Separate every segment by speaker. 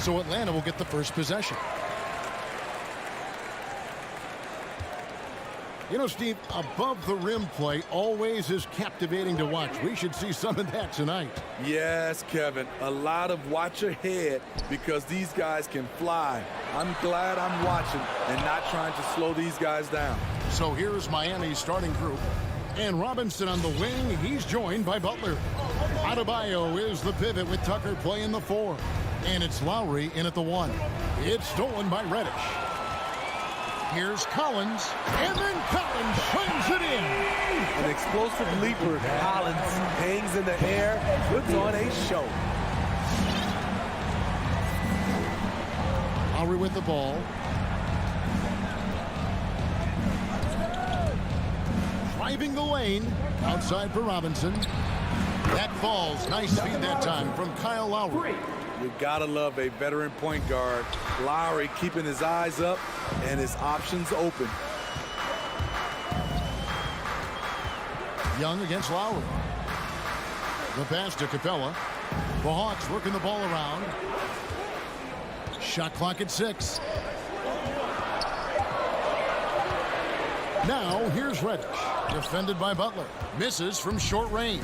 Speaker 1: So Atlanta will get the first possession. You know, Steve, above the rim play always is captivating to watch. We should see some of that tonight.
Speaker 2: Yes, Kevin. A lot of watch ahead because these guys can fly. I'm glad I'm watching and not trying to slow these guys down.
Speaker 1: So here's Miami's starting group. And Robinson on the wing. He's joined by Butler. Adebayo is the pivot with Tucker playing the 4. And it's Lowry in at the 1. It's stolen by Reddish. Here's Collins, and then Collins swings it in.
Speaker 2: An explosive leaper. Collins hangs in the air, puts on a show.
Speaker 1: Lowry with the ball. Driving the lane, outside for Robinson. That falls. Nice feed that time from Kyle Lowry.
Speaker 2: You gotta love a veteran point guard. Lowry keeping his eyes up and his options open.
Speaker 1: Young against Lowry. The pass to Capella. The Hawks working the ball around. Shot clock at 6. Now here's Reddish. Defended by Butler. Misses from short range.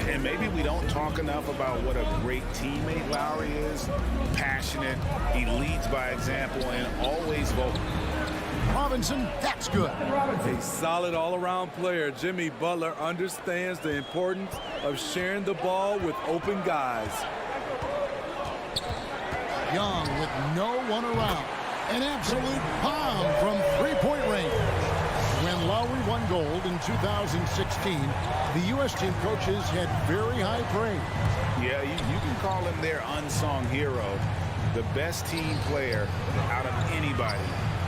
Speaker 3: And maybe we don't talk enough about what a great teammate Lowry is. Passionate, he leads by example, and always vocal.
Speaker 1: Robinson, that's good.
Speaker 2: A solid all-around player. Jimmy Butler understands the importance of sharing the ball with open guys.
Speaker 1: Young with no one around. An absolute bomb from three-point range. When Lowry won gold in 2016, the U.S. team coaches had very high praise.
Speaker 3: Yeah, you can call him their unsung hero. The best team player out of anybody.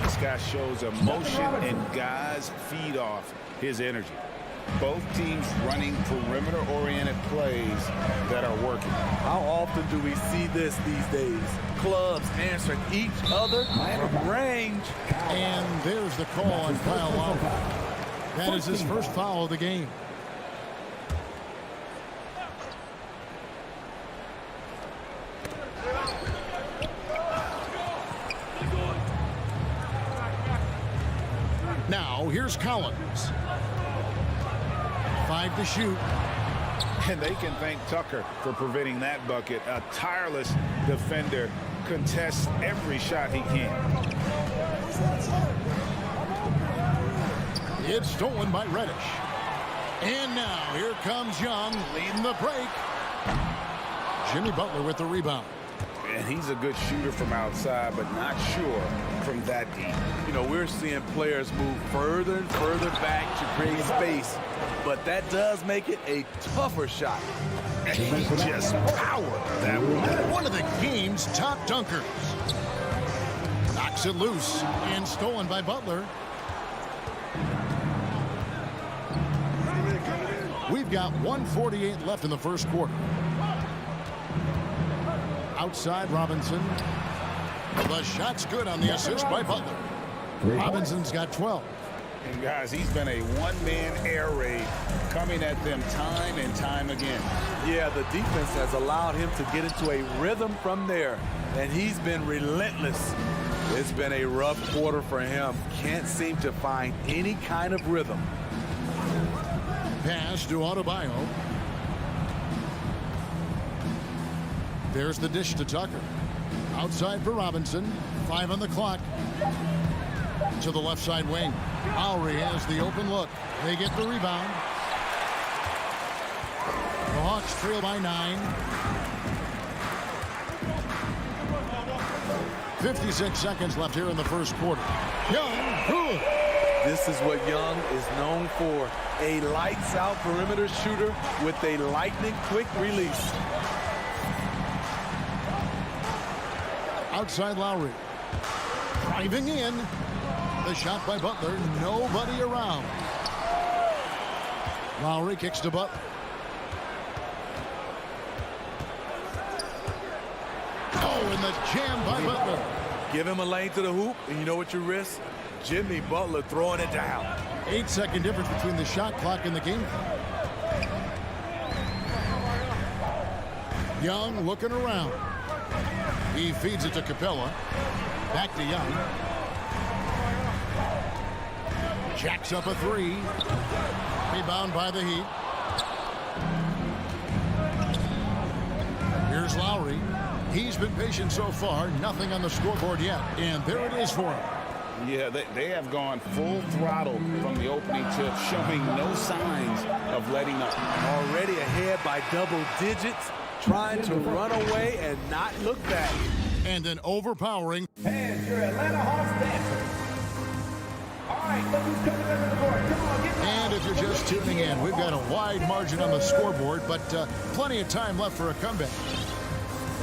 Speaker 3: This guy shows emotion, and guys feed off his energy. Both teams running perimeter-oriented plays that are working.
Speaker 2: How often do we see this these days? Clubs answering each other from range.
Speaker 1: And there's the call on Kyle Lowry. That is his first foul of the game. Now here's Collins. 5 to shoot.
Speaker 3: And they can thank Tucker for preventing that bucket. A tireless defender contests every shot he can.
Speaker 1: It's stolen by Reddish. And now here comes Young leading the break. Jimmy Butler with the rebound.
Speaker 3: And he's a good shooter from outside, but not sure from that deep.
Speaker 2: You know, we're seeing players move further and further back to create space, but that does make it a tougher shot.
Speaker 3: And he just powered that one.
Speaker 1: One of the game's top dunkers. Knocks it loose and stolen by Butler. We've got 1:48 left in the first quarter. Outside Robinson. The shot's good on the assist by Butler. Robinson's got 12.
Speaker 3: And guys, he's been a one-man air raid coming at them time and time again.
Speaker 2: Yeah, the defense has allowed him to get into a rhythm from there, and he's been relentless. It's been a rough quarter for him. Can't seem to find any kind of rhythm.
Speaker 1: Pass to Adebayo. There's the dish to Tucker. Outside for Robinson. 5 on the clock. To the left side wing. Lowry has the open look. They get the rebound. The Hawks trail by 9. 56 seconds left here in the first quarter. Young, good.
Speaker 2: This is what Young is known for. A lights-out perimeter shooter with a lightning-quick release.
Speaker 1: Outside Lowry. Driving in. The shot by Butler. Nobody around. Lowry kicks to Butler. Oh, and the jam by Butler.
Speaker 2: Give him a lane to the hoop, and you know what you risk? Jimmy Butler throwing it down.
Speaker 1: 8-second difference between the shot clock and the game clock. Young looking around. He feeds it to Capella. Back to Young. Jacks up a three. Rebound by the Heat. Here's Lowry. He's been patient so far. Nothing on the scoreboard yet. And there it is for him.
Speaker 3: Yeah, they have gone full throttle from the opening tip, showing no signs of letting up.
Speaker 2: Already ahead by double digits, trying to run away and not look back.
Speaker 1: And an overpowering.
Speaker 4: And your Atlanta Hawks dancer. All right, look who's coming under the board. Come on, get
Speaker 1: And if you're just tuning in, we've got a wide margin on the scoreboard, but plenty of time left for a comeback.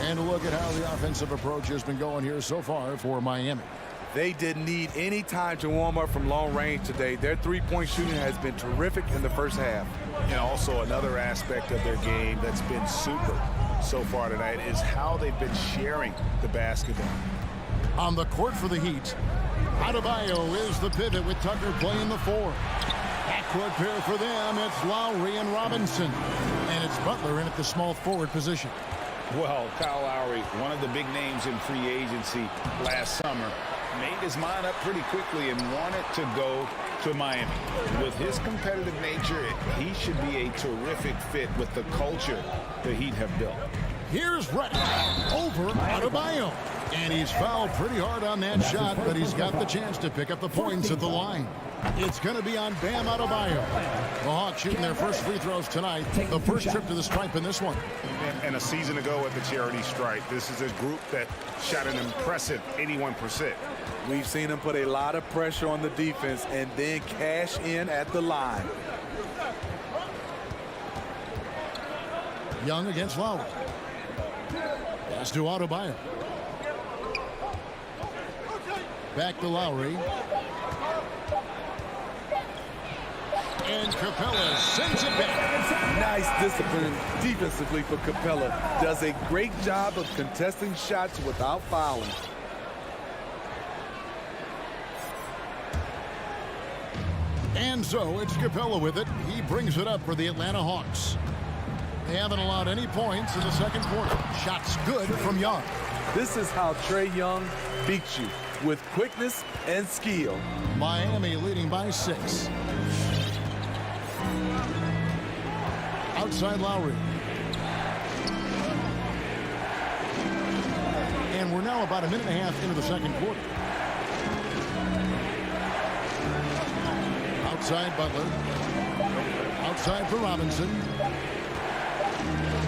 Speaker 1: And a look at how the offensive approach has been going here so far for Miami.
Speaker 2: They didn't need any time to warm up from long range today. Their three-point shooting has been terrific in the first half.
Speaker 3: And also another aspect of their game that's been super so far tonight is how they've been sharing the basketball.
Speaker 1: On the court for the Heat, Adebayo is the pivot with Tucker playing the four. Backcourt pair for them, it's Lowry and Robinson. And it's Butler in at the small forward position.
Speaker 3: Well, Kyle Lowry, one of the big names in free agency last summer, made his mind up pretty quickly and wanted to go to Miami. With his competitive nature, he should be a terrific fit with the culture the Heat have built.
Speaker 1: Here's Reddick over Adebayo. And he's fouled pretty hard on that shot, but he's got the chance to pick up the points at the line. It's going to be on Bam Adebayo. The Hawks shooting their first free throws tonight. The first trip to the stripe in this one.
Speaker 5: And a season ago at the charity stripe, this is a group that shot an impressive 81%.
Speaker 2: We've seen them put a lot of pressure on the defense and then cash in at the line.
Speaker 1: Young against Lowry. Pass to Adebayo. Back to Lowry. And Capella sends it back.
Speaker 2: Nice discipline defensively for Capella. Does a great job of contesting shots without fouling.
Speaker 1: And so it's Capella with it. He brings it up for the Atlanta Hawks. They haven't allowed any points in the second quarter. Shots good from Young.
Speaker 2: This is how Trae Young beats you, with quickness and skill.
Speaker 1: Miami leading by 6. Outside Lowry. And we're now about a minute and a half into the second quarter. Outside Butler. Outside for Robinson.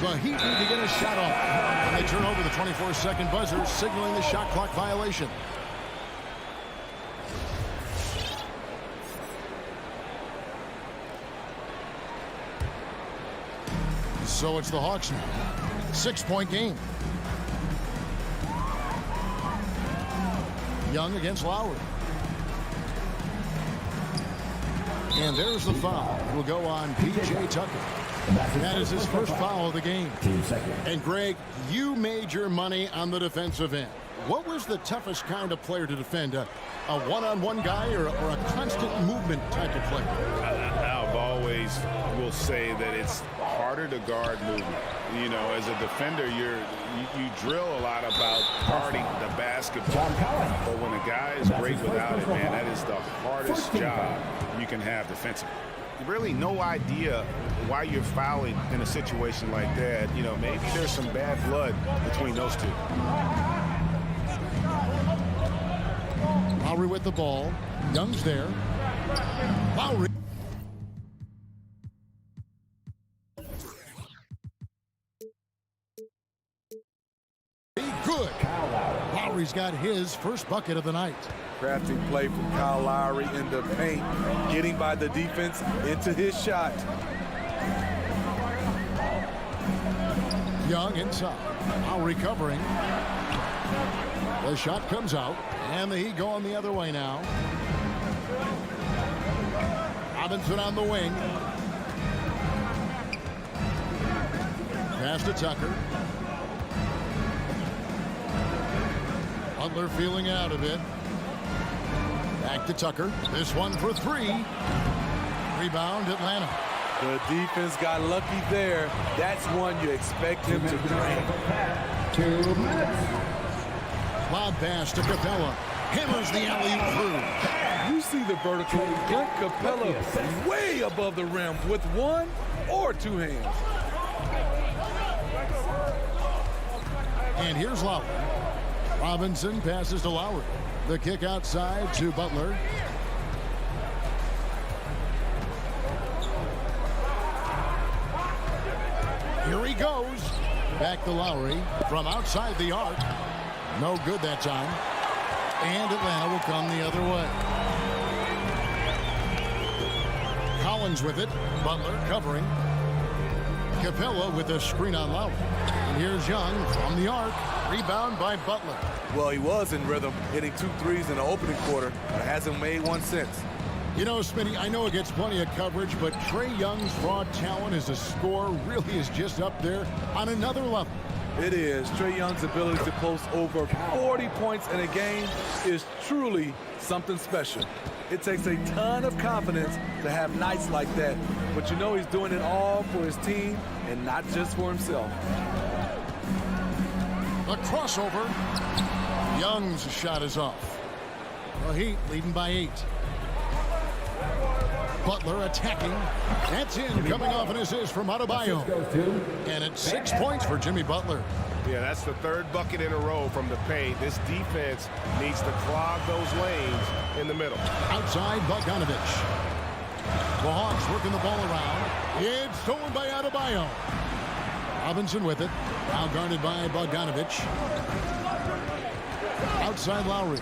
Speaker 1: The Heat need to get a shot off. And they turn over the 24-second buzzer, signaling the shot clock violation. So it's the Hawks now. 6-point game. Young against Lowry. And there's the foul. Will go on P.J. Tucker. That is his first foul of the game. And Greg, you made your money on the defensive end. What was the toughest kind of player to defend? A one-on-one guy or a constant movement type of player?
Speaker 3: I've always will say that it's harder to guard movement. You know, as a defender, you drill a lot about guarding the basketball. But when a guy is great without it, man, that is the hardest job you can have defensively.
Speaker 5: Really no idea why you're fouling in a situation like that. You know, maybe there's some bad blood between those two.
Speaker 1: Lowry with the ball. Young's there. Lowry. Good. Lowry's got his first bucket of the night.
Speaker 2: Crafty play from Kyle Lowry in the paint, getting by the defense into his shot.
Speaker 1: Young inside. Lowry covering. The shot comes out, and the Heat going the other way now. Robinson on the wing. Pass to Tucker. Butler feeling out of it. Back to Tucker. This one for 3. Rebound, Atlanta.
Speaker 2: The defense got lucky there. That's one you expect him to drain.
Speaker 4: 2 minutes.
Speaker 1: pass to Capella. Hammers the alley-oop through.
Speaker 2: You see the vertical. Clint Capella way above the rim with one or two hands.
Speaker 1: And here's Lowry. Robinson passes to Lowry. The kick outside to Butler. Here he goes. Back to Lowry from outside the arc. No good that time. And Atlanta will come the other way. Collins with it. Butler covering. Capella with a screen on Lowry. And here's Young from the arc. Rebound by Butler.
Speaker 2: Well, he was in rhythm, hitting 2 threes in the opening quarter, but hasn't made one since.
Speaker 1: You know, Smitty, I know it gets plenty of coverage, but Trae Young's raw talent as a scorer really is just up there on another level.
Speaker 2: It is. Trae Young's ability to post over 40 points in a game is truly something special. It takes a ton of confidence to have nights like that, but you know he's doing it all for his team and not just for himself.
Speaker 1: A crossover. Young's shot is off. The Heat leading by 8. Butler attacking. That's in, coming off an assist from Adebayo. And it's 6 points for Jimmy Butler.
Speaker 5: Yeah, that's the 3rd bucket in a row from the paint. This defense needs to clog those lanes in the middle.
Speaker 1: Outside, Bogdanovich. The Hawks working the ball around. It's stolen by Adebayo. Robinson with it. Now guarded by Bogdanovich. Outside Lowry.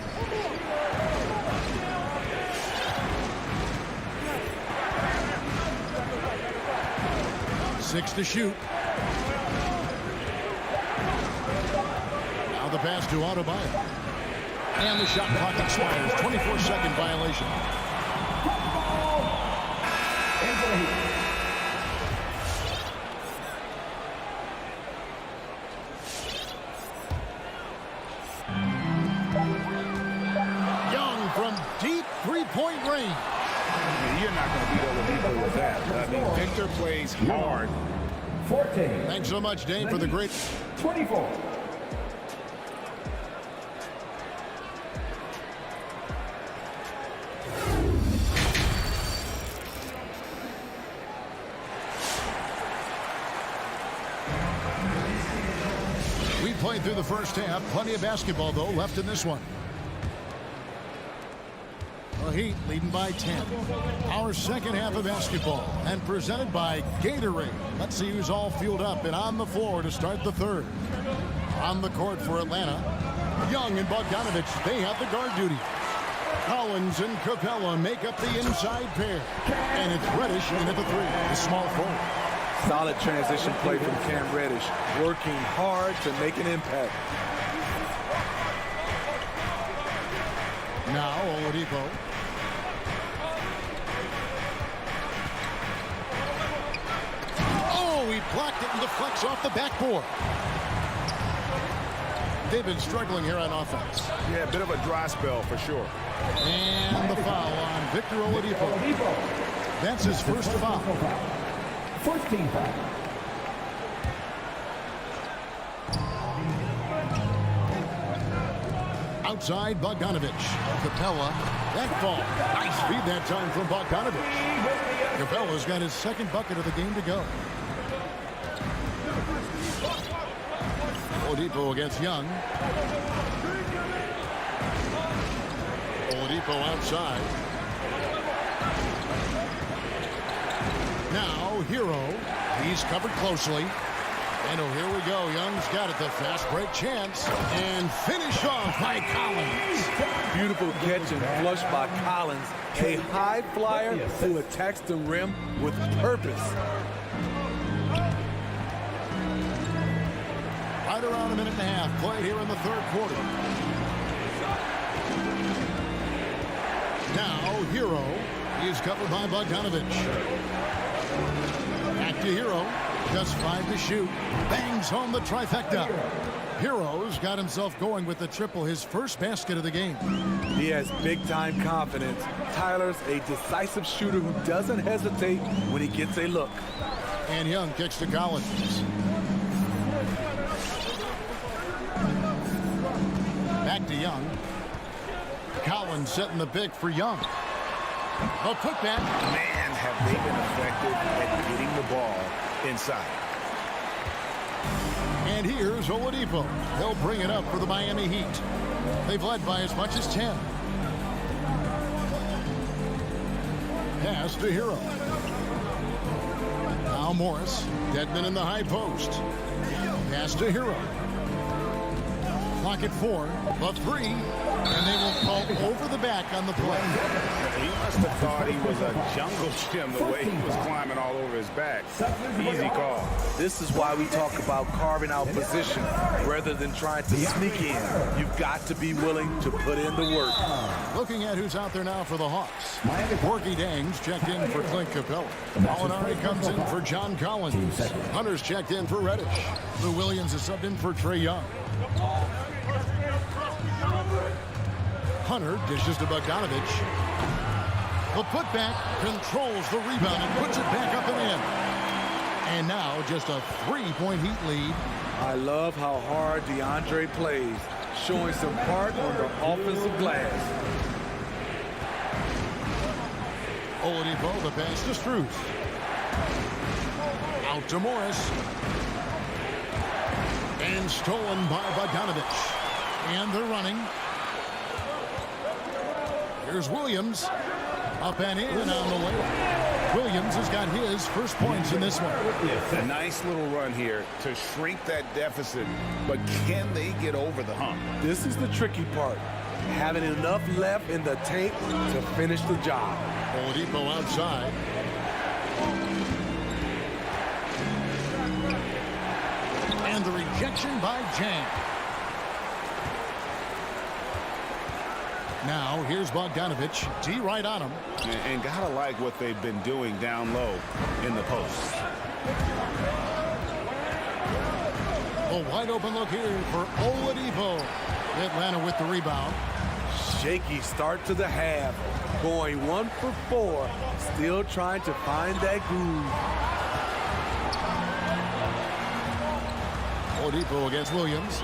Speaker 1: Six to shoot. Now the pass to Adebayo. And the shot clock expires. 24-second violation. Young from deep three-point range.
Speaker 5: You're not going to beat Oladipo with that. I mean, Victor plays hard.
Speaker 4: 14.
Speaker 1: Thanks so much, Dave, for the great...
Speaker 4: 24.
Speaker 1: We played through the first half. Plenty of basketball, though, left in this one. The Heat leading by 10. Our second half of basketball and presented by Gatorade. Let's see who's all fueled up and on the floor to start the third. On the court for Atlanta, Young and Bogdanovich, they have the guard duty. Collins and Capella make up the inside pair. And it's Reddish in at the 3, the small forward.
Speaker 2: Solid transition play from Cam Reddish, working hard to make an impact.
Speaker 1: Now Oladipo. Oh, he blocked it and deflects off the backboard. They've been struggling here on offense.
Speaker 5: Yeah, a bit of a dry spell for sure.
Speaker 1: And the foul on Victor Oladipo. That's his first foul.
Speaker 4: First team foul.
Speaker 1: Outside, Bogdanovich. Capella. That ball. Nice feed that time from Bogdanovich. Capella's got his second bucket of the game to go. Oladipo against Young. Oladipo outside. Now, Hero. He's covered closely. And oh, here we go. Young's got it. The fast break chance. And finish off by Collins.
Speaker 2: Beautiful catch and flush by Collins. A high flyer who attacks the rim with purpose.
Speaker 1: Right around a minute and a half played here in the third quarter. Now, Hero. He is covered by Bogdanovich. Back to Hero. Just 5 to shoot. Bangs home the trifecta. Hero's got himself going with the triple, his first basket of the game.
Speaker 2: He has big-time confidence. Tyler's a decisive shooter who doesn't hesitate when he gets a look.
Speaker 1: And Young kicks to Collins. Back to Young. Collins setting the pick for Young. A putback.
Speaker 5: Man, have they been effective at getting the ball inside.
Speaker 1: And here's Oladipo. He'll bring it up for the Miami Heat. They've led by as much as 10. Pass to Hero. Now Morris. Dedmon in the high post. Pass to Hero. Clock at 4. The 3. And they will call over the back on the play.
Speaker 5: He must have thought he was a jungle gym the way he was climbing all over his back. Easy call.
Speaker 2: This is why we talk about carving out position rather than trying to sneak in. You've got to be willing to put in the work.
Speaker 1: Looking at who's out there now for the Hawks. Porky Dangs checked in for Clint Capella. Molinari comes in for John Collins. Hunter's checked in for Reddish. Lou Williams is subbed in for Trae Young. Hunter dishes to Bogdanovich. The putback controls the rebound and puts it back up and in. And now just a 3-point Heat lead.
Speaker 2: I love how hard DeAndre plays, showing some heart on the offensive glass.
Speaker 1: Oladipo, the pass to Strus. Out to Morris. And stolen by Bogdanovich. And they're running. Here's Williams. Up and in and on the way. Williams has got his first points in this one.
Speaker 5: A nice little run here to shrink that deficit, but can they get over the hump?
Speaker 2: This is the tricky part. Having enough left in the tank to finish the job.
Speaker 1: Oladipo outside. And the rejection by Jang. Now, here's Bogdanovich. D right on him.
Speaker 5: And gotta like what they've been doing down low in the post.
Speaker 1: A wide open look here for Oladipo. Atlanta with the rebound.
Speaker 2: Shaky start to the half. Going 1 for 4. Still trying to find that groove.
Speaker 1: Oladipo against Williams.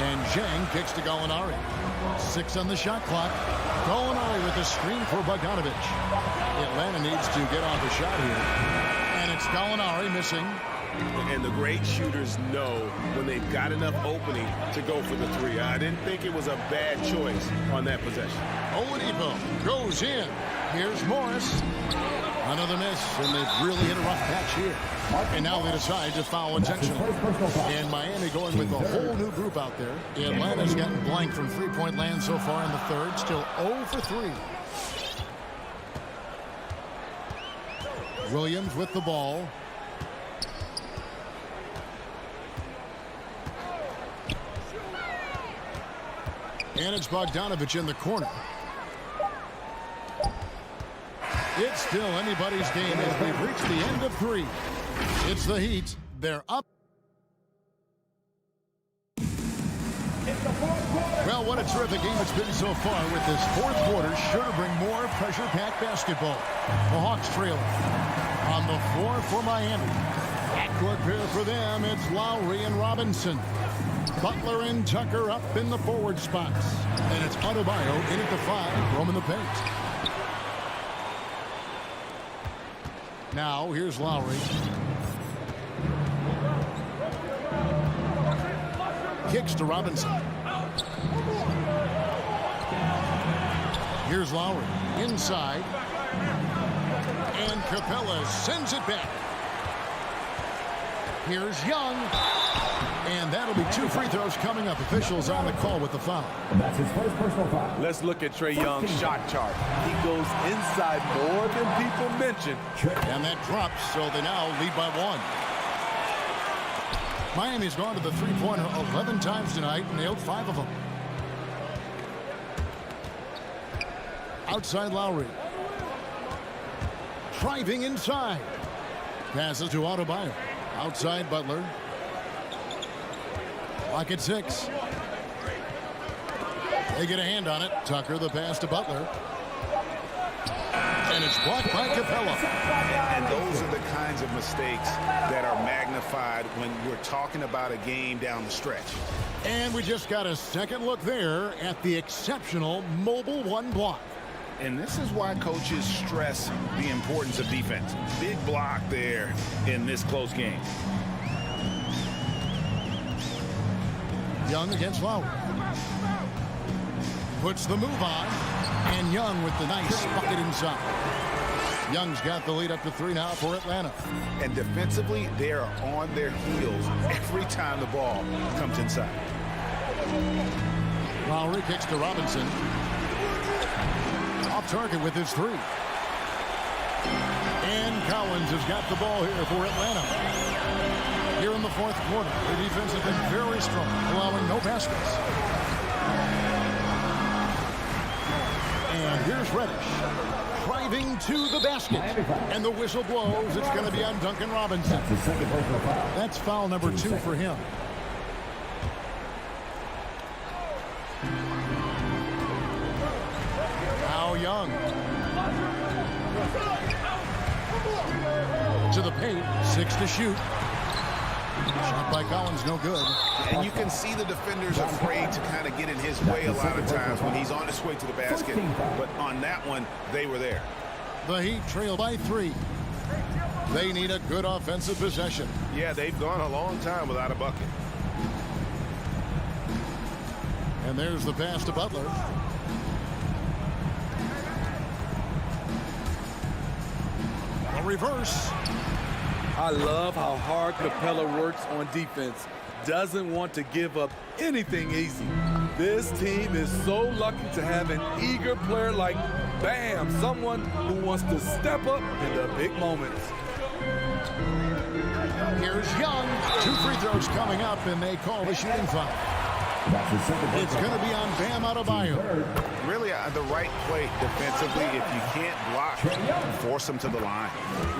Speaker 1: And Zhang kicks to Gallinari. 6 on the shot clock. Gallinari with the screen for Bogdanovich. Atlanta needs to get off a shot here. And it's Gallinari missing.
Speaker 5: And the great shooters know when they've got enough opening to go for the 3. I didn't think it was a bad choice on that possession.
Speaker 1: Oladipo goes in. Here's Morris. Another miss, and they've really hit a rough patch here. And now they decide to foul intentionally. And Miami going with a whole new group out there. Atlanta's gotten blank from three-point land so far in the third. Still 0 for 3. Williams with the ball. And it's Bogdanovich in the corner. It's still anybody's game as we've reached the end of 3. It's the Heat. They're up. Well, what a terrific game it's been so far with this fourth quarter. Sure to bring more pressure-packed basketball. The Hawks trailing on the floor for Miami. Backcourt pair for them, it's Lowry and Robinson. Butler and Tucker up in the forward spots. And it's Adebayo in at the 5, roaming the paint. Now, here's Lowry. Kicks to Robinson. Here's Lowry. Inside. And Capella sends it back. Here's Young. And that'll be 2 free throws coming up. Officials on the call with the foul.
Speaker 4: That's his first personal foul.
Speaker 2: Let's look at Trae Young's shot chart. He goes inside more than people mention.
Speaker 1: And that drops, so they now lead by 1. Miami's gone to the three-pointer 11 times tonight and nailed 5 of them. Outside Lowry. Driving inside. Passes to Adebayo. Outside Butler. Lock at 6. They get a hand on it. Tucker the pass to Butler. And it's blocked by Capella.
Speaker 3: And those are the kinds of mistakes that are magnified when we're talking about a game down the stretch.
Speaker 1: And we just got a second look there at the exceptional mobile one block.
Speaker 3: And this is why coaches stress the importance of defense. Big block there in this close game.
Speaker 1: Young against Lowry. Puts the move on. And Young with the nice bucket inside. Young's got the lead up to 3 now for Atlanta.
Speaker 3: And defensively, they are on their heels every time the ball comes inside.
Speaker 1: Lowry kicks to Robinson. Off target with his 3. And Collins has got the ball here for Atlanta. Here in the fourth quarter, the defense has been very strong, allowing no baskets. And here's Reddish driving to the basket. And the whistle blows. It's going to be on Duncan Robinson. That's foul number 2 for him. Now Young. To the paint. 6 to shoot. Shot by Collins, no good.
Speaker 3: And you can see the defenders afraid to kind of get in his way a lot of times when he's on his way to the basket. But on that one, they were there.
Speaker 1: The Heat trail by 3. They need a good offensive possession.
Speaker 5: Yeah, they've gone a long time without a bucket.
Speaker 1: And there's the pass to Butler. A reverse.
Speaker 2: I love how hard Capella works on defense. Doesn't want to give up anything easy. This team is so lucky to have an eager player like Bam, someone who wants to step up in the big moments.
Speaker 1: Here's Young. 2 free throws coming up, and they call the shooting foul. It's going to be on Bam Adebayo.
Speaker 3: Really the right play defensively. If you can't block, force him to the line.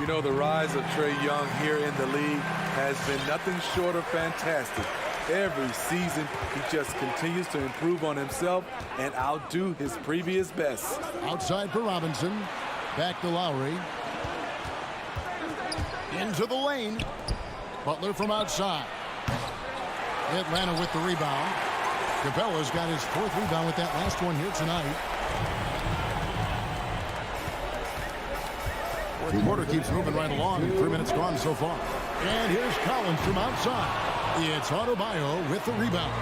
Speaker 2: You know, the rise of Trae Young here in the league has been nothing short of fantastic. Every season, he just continues to improve on himself and outdo his previous best.
Speaker 1: Outside for Robinson. Back to Lowry. Into the lane. Butler from outside. Atlanta with the rebound. Capella's got his 4th rebound with that last one here tonight. Fourth quarter keeps moving right along. 3 minutes gone so far. And here's Collins from outside. It's Adebayo with the rebound.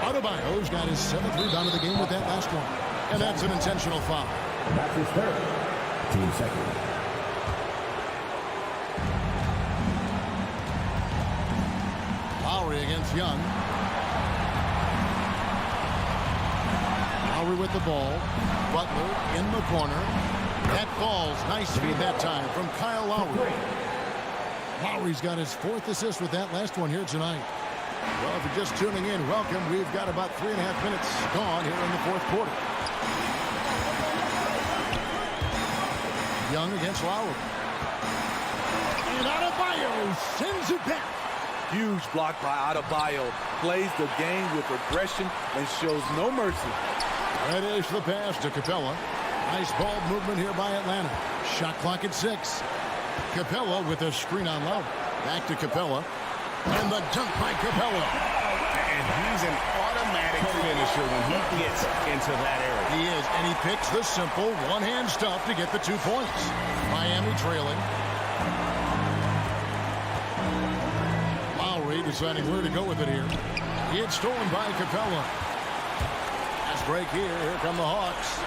Speaker 1: Adebayo's got his 7th rebound of the game with that last one. And that's an intentional foul.
Speaker 4: That's his 3rd. Team second.
Speaker 1: Lowry against Young. Lowry with the ball. Butler in the corner. That falls. Nice feed that time from Kyle Lowry. Lowry's got his 4th assist with that last one here tonight. Well, if you're just tuning in, welcome. We've got about 3.5 minutes gone here in the fourth quarter. Young against Lowry. And Adebayo sends it back.
Speaker 2: Huge block by Adebayo. Plays the game with aggression and shows no mercy.
Speaker 1: That is the pass to Capella. Nice ball movement here by Atlanta. Shot clock at 6. Capella with a screen on Lowry. Back to Capella. And the dunk by Capella.
Speaker 3: And he's an automatic finisher when he gets into that area.
Speaker 1: He is, and he picks the simple one-hand stuff to get the 2 points. Miami trailing. Lowry deciding where to go with it here. It's stolen by Capella. Nice break here. Here come the Hawks.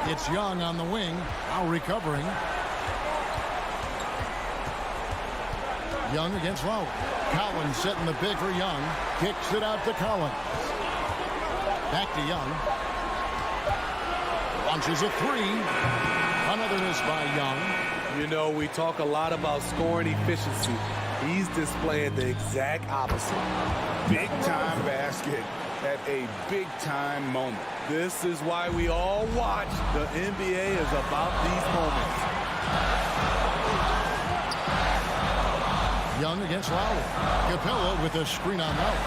Speaker 1: It's Young on the wing. Now recovering. Young against Lowry. Collins setting the big for Young. Kicks it out to Collins. Back to Young. Launches a 3. Another miss by Young.
Speaker 2: You know, we talk a lot about scoring efficiency. He's displaying the exact opposite.
Speaker 3: Big time basket at a big time moment.
Speaker 2: This is why we all watch. The NBA is about these moments.
Speaker 1: Young against Lowry. Capella with a screen on Lowry.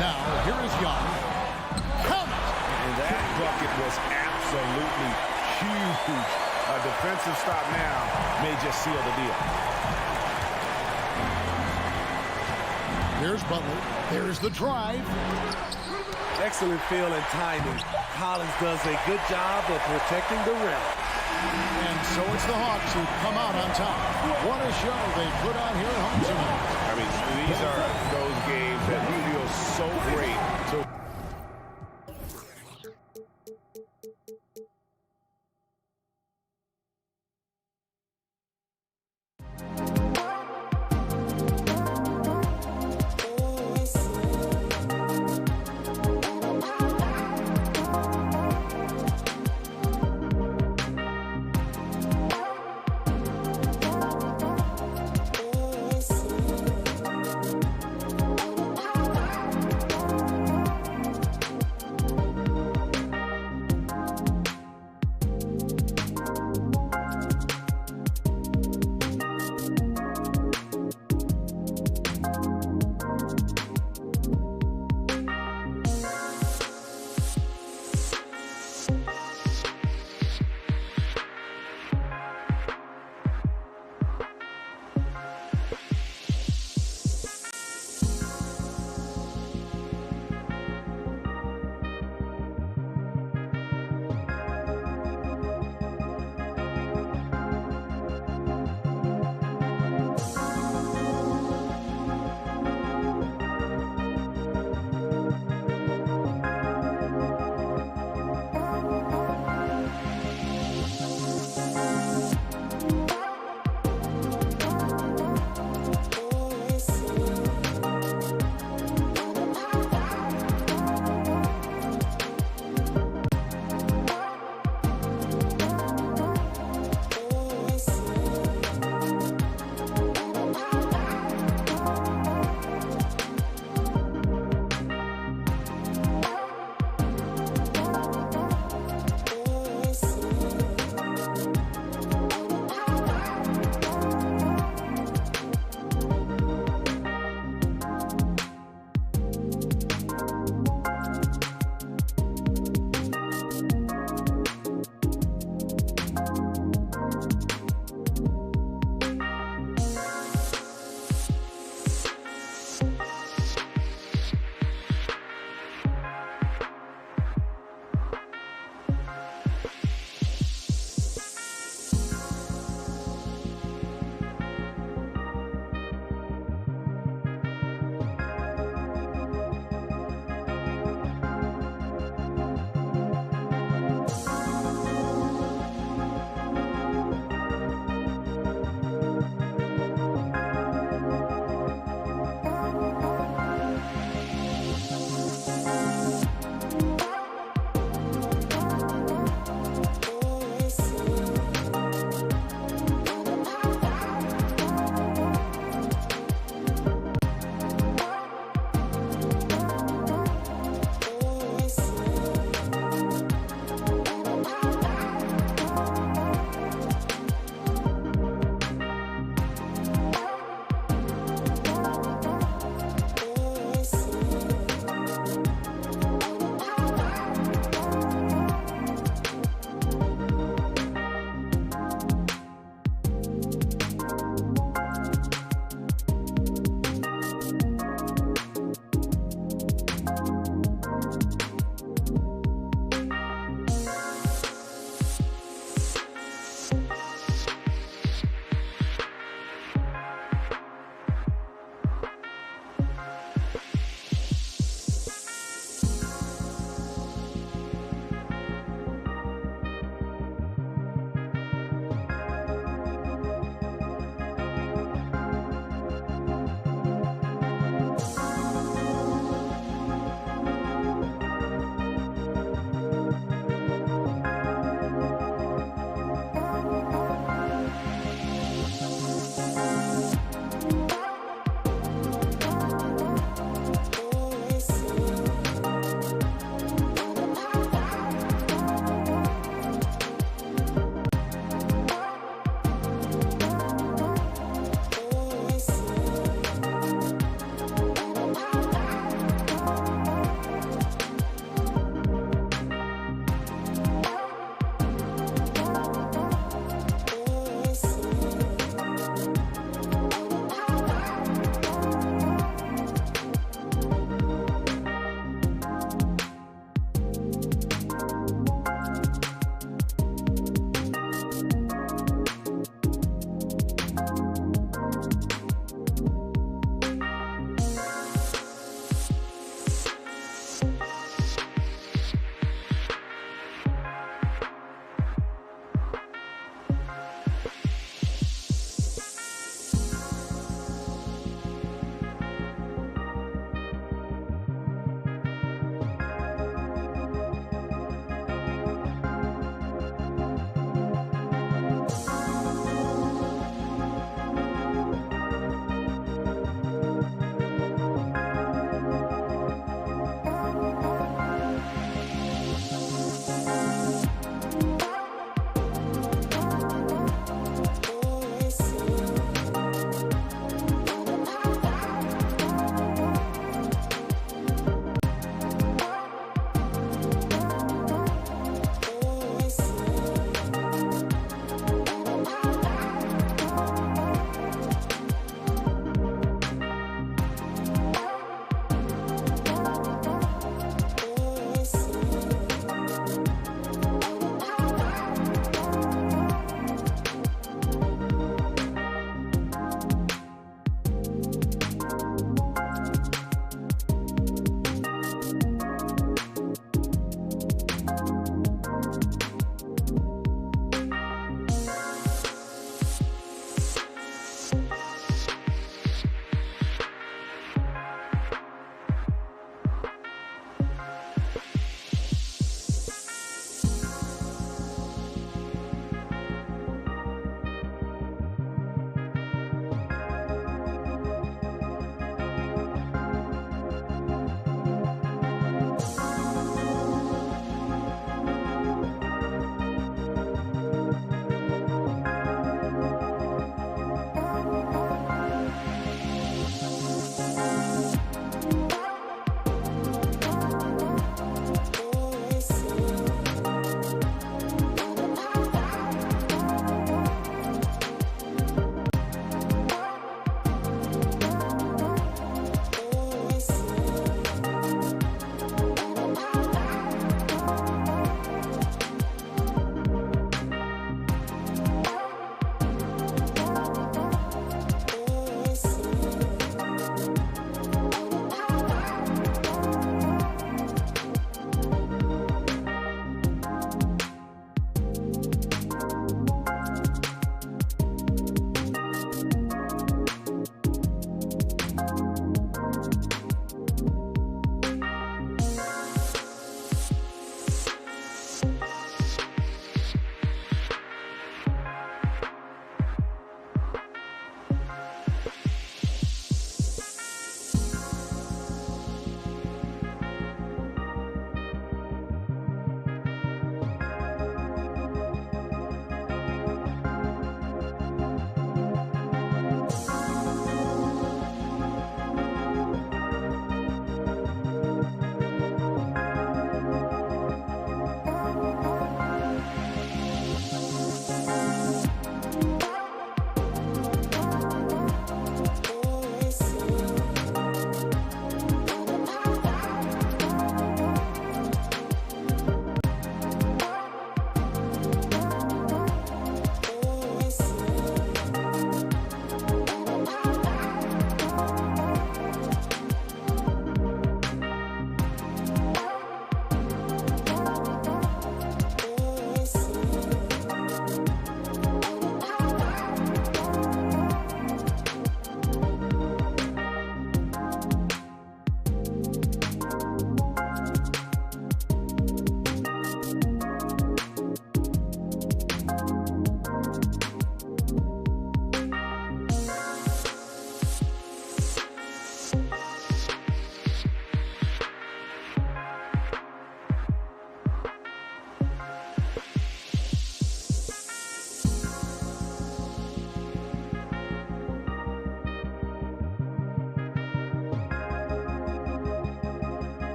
Speaker 1: Now Here is Young. Count it.
Speaker 3: And that bucket was absolutely huge. A defensive stop now may just seal the deal.
Speaker 1: Here's Butler. There's the drive.
Speaker 2: Excellent feel and timing. Collins does a good job of protecting the rim.
Speaker 1: And so it's the Hawks who come out on top. What a show they put on here at home tonight.
Speaker 3: I mean, these are those games that feel so great to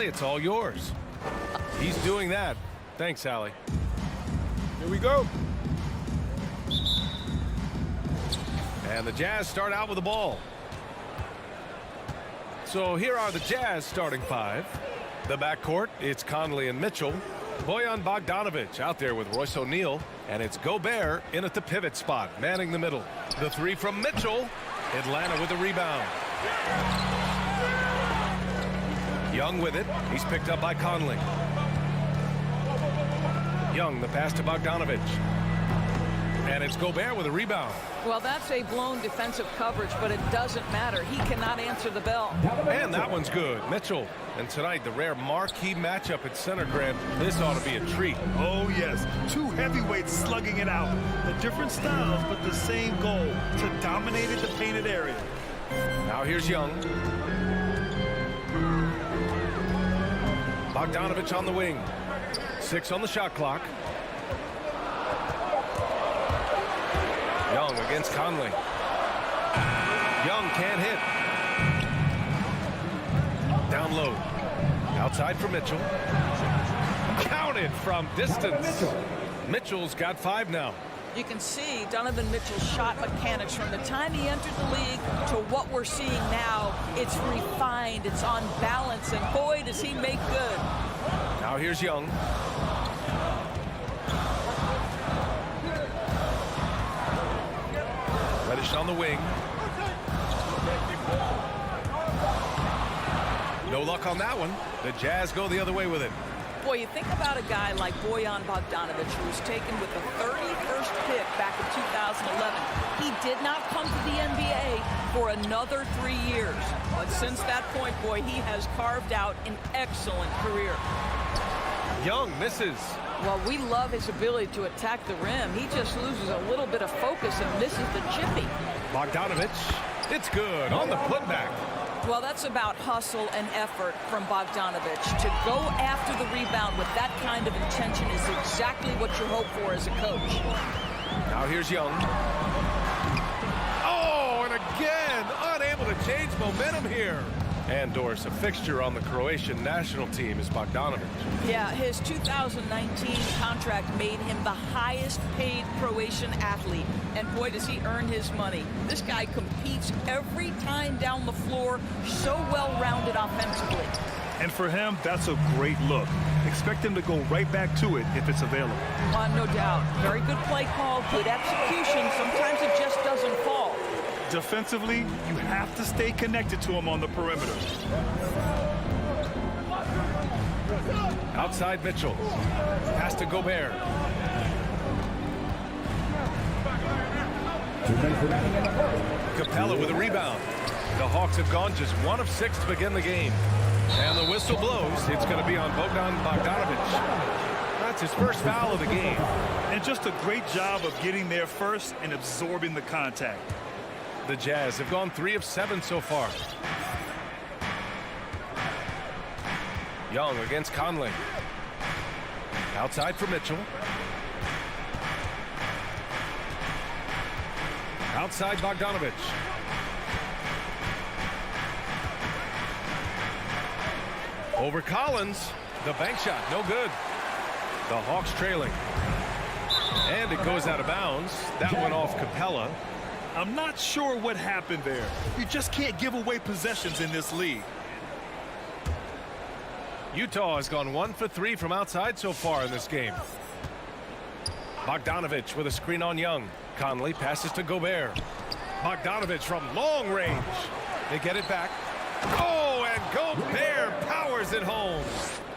Speaker 6: Allie, it's all yours. He's doing that. Thanks, Allie.
Speaker 5: Here we go.
Speaker 6: And the Jazz start out with the ball. So here are the Jazz starting five. The backcourt, it's Conley and Mitchell. Bojan Bogdanovic out there with Royce O'Neal. And it's Gobert in at the pivot spot, manning the middle. The three from Mitchell. Atlanta with the rebound. Young with it. He's picked up by Conley. Young, the pass to Bogdanovic. And it's Gobert with a rebound.
Speaker 7: Well, that's a blown defensive coverage, but it doesn't matter. He cannot answer the bell.
Speaker 6: And that one's good. Mitchell. And tonight, the rare marquee matchup at center, Grant. This ought to be a treat.
Speaker 8: Oh, yes. Two heavyweights slugging it out. The different styles, but the same goal, to dominate the painted area.
Speaker 6: Now here's Young. Bogdanovic on the wing. 6 on the shot clock. Young against Conley. Young can't hit. Down low. Outside for Mitchell. Counted from distance. Mitchell's got 5 now.
Speaker 7: You can see Donovan Mitchell's shot mechanics from the time he entered the league to what we're seeing now. It's refined, it's on balance, and boy, does he make good.
Speaker 6: Now here's Young. Reddish on the wing. No luck on that one. The Jazz go the other way with it.
Speaker 7: Boy, you think about a guy like Bojan Bogdanovic, who was taken with the 31st pick back in 2011. He did not come to the NBA for another 3 years. But since that point, boy, he has carved out an excellent career.
Speaker 6: Young misses.
Speaker 7: Well, we love his ability to attack the rim. He just loses a little bit of focus and misses the chippy.
Speaker 6: Bogdanovic. It's good on the putback.
Speaker 7: Well, that's about hustle and effort from Bogdanovic. To go after the rebound with that kind of intention is exactly what you hope for as a coach.
Speaker 6: Now here's Young. Oh, and again, unable to change momentum here. And Doris, a fixture on the Croatian national team is Bogdanovic.
Speaker 7: Yeah, his 2019 contract made him the highest paid Croatian athlete. And boy, does he earn his money. This guy competes every time down the floor, so well-rounded offensively.
Speaker 8: And for him, that's a great look. Expect him to go right back to it if it's available.
Speaker 7: No doubt. Very good play call, good execution. Sometimes it just doesn't fall.
Speaker 8: Defensively, you have to stay connected to him on the perimeter.
Speaker 6: Outside Mitchell. Pass to Gobert. Capella with a rebound. The Hawks have gone just 1 of 6 to begin the game. And the whistle blows. It's going to be on Bogdanovic. That's his first foul of the game.
Speaker 8: And just a great job of getting there first and absorbing the contact.
Speaker 6: The Jazz have gone 3 of 7 so far. Young against Conley. Outside for Mitchell. Outside Bogdanovic. Over Collins. The bank shot, no good. The Hawks trailing. And it goes out of bounds. That went off Capella.
Speaker 8: I'm not sure what happened there. You just can't give away possessions in this league.
Speaker 6: Utah has gone 1 for 3 from outside so far in this game. Bogdanovic with a screen on Young. Conley passes to Gobert. Bogdanovic from long range. They get it back. Oh, and Gobert powers it home.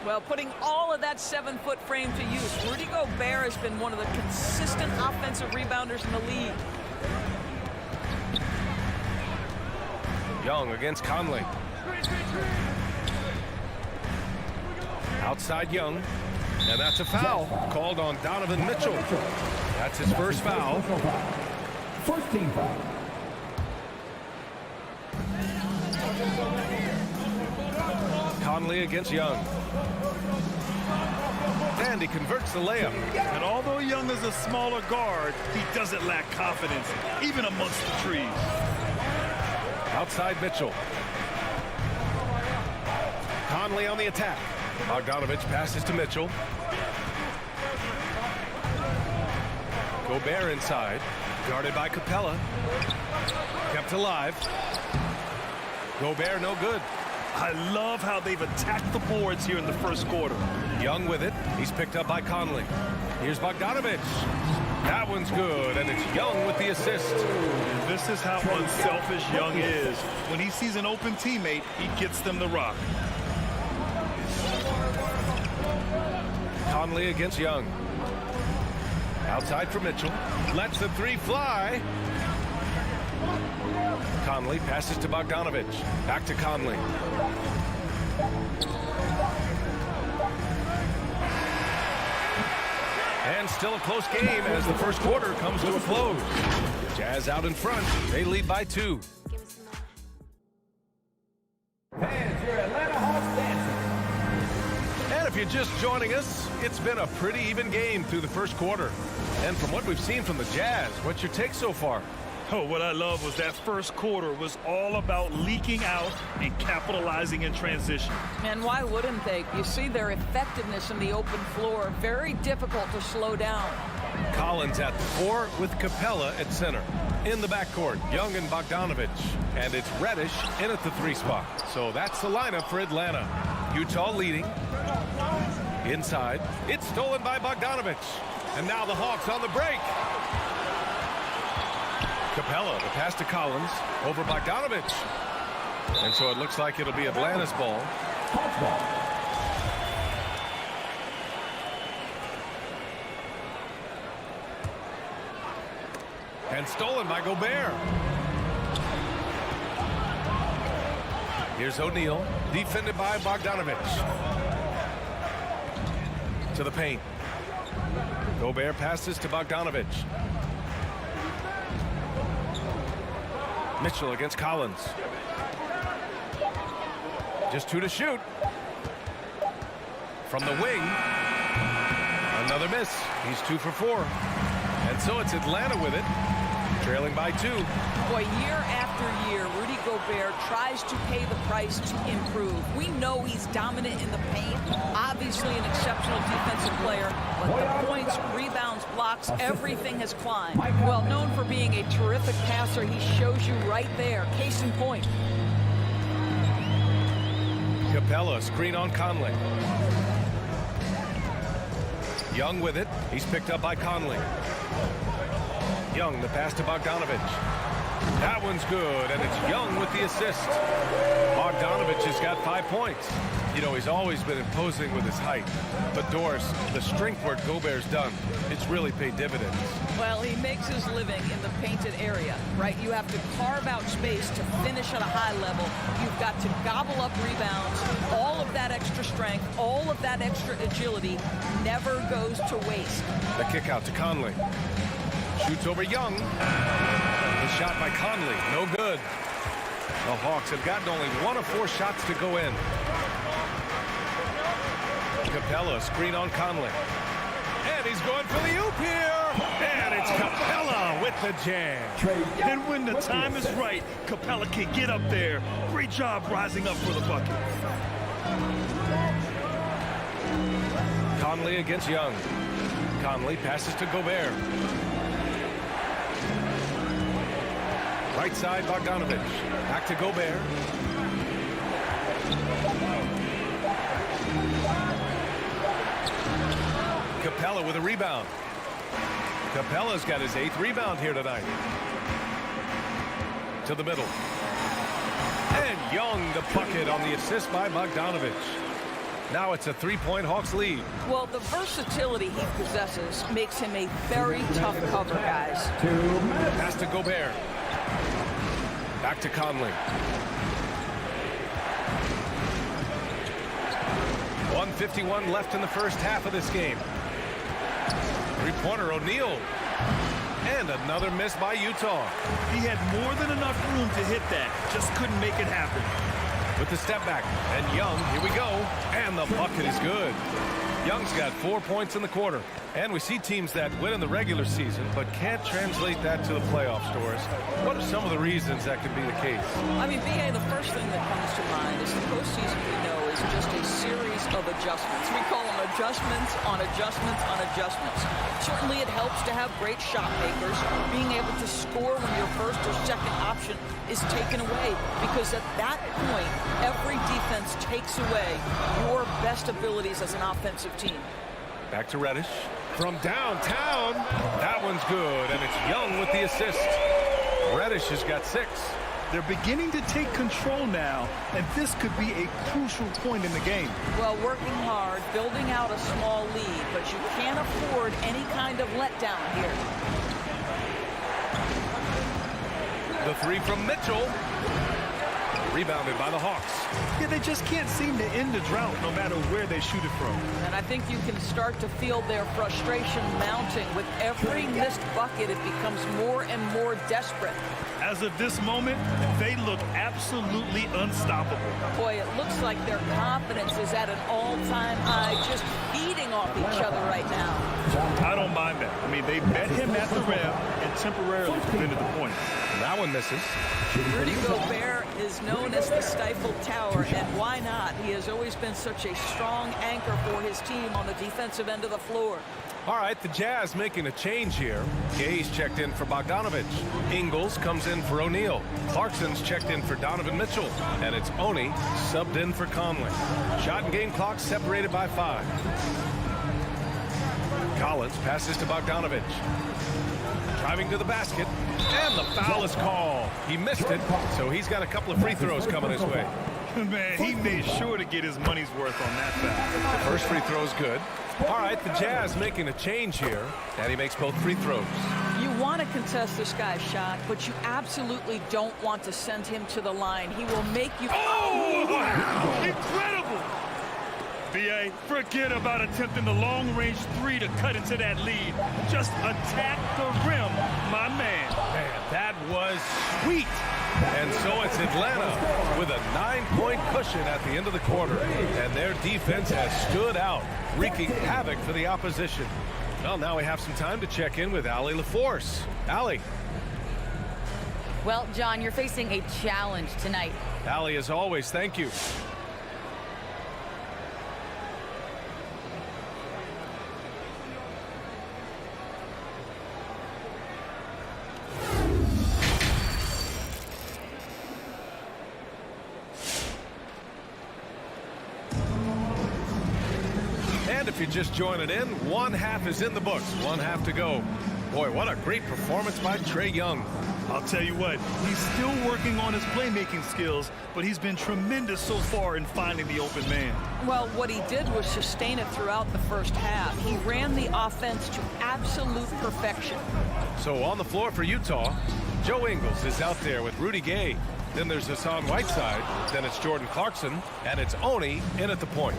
Speaker 7: Well, putting all of that 7-foot frame to use, Rudy Gobert has been one of the consistent offensive rebounders in the league.
Speaker 6: Young against Conley. Outside Young. And that's a foul called on Donovan Mitchell. That's his first foul.
Speaker 4: First team foul.
Speaker 6: Conley against Young. And he converts the layup.
Speaker 8: And although Young is a smaller guard, he doesn't lack confidence, even amongst the trees.
Speaker 6: Outside Mitchell. Conley on the attack. Bogdanovich passes to Mitchell. Gobert inside. Guarded by Capella. Kept alive. Gobert no good.
Speaker 8: I love how they've attacked the boards here in the first quarter.
Speaker 6: Young with it. He's picked up by Conley. Here's Bogdanovich. That one's good, and it's Young with the assist.
Speaker 8: And this is how unselfish Young is. When he sees an open teammate, he gets them the rock.
Speaker 6: Conley against Young. Outside for Mitchell. Lets the three fly. Conley passes to Bogdanovich. Back to Conley. And still a close game as the first quarter comes to a close. Jazz out in front. They lead by 2.
Speaker 4: Fans, your Atlanta Hawks dancing.
Speaker 6: And if you're just joining us, it's been a pretty even game through the first quarter. And from what we've seen from the Jazz, what's your take so far?
Speaker 8: Oh, what I love was that first quarter was all about leaking out and capitalizing in transition.
Speaker 7: And why wouldn't they? You see their effectiveness in the open floor. Very difficult to slow down.
Speaker 6: Collins at the 4 with Capella at center. In the backcourt, Young and Bogdanovich. And it's Reddish in at the 3 spot. So that's the lineup for Atlanta. Utah leading. Inside. It's stolen by Bogdanovich. And now the Hawks on the break. Capella, the pass to Collins, over Bogdanovich. And so it looks like it'll be Atlanta's ball. And stolen by Gobert. Here's O'Neal, defended by Bogdanovich. To the paint. Gobert passes to Bogdanovich. Mitchell against Collins. Just 2 to shoot. From the wing. Another miss. He's 2 for 4. And so it's Atlanta with it. Trailing by 2.
Speaker 7: Boy, year after year, Rudy Gobert tries to pay the price to improve. We know he's dominant in the paint. Obviously an exceptional defensive player. But the points, rebounds, blocks, everything has climbed. Well, known for being a terrific passer, he shows you right there. Case in point.
Speaker 6: Capella, screen on Conley. Young with it. He's picked up by Conley. Young, the pass to Bogdanovich. That one's good, and it's Young with the assist. Bogdanovich has got 5 points. You know, he's always been imposing with his height. But, Doris, the strength work Gobert's done, it's really paid dividends.
Speaker 7: Well, he makes his living in the painted area, right? You have to carve out space to finish at a high level. You've got to gobble up rebounds. All of that extra strength, all of that extra agility never goes to waste.
Speaker 6: The kick out to Conley. Shoots over Young. The shot by Conley, no good. The Hawks have gotten only 1 of 4 shots to go in. Capella, screen on Conley. And he's going for the oop here. And it's Capella with the jam.
Speaker 8: And when the time is right, Capella can get up there. Great job rising up for the bucket.
Speaker 6: Conley against Young. Conley passes to Gobert. Right side, Bogdanovich. Back to Gobert. Capella with a rebound. Capella's got his 8th rebound here tonight. To the middle. And Young the bucket on the assist by Bogdanovich. Now it's a 3-point Hawks lead.
Speaker 7: Well, the versatility he possesses makes him a very tough cover, guys.
Speaker 6: Pass to Gobert. Back to Conley. 1:51 left in the first half of this game. 3-pointer O'Neal. And another miss by Utah.
Speaker 8: He had more than enough room to hit that. Just couldn't make it happen.
Speaker 6: With the step back. And Young, here we go. And the bucket is good. Young's got 4 points in the quarter. And we see teams that win in the regular season but can't translate that to the playoff stores. What are some of the reasons that could be the case?
Speaker 7: I mean, BA, the first thing that comes to mind is the postseason, we know, is just a series of adjustments. We call them adjustments on adjustments on adjustments. Certainly it helps to have great shot makers, being able to score when your first or second option is taken away, because at that point, every defense takes away your best abilities as an offensive team.
Speaker 6: Back to Reddish. From downtown, that one's good, and it's Young with the assist. Reddish has got 6.
Speaker 8: They're beginning to take control now, and this could be a crucial point in the game.
Speaker 7: Well, working hard, building out a small lead, but you can't afford any kind of letdown here.
Speaker 6: The 3 from Mitchell. Rebounded by the Hawks.
Speaker 8: Yeah, they just can't seem to end the drought no matter where they shoot it from.
Speaker 7: And I think you can start to feel their frustration mounting. With every missed bucket, it becomes more and more desperate.
Speaker 8: As of this moment, they look absolutely unstoppable.
Speaker 7: Boy, it looks like their confidence is at an all-time high, just feeding off each other right now.
Speaker 8: I don't mind that. I mean, they met him at the rim and temporarily prevented the point.
Speaker 6: That one misses.
Speaker 7: Rudy Gobert is known as the Stifle Tower, and why not? He has always been such a strong anchor for his team on the defensive end of the floor.
Speaker 6: All right, the Jazz making a change here. Gay's checked in for Bogdanovich. Ingles comes in for O'Neal. Clarkson's checked in for Donovan Mitchell. And it's Oni subbed in for Conley. Shot and game clock separated by 5. Collins passes to Bogdanovich. Driving to the basket. And the foul is called. He missed it, so he's got a couple of free throws coming his way.
Speaker 8: Man, he made sure to get his money's worth on that foul.
Speaker 6: The first free throw is good. All right, the Jazz making a change here, and he makes both free throws.
Speaker 7: You want to contest this guy's shot, but you absolutely don't want to send him to the line. He will make you...
Speaker 8: Oh! Incredible! BA, forget about attempting the long-range 3 to cut into that lead. Just attack the rim, my man.
Speaker 6: Man, that was sweet. And so it's Atlanta with a 9-point cushion at the end of the quarter. And their defense has stood out, wreaking havoc for the opposition. Well, now we have some time to check in with Allie LaForce. Allie.
Speaker 9: Well, John, you're facing a challenge tonight.
Speaker 6: Allie, as always, thank you. If you're just joining in, one half is in the books, one half to go. Boy, what a great performance by Trae Young.
Speaker 8: I'll tell you what, he's still working on his playmaking skills, but he's been tremendous so far in finding the open man.
Speaker 7: Well, what he did was sustain it throughout the first half. He ran the offense to absolute perfection.
Speaker 6: So on the floor for Utah, Joe Ingles is out there with Rudy Gay. Then there's Hassan Whiteside. Then it's Jordan Clarkson. And it's Oni in at the point.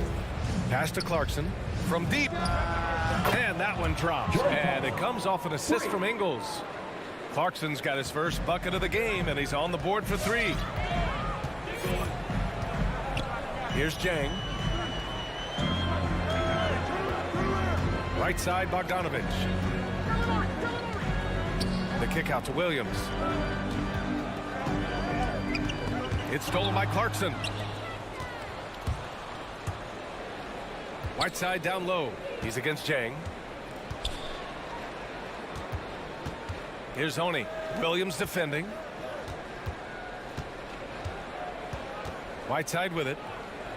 Speaker 6: Pass to Clarkson. From deep, and that one drops, and it comes off an assist from Ingles. Clarkson's got his first bucket of the game, and he's on the board for 3. Here's Jang. Right side, Bogdanovich. The kick out to Williams. It's stolen by Clarkson. Whiteside down low. He's against Jang. Here's Oni. Williams defending. Whiteside with it.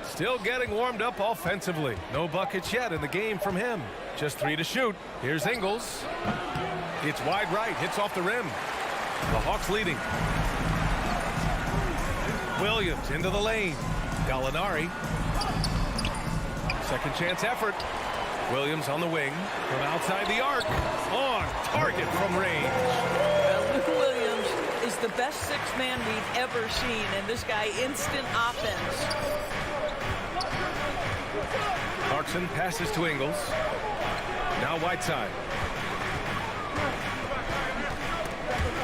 Speaker 6: Still getting warmed up offensively. No buckets yet in the game from him. Just 3 to shoot. Here's Ingles. It's wide right. Hits off the rim. The Hawks leading. Williams into the lane. Gallinari. Second chance effort. Williams on the wing from outside the arc. On target from range.
Speaker 7: Luke Williams is the best 6-man we've ever seen, and this guy instant offense.
Speaker 6: Clarkson passes to Ingles. Now Whiteside.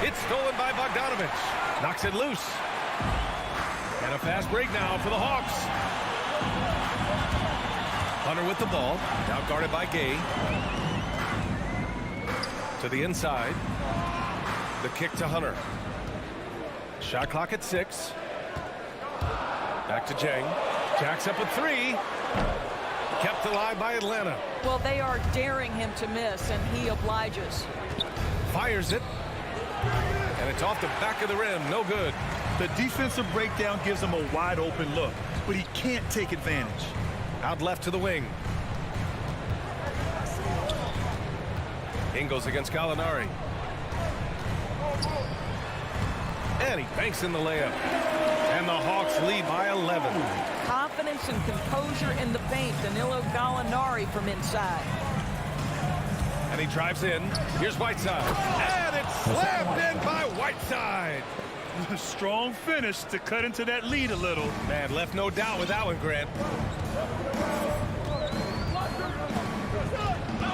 Speaker 6: It's stolen by Bogdanovich. Knocks it loose. And a fast break now for the Hawks. Hunter with the ball, now guarded by Gay. To the inside. The kick to Hunter. Shot clock at 6. Back to Jang. Jacks up a 3. Kept alive by Atlanta.
Speaker 7: Well, they are daring him to miss, and he obliges.
Speaker 6: Fires it. And it's off the back of the rim. No good.
Speaker 8: The defensive breakdown gives him a wide open look, but he can't take advantage.
Speaker 6: Out left to the wing. Ingles against Gallinari. And he banks in the layup. And the Hawks lead by 11.
Speaker 7: Confidence and composure in the paint. Danilo Gallinari from inside.
Speaker 6: And he drives in. Here's Whiteside. And it's slammed in by Whiteside.
Speaker 8: Strong finish to cut into that lead a little.
Speaker 6: Man, left no doubt with that one, Grant.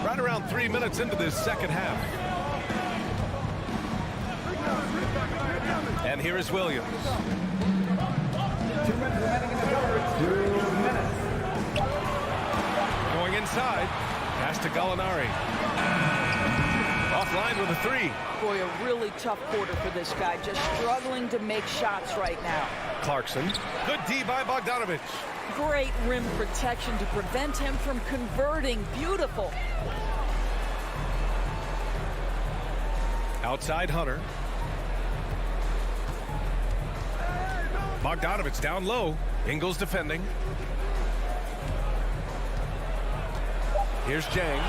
Speaker 6: Right around 3 minutes into this second half. And here is Williams.
Speaker 4: 2 minutes remaining in the quarter. 2 minutes.
Speaker 6: Going inside. Pass to Gallinari. Offline with a 3.
Speaker 7: Boy, a really tough quarter for this guy. Just struggling to make shots right now.
Speaker 6: Clarkson. Good D by Bogdanovich.
Speaker 7: Great rim protection to prevent him from converting. Beautiful.
Speaker 6: Outside Hunter. Bogdanovich down low. Ingles defending. Here's Jang.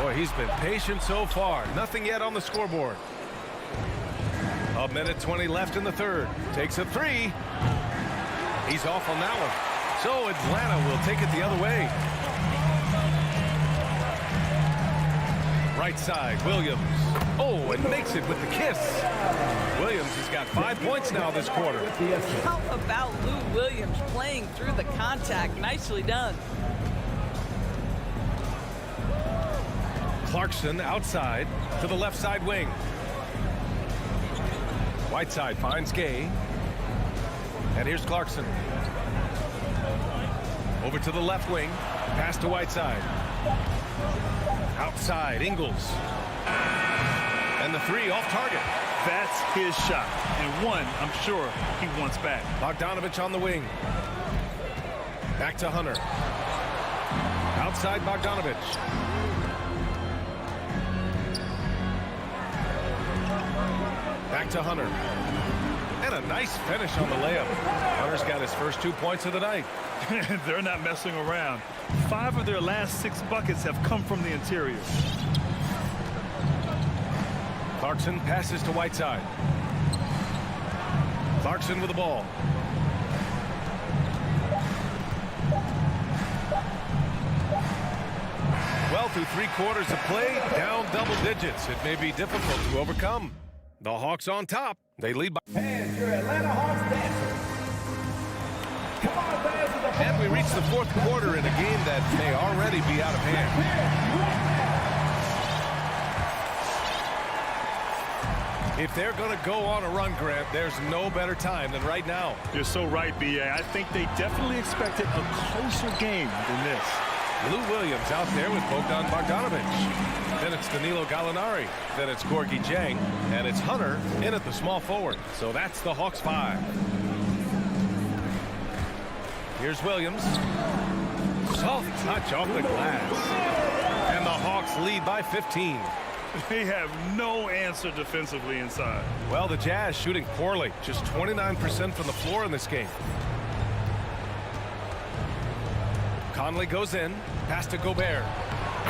Speaker 6: Boy, he's been patient so far. Nothing yet on the scoreboard. A minute 20 left in the third. Takes a 3. He's off on that one. So Atlanta will take it the other way. Right side, Williams. Oh, and makes it with the kiss. Williams has got 5 points now this quarter.
Speaker 7: How about Lou Williams playing through the contact? Nicely done.
Speaker 6: Clarkson outside to the left side wing. Whiteside finds Gay. And here's Clarkson. Over to the left wing. Pass to Whiteside. Outside, Ingles. And the 3 off target.
Speaker 8: That's his shot, and one I'm sure he wants back.
Speaker 6: Bogdanovich on the wing. Back to Hunter. Outside Bogdanovich. Back to Hunter. And a nice finish on the layup. Hunter's got his first 2 points of the night.
Speaker 8: They're not messing around. 5 of their last 6 buckets have come from the interior.
Speaker 6: Clarkson passes to Whiteside. Clarkson with the ball. Well, through 3 quarters of play, down double digits. It may be difficult to overcome. The Hawks on top. They lead by.
Speaker 4: And your Atlanta Hawks dancers. Come on, fans of the Hawks.
Speaker 6: And we reach the 4th quarter in a game that may already be out of hand. If they're going to go on a run, Grant, there's no better time than right now.
Speaker 8: You're so right, B.A. I think they definitely expected a closer game than this.
Speaker 6: Lou Williams out there with Bogdanovich. Then it's Danilo Gallinari. Then it's Gorgie Jang. And it's Hunter in at the small forward. So that's the Hawks 5. Here's Williams. Soft touch off the glass. And the Hawks lead by 15.
Speaker 8: They have no answer defensively inside.
Speaker 6: Well, the Jazz shooting poorly. Just 29% from the floor in this game. Conley goes in. Pass to Gobert.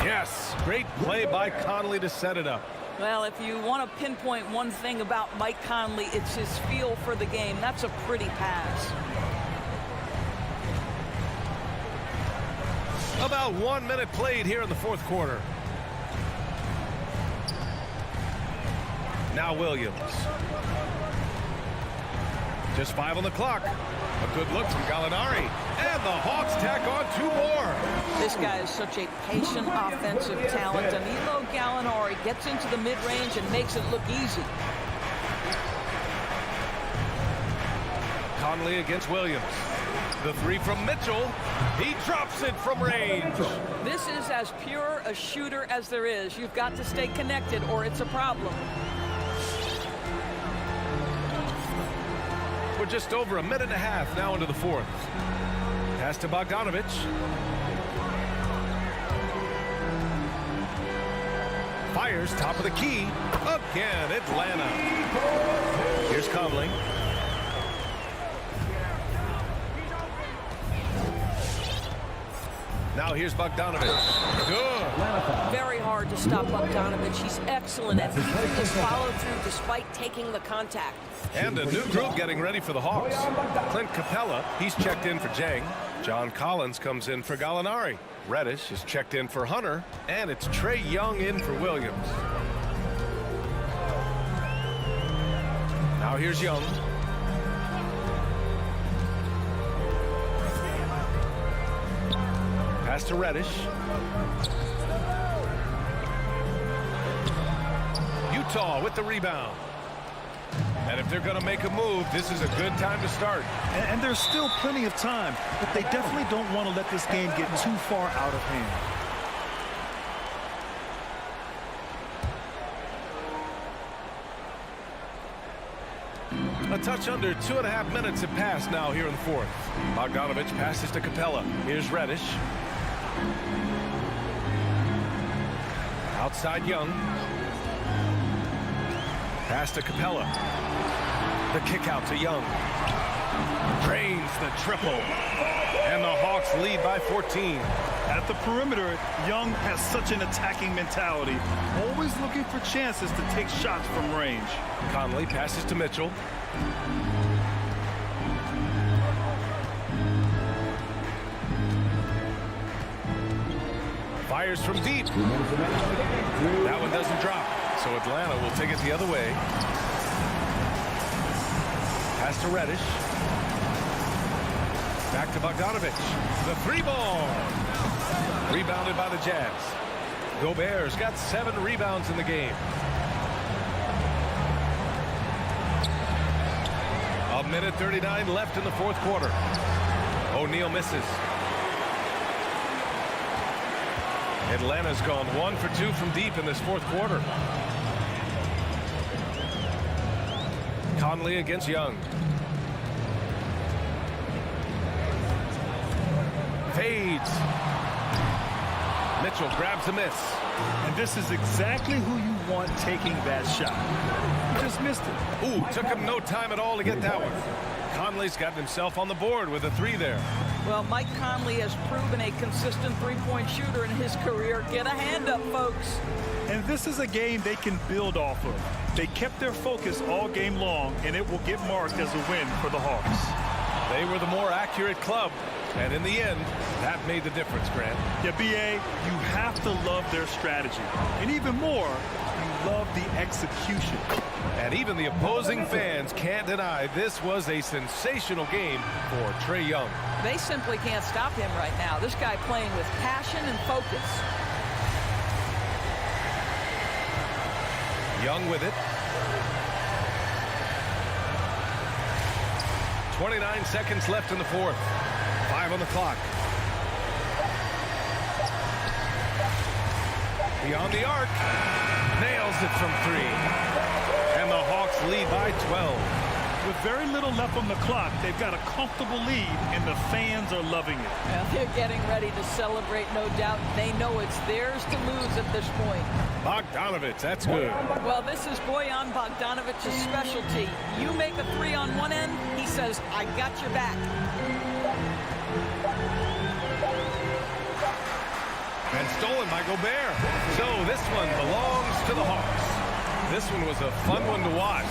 Speaker 6: Yes, great play by Conley to set it up.
Speaker 7: Well, if you want to pinpoint one thing about Mike Conley, it's his feel for the game. That's a pretty pass.
Speaker 6: About 1 minute played here in the 4th quarter. Now Williams. Just 5 on the clock. A good look from Gallinari. And the Hawks tack on 2 more.
Speaker 7: This guy is such a patient offensive talent. Danilo Gallinari gets into the mid-range and makes it look easy.
Speaker 6: Conley against Williams. The three from Mitchell. He drops it from range.
Speaker 7: This is as pure a shooter as there is. You've got to stay connected or it's a problem.
Speaker 6: We're just over a minute and a half now into the fourth. Pass to Bogdanovich. Fires top of the key. Again, Atlanta. Here's Conley. Now here's Bogdanovich. Good.
Speaker 10: Very hard to stop Bogdanovich. He's excellent at keeping his follow-through despite taking the contact.
Speaker 6: And a new group getting ready for the Hawks. Clint Capella, he's checked in for Jang. John Collins comes in for Gallinari. Reddish is checked in for Hunter. And it's Trae Young in for Williams. Now here's Young. Pass to Reddish. Utah with the rebound. And if they're going to make a move, this is a good time to start.
Speaker 11: And there's still plenty of time, but they definitely don't want to let this game get too far out of hand.
Speaker 6: A touch under 2.5 minutes have passed now here in the fourth. Bogdanovich passes to Capella. Here's Reddish. Outside Young. Pass to Capella. The kick out to Young. Drains the triple. And the Hawks lead by 14.
Speaker 11: At the perimeter, Young has such an attacking mentality, always looking for chances to take shots from range.
Speaker 6: Conley passes to Mitchell. Fires from deep. That one doesn't drop. So Atlanta will take it the other way. Pass to Reddish. Back to Bogdanovich. The three ball. Rebounded by the Jazz. Gobert's got 7 rebounds in the game. A minute 39 left in the fourth quarter. O'Neal misses. Atlanta's gone 1 for 2 from deep in this fourth quarter. Conley against Young. Fades. Mitchell grabs a miss.
Speaker 11: And this is exactly who you want taking that shot. He just missed it.
Speaker 6: Ooh, took him no time at all to get that one. Conley's gotten himself on the board with a 3 there.
Speaker 7: Well, Mike Conley has proven a consistent three-point shooter in his career. Get a hand up, folks.
Speaker 11: And this is a game they can build off of. They kept their focus all game long, and it will get marked as a win for the Hawks.
Speaker 6: They were the more accurate club, and in the end, that made the difference, Grant.
Speaker 11: Yeah, B.A., you have to love their strategy. And even more, you love the execution.
Speaker 6: And even the opposing fans can't deny this was a sensational game for Trae Young.
Speaker 7: They simply can't stop him right now. This guy playing with passion and focus.
Speaker 6: Young with it. 29 seconds left in the fourth. 5 on the clock. Beyond the arc. Nails it from 3. And the Hawks lead by 12.
Speaker 11: With very little left on the clock, they've got a comfortable lead, and the fans are loving it.
Speaker 7: Well, they're getting ready to celebrate, no doubt. They know it's theirs to lose at this point.
Speaker 6: Bogdanovich, that's good.
Speaker 7: Well, this is Bojan Bogdanovich's specialty. You make a 3 on one end, he says, I got your back.
Speaker 6: And stolen by Gobert. So this one belongs to the Hawks. This one was a fun one to watch.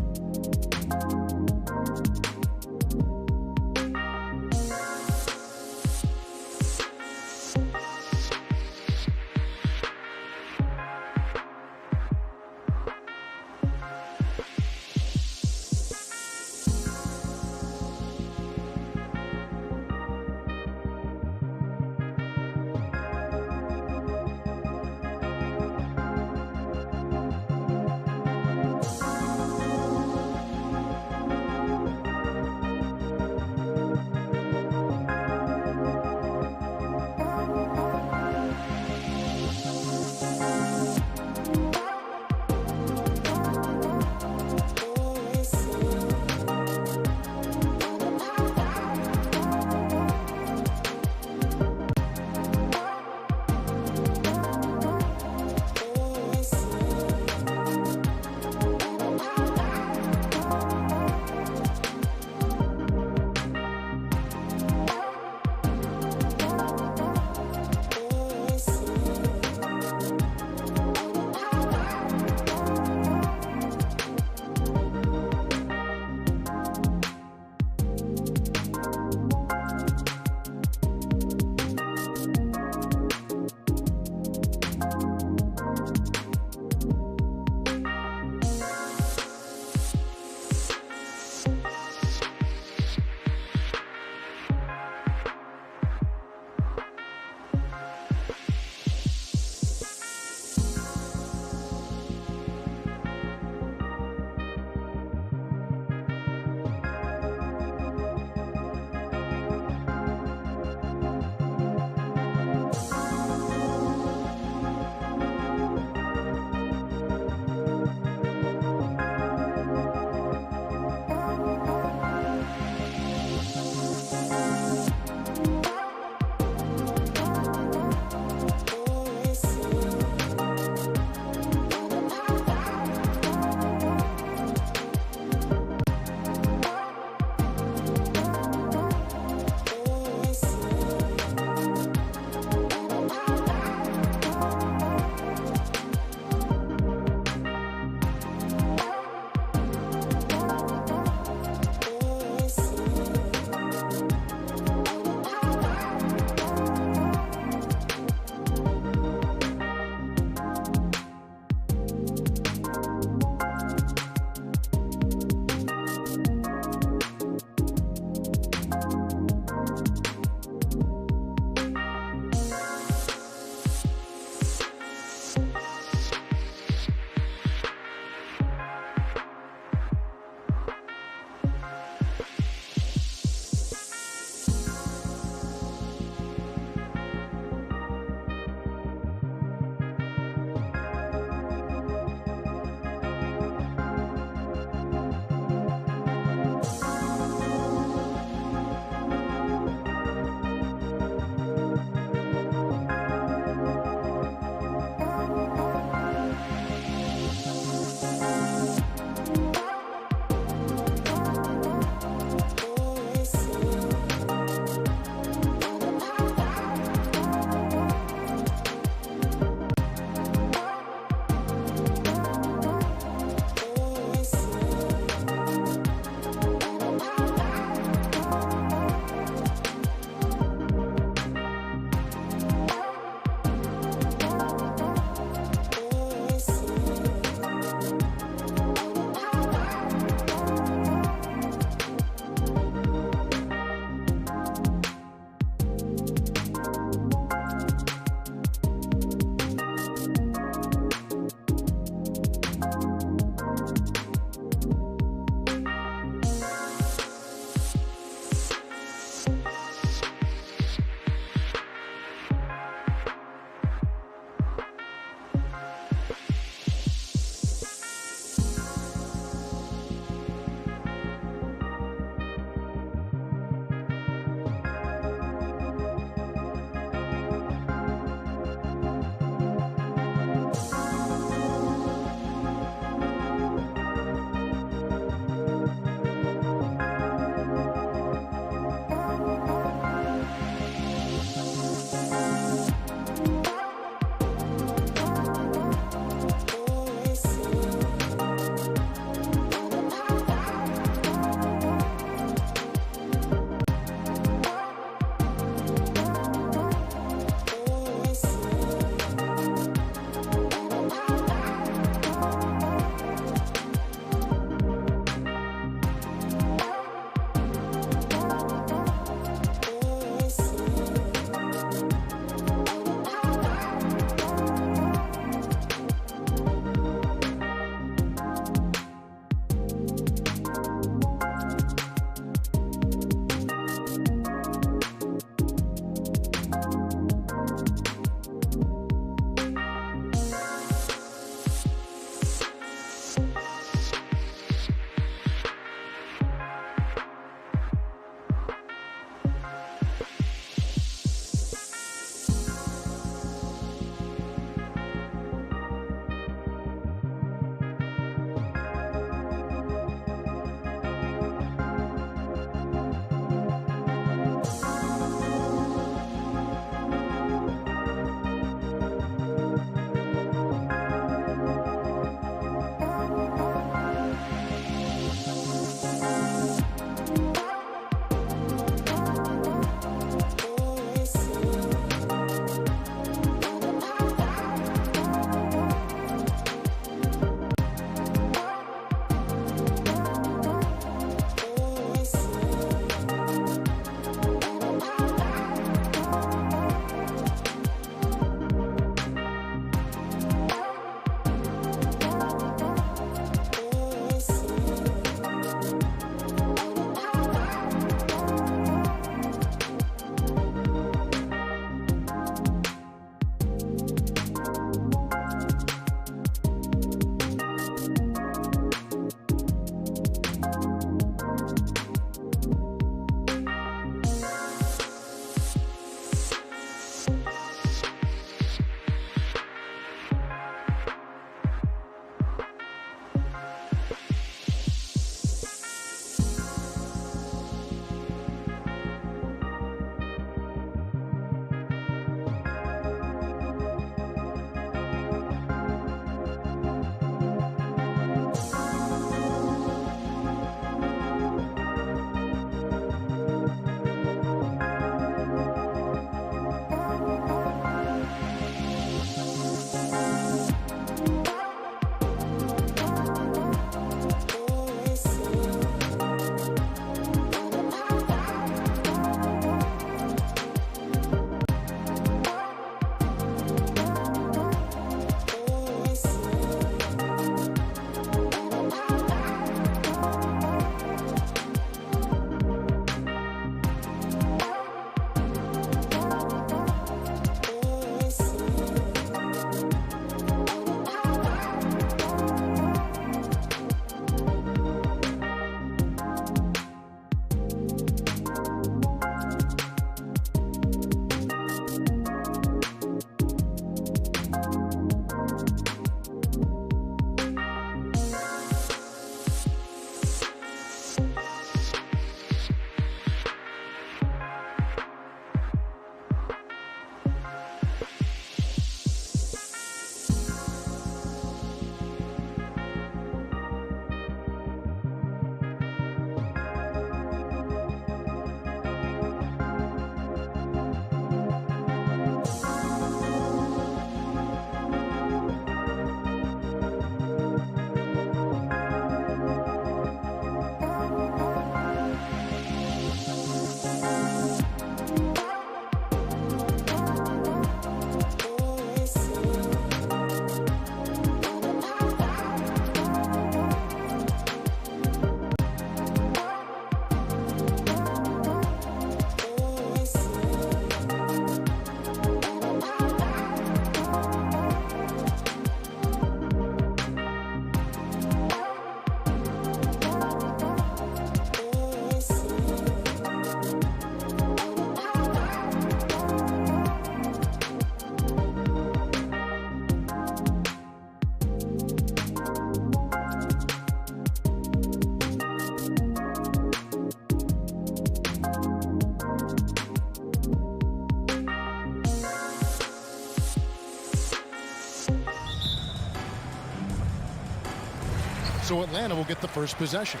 Speaker 1: So Atlanta will get the first possession.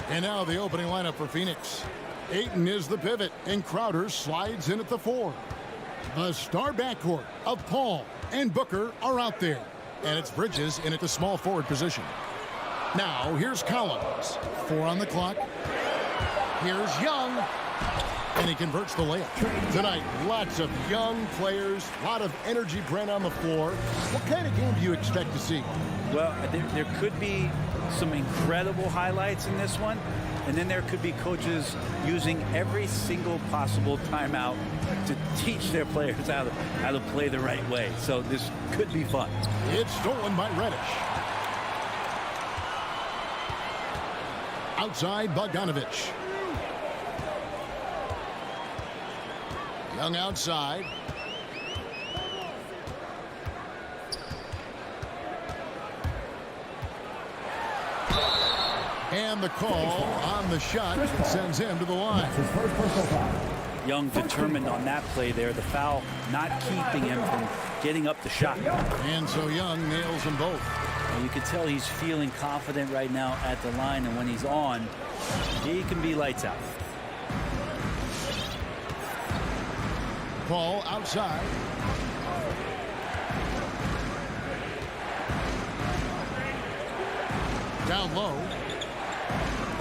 Speaker 1: And now the opening lineup for Phoenix. Ayton is the pivot, and Crowder slides in at the 4. The star backcourt of Paul and Booker are out there. And it's Bridges in at the small forward position. Now, here's Collins. 4 on the clock. Here's Young. And he converts the layup. Tonight, lots of young players, a lot of energy brand on the floor. What kind of game do you expect to see?
Speaker 12: Well, there could be some incredible highlights in this one. And then there could be coaches using every single possible timeout to teach their players how to play the right way. So this could be fun.
Speaker 1: It's stolen by Reddish. Outside, Bogdanovich. Young outside. And the call on the shot that sends him to the line.
Speaker 12: Young determined on that play there. The foul not keeping him from getting up the shot.
Speaker 1: And so Young nails them both.
Speaker 12: And you can tell he's feeling confident right now at the line. And when he's on, he can be lights out.
Speaker 1: Paul outside. Down low.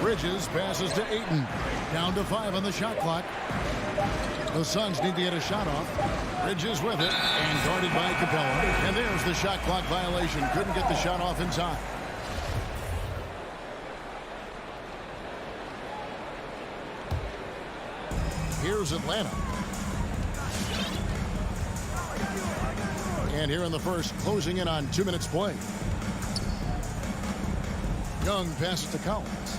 Speaker 1: Bridges passes to Ayton. Down to 5 on the shot clock. The Suns need to get a shot off. Bridges with it and guarded by Capella. And there's the shot clock violation. Couldn't get the shot off in time. Here's Atlanta. And here in the first, closing in on 2 minutes play. Young passes to Collins.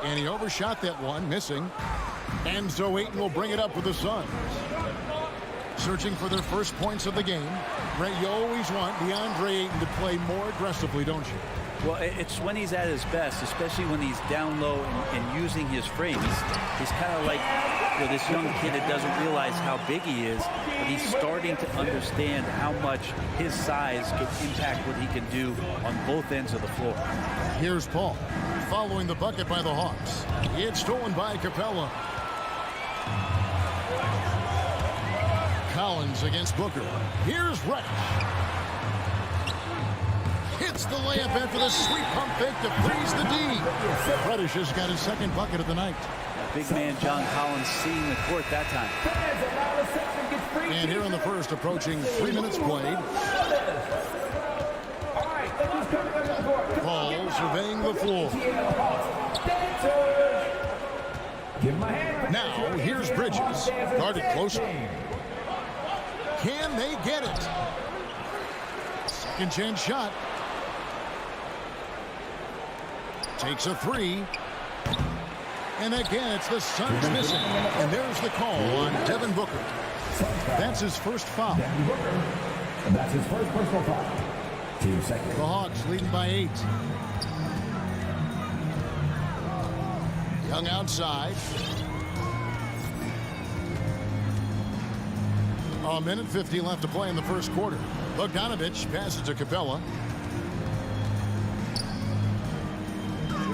Speaker 1: And he overshot that one, missing. And so Ayton will bring it up for the Suns. Searching for their first points of the game. Ray, you always want DeAndre Ayton to play more aggressively, don't you?
Speaker 12: Well, it's when he's at his best, especially when he's down low and using his frame. He's kind of like this young kid that doesn't realize how big he is, but he's starting to understand how much his size can impact what he can do on both ends of the floor.
Speaker 1: Here's Paul, following the bucket by the Hawks. It's stolen by Capella. Collins against Booker. Here's Reddish. Hits the layup after the sweet pump fake to freeze the D. Reddish has got his second bucket of the night.
Speaker 12: Big man John Collins seeing the court that time.
Speaker 1: And here in the first, approaching 3 minutes played. Paul surveying the floor. Now, here's Bridges. Guarded closer. Can they get it? Second chance shot. Takes a 3. And again, it's the Suns missing. And there's the call on Devin Booker. That's his first foul.
Speaker 4: And that's his first personal foul. Team second.
Speaker 1: The Hawks leading by 8. Young outside. A minute 50 left to play in the first quarter. Bogdanovich passes to Capella.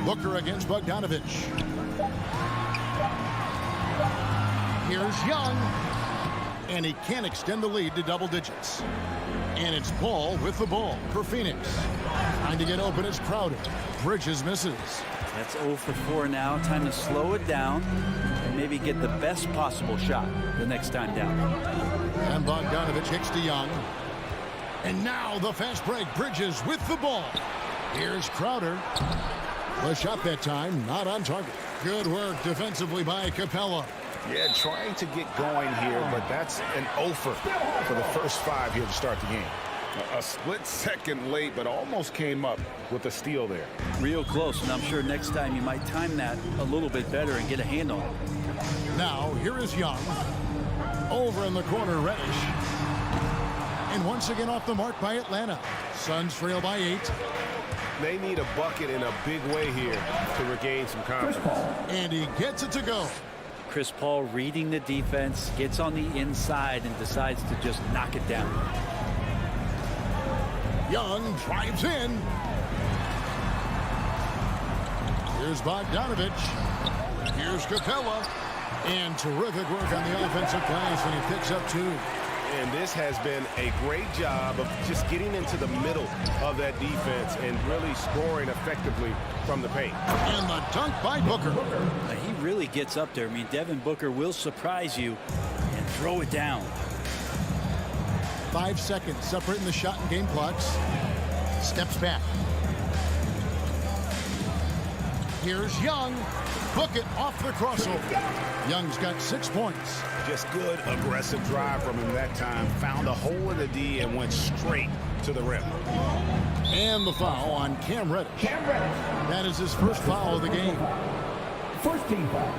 Speaker 1: Booker against Bogdanovich. Here's Young. And he can't extend the lead to double digits. And it's Paul with the ball for Phoenix. Trying to get open is Crowder. Bridges misses.
Speaker 12: That's 0 for 4 now. Time to slow it down and maybe get the best possible shot the next time down.
Speaker 1: And Bogdanovich hits to Young. And now the fast break. Bridges with the ball. Here's Crowder. The shot that time not on target. Good work defensively by Capella.
Speaker 3: Yeah, trying to get going here, but that's an offer for the first 5 here to start the game. A split second late, but almost came up with a steal there.
Speaker 12: Real close, and I'm sure next time you might time that a little bit better and get a hand on it.
Speaker 1: Now, here is Young. Over in the corner, Reddish. And once again off the mark by Atlanta. Suns trail by 8.
Speaker 5: They need a bucket in a big way here to regain some confidence.
Speaker 1: And he gets it to go.
Speaker 12: Chris Paul reading the defense, gets on the inside and decides to just knock it down.
Speaker 1: Young drives in. Here's Bogdanovich. Here's Capella. And terrific work on the offensive glass, and he picks up 2.
Speaker 5: And this has been a great job of just getting into the middle of that defense and really scoring effectively from the paint.
Speaker 1: And the dunk by Booker.
Speaker 12: He really gets up there. I mean, Devin Booker will surprise you and throw it down.
Speaker 1: 5 seconds separating the shot and game clocks. Steps back. Here's Young. Book it off the crossover. Young's got 6 points.
Speaker 5: Just good aggressive drive from him that time. Found a hole in the D and went straight to the rim.
Speaker 1: And the foul on Cam Reddish. That is his first foul of the game.
Speaker 4: First team foul.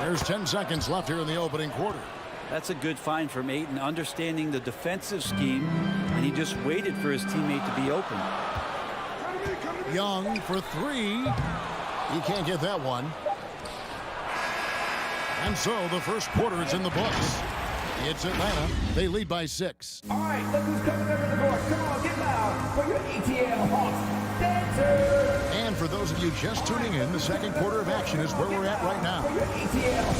Speaker 1: There's 10 seconds left here in the opening quarter.
Speaker 12: That's a good find from Ayton, understanding the defensive scheme, and he just waited for his teammate to be open.
Speaker 1: Young for 3. He can't get that one. And so the first quarter is in the books. It's Atlanta. They lead by 6.
Speaker 4: All right, look who's coming over the board. Come on, get loud for your ATL Hawks dancers.
Speaker 1: And for those of you just tuning in, the second quarter of action is where we're at right now.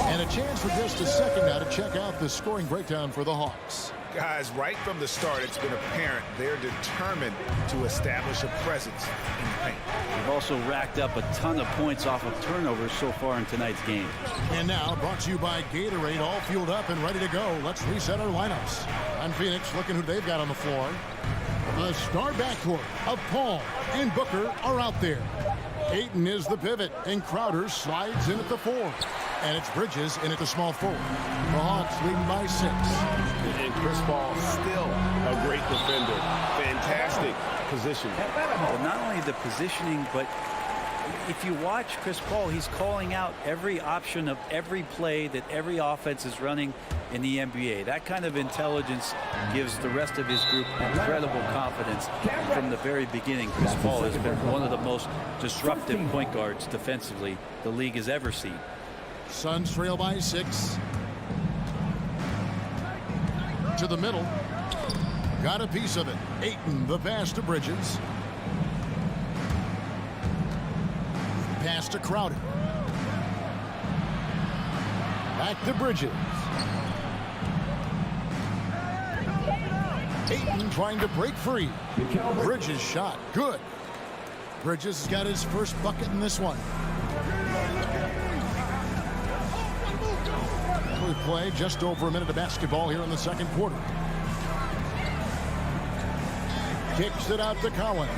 Speaker 1: And a chance for just a second now to check out the scoring breakdown for the Hawks.
Speaker 5: Guys, right from the start, it's been apparent they're determined to establish a presence in the paint.
Speaker 12: They've also racked up a ton of points off of turnovers so far in tonight's game.
Speaker 1: And now, brought to you by Gatorade, all fueled up and ready to go. Let's reset our lineups. On Phoenix, looking who they've got on the floor. The star backcourt of Paul and Booker are out there. Ayton is the pivot, and Crowder slides in at the 4. And it's Bridges in at the small forward. The Hawks leading by 6.
Speaker 5: And Chris Paul still a great defender. Fantastic positioning.
Speaker 12: Well, not only the positioning, but if you watch Chris Paul, he's calling out every option of every play that every offense is running in the NBA. That kind of intelligence gives the rest of his group incredible confidence. And from the very beginning, Chris Paul has been one of the most disruptive point guards defensively the league has ever seen.
Speaker 1: Suns trail by 6. To the middle. Got a piece of it. Ayton, the pass to Bridges. Pass to Crowder. Back to Bridges. Ayton trying to break free. Bridges shot. Good. Bridges has got his first bucket in this one. We play just over a minute of basketball here in the second quarter. Kicks it out to Collins.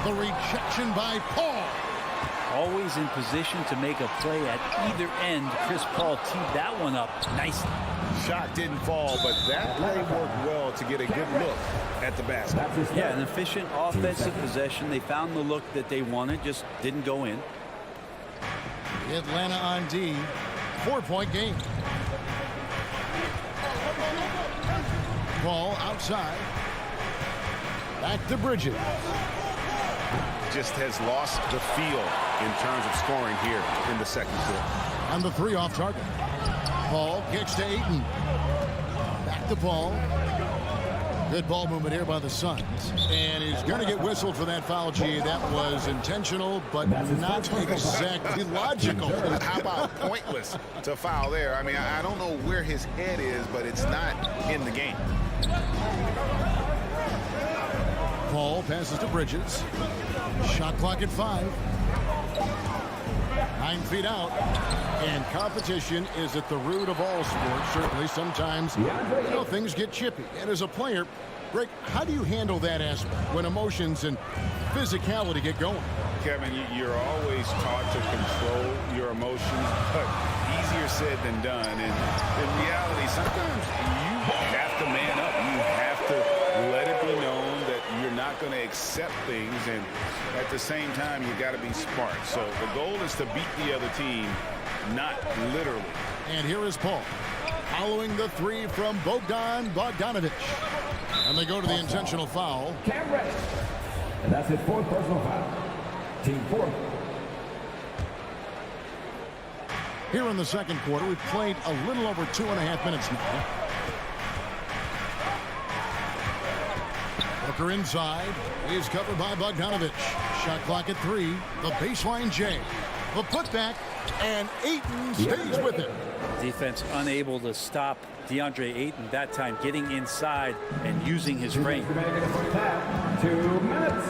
Speaker 1: The rejection by Paul.
Speaker 12: Always in position to make a play at either end. Chris Paul teed that one up nicely.
Speaker 5: Shot didn't fall, but that play worked well to get a good look at the basket.
Speaker 12: Yeah, an efficient offensive possession. They found the look that they wanted, just didn't go in.
Speaker 1: Atlanta on D. 4-point game. Ball outside. Back to Bridges.
Speaker 5: Just has lost the feel in terms of scoring here in the second quarter.
Speaker 1: On the 3 off target. Paul kicks to Ayton. Back to Paul. Good ball movement here by the Suns. And he's going to get whistled for that foul, G. That was intentional, but not exactly logical.
Speaker 5: How about pointless to foul there? I mean, I don't know where his head is, but it's not in the game.
Speaker 1: Paul passes to Bridges. Shot clock at 5. 9 feet out. And competition is at the root of all sports. Certainly, sometimes, things get chippy. And as a player, Rick, how do you handle that aspect when emotions and physicality get going?
Speaker 5: Kevin, you're always taught to control your emotions, but easier said than done. And in reality, sometimes you have to man up. You have to let it be known that you're not going to accept things, and at the same time, you got to be smart. So the goal is to beat the other team, not literally.
Speaker 1: And here is Paul. Following the three from Bogdanovich. And they go to the intentional foul.
Speaker 4: Cam Reddish. And that's his fourth personal foul. Team fourth.
Speaker 1: Here in the second quarter, we've played a little over 2.5 minutes now. Booker inside. He's covered by Bogdanovich. Shot clock at 3. The baseline J. The putback. And Ayton stays with it.
Speaker 12: Defense unable to stop DeAndre Ayton that time, getting inside and using his frame.
Speaker 4: 2 minutes.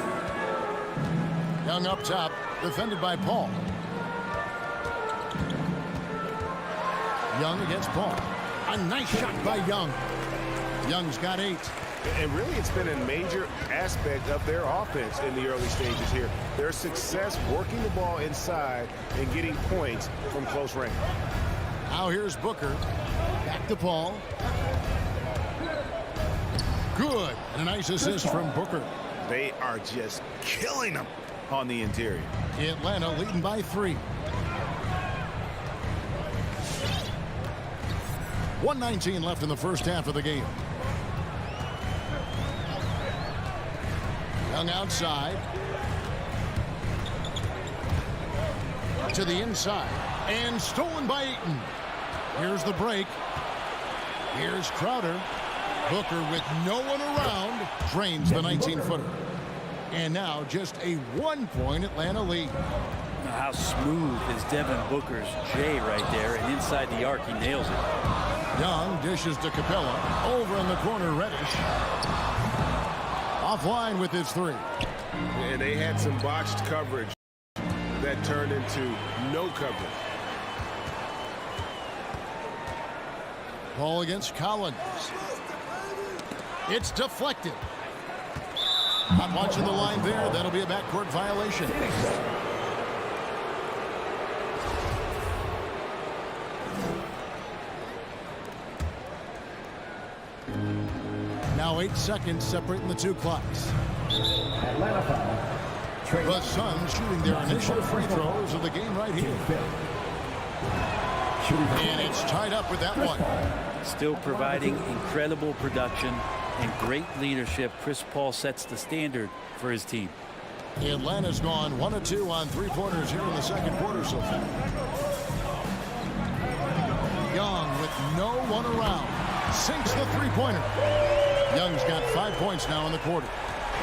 Speaker 1: Young up top, defended by Paul. Young against Paul. A nice shot by Young. Young's got 8.
Speaker 5: And really, it's been a major aspect of their offense in the early stages here. Their success working the ball inside and getting points from close range.
Speaker 1: Now here's Booker. Back to Paul. Good. And a nice assist from Booker.
Speaker 5: They are just killing them on the interior.
Speaker 1: Atlanta leading by 3. 1:19 left in the first half of the game. Young outside. To the inside. And stolen by Ayton. Here's the break. Here's Crowder. Booker with no one around drains the 19-footer. And now just a 1-point Atlanta lead.
Speaker 12: How smooth is Devin Booker's J right there, and inside the arc he nails it.
Speaker 1: Young dishes to Capella. Over in the corner, Reddish. Offline with his 3.
Speaker 5: And they had some botched coverage that turned into no coverage.
Speaker 1: Ball against Collins. It's deflected. Not watching the line there. That'll be a backcourt violation. Now 8 seconds separating the 2 clocks.
Speaker 4: Atlanta foul.
Speaker 1: The Suns shooting their initial free throws of the game right here. And it's tied up with that one.
Speaker 12: Still providing incredible production and great leadership. Chris Paul sets the standard for his team.
Speaker 1: Atlanta's gone 1 of 2 on 3-pointers here in the second quarter so far. Young with no one around. Sinks the 3-pointer. Young's got 5 points now in the quarter.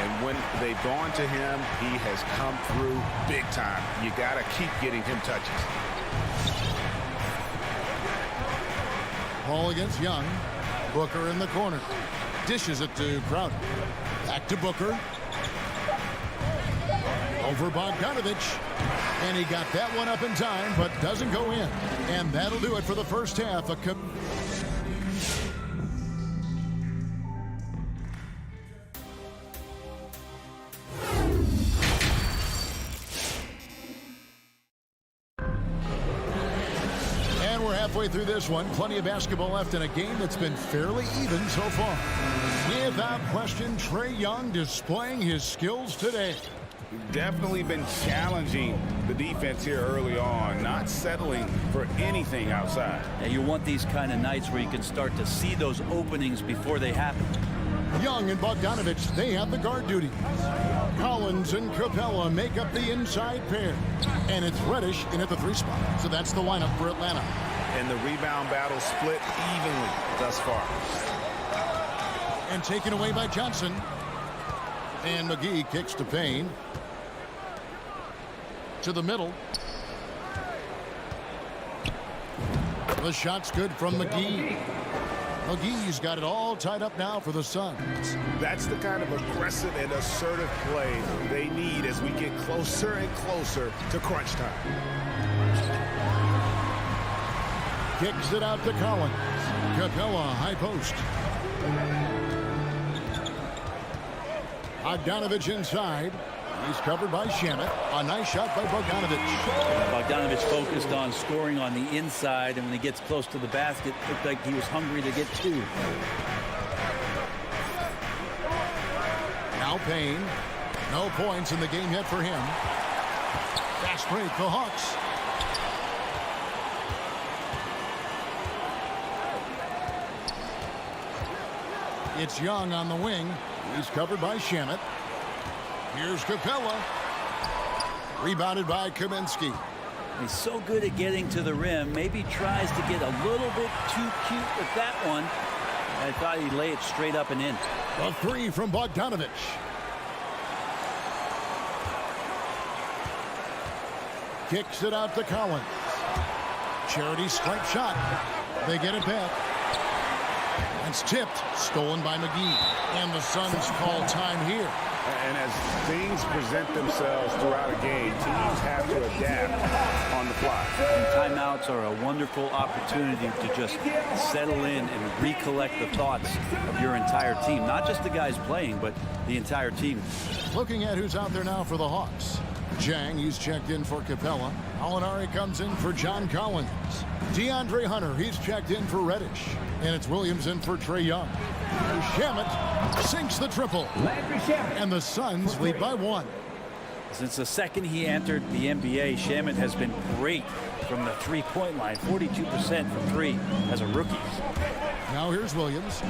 Speaker 5: And when they've gone to him, he has come through big time. You got to keep getting him touches.
Speaker 1: Paul against Young. Booker in the corner. Dishes it to Crowder. Back to Booker. Over Bogdanovich. And he got that one up in time, but doesn't go in. And that'll do it for the first half. Halfway through this one, plenty of basketball left in a game that's been fairly even so far. Without question, Trae Young displaying his skills today.
Speaker 5: Definitely been challenging the defense here early on, not settling for anything outside.
Speaker 12: Now you want these kind of nights where you can start to see those openings before they happen.
Speaker 1: Young and Bogdanovich, they have the guard duty. Collins and Capella make up the inside pair. And it's Reddish in at the 3 spot. So that's the lineup for Atlanta.
Speaker 5: And the rebound battle split evenly thus far.
Speaker 1: And taken away by Johnson. And McGee kicks to Payne. To the middle. The shot's good from McGee. McGee's got it all tied up now for the Suns.
Speaker 5: That's the kind of aggressive and assertive play they need as we get closer and closer to crunch time.
Speaker 1: Kicks it out to Collins. Capella, high post. Bogdanovich inside. He's covered by Shamet. A nice shot by Bogdanovich.
Speaker 12: Bogdanovich focused on scoring on the inside, and when he gets close to the basket, it looked like he was hungry to get 2.
Speaker 1: Now Payne. No points in the game yet for him. Fast break, the Hawks. It's Young on the wing. He's covered by Shamet. Here's Capella. Rebounded by Kaminsky.
Speaker 12: He's so good at getting to the rim. Maybe tries to get a little bit too cute with that one. I thought he'd lay it straight up and in.
Speaker 1: A three from Bogdanovich. Kicks it out to Collins. Charity stripe shot. They get it back. It's tipped. Stolen by McGee. And the Suns call time here.
Speaker 5: And as things present themselves throughout a game, teams have to adapt on the fly.
Speaker 12: And timeouts are a wonderful opportunity to just settle in and recollect the thoughts of your entire team. Not just the guys playing, but the entire team.
Speaker 1: Looking at who's out there now for the Hawks. Jang, he's checked in for Capella. Alinari comes in for John Collins. DeAndre Hunter, he's checked in for Reddish. And it's Williams in for Trae Young. Shamet sinks the triple. And the Suns lead by 1.
Speaker 12: Since the second he entered the NBA, Shamet has been great from the three-point line. 42% from three as a rookie.
Speaker 1: Now here's Williams.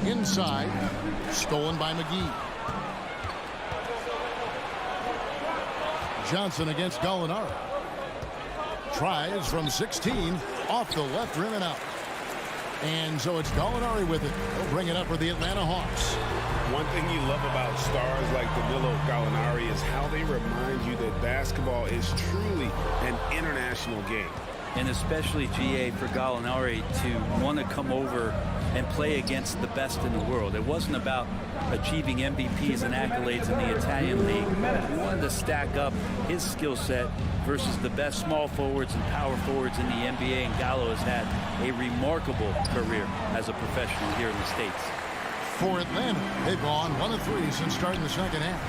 Speaker 1: Inside. Stolen by McGee. Johnson against Gallinari. Tries from 16. Off the left rim and out. And so it's Gallinari with it. He'll bring it up for the Atlanta Hawks.
Speaker 5: One thing you love about stars like Danilo Gallinari is how they remind you that basketball is truly an international game.
Speaker 12: And especially, GA, for Gallinari to want to come over and play against the best in the world. It wasn't about achieving MVPs and accolades in the Italian league. He wanted to stack up his skill set versus the best small forwards and power forwards in the NBA. And Gallo has had a remarkable career as a professional here in the States.
Speaker 1: For Atlanta, they've gone 1 of 3 since starting the second half.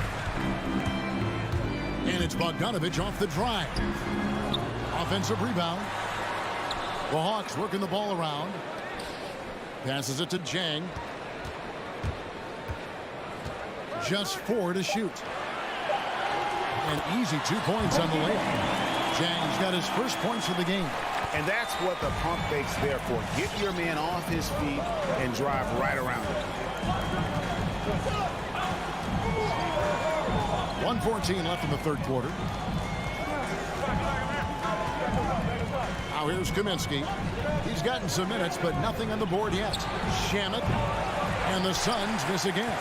Speaker 1: And it's Bogdanovich off the drive. Offensive rebound. The Hawks working the ball around. Passes it to Jang. Just 4 to shoot. An easy 2 points on the layup. Jang's got his first points of the game.
Speaker 5: And that's what the pump fake's there for. Get your man off his feet and drive right around him.
Speaker 1: 1:14 left in the third quarter. Now here's Kaminsky. He's gotten some minutes, but nothing on the board yet. Shamet. And the Suns miss again.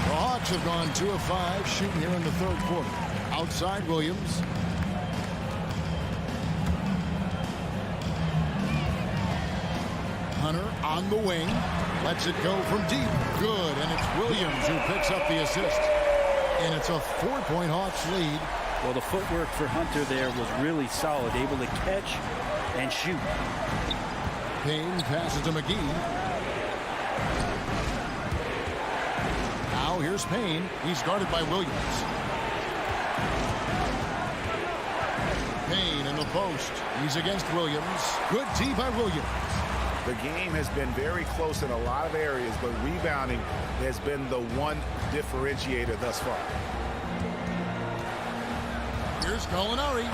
Speaker 1: The Hawks have gone 2 of 5 shooting here in the third quarter. Outside Williams. Hunter on the wing. Lets it go from deep. Good. And it's Williams who picks up the assist. And it's a 4-point Hawks lead.
Speaker 12: Well, the footwork for Hunter there was really solid. Able to catch and shoot.
Speaker 1: Payne passes to McGee. Now here's Payne. He's guarded by Williams. Payne in the post. He's against Williams. Good D by Williams.
Speaker 5: The game has been very close in a lot of areas, but rebounding has been the one differentiator thus far.
Speaker 1: Here's Gallinari.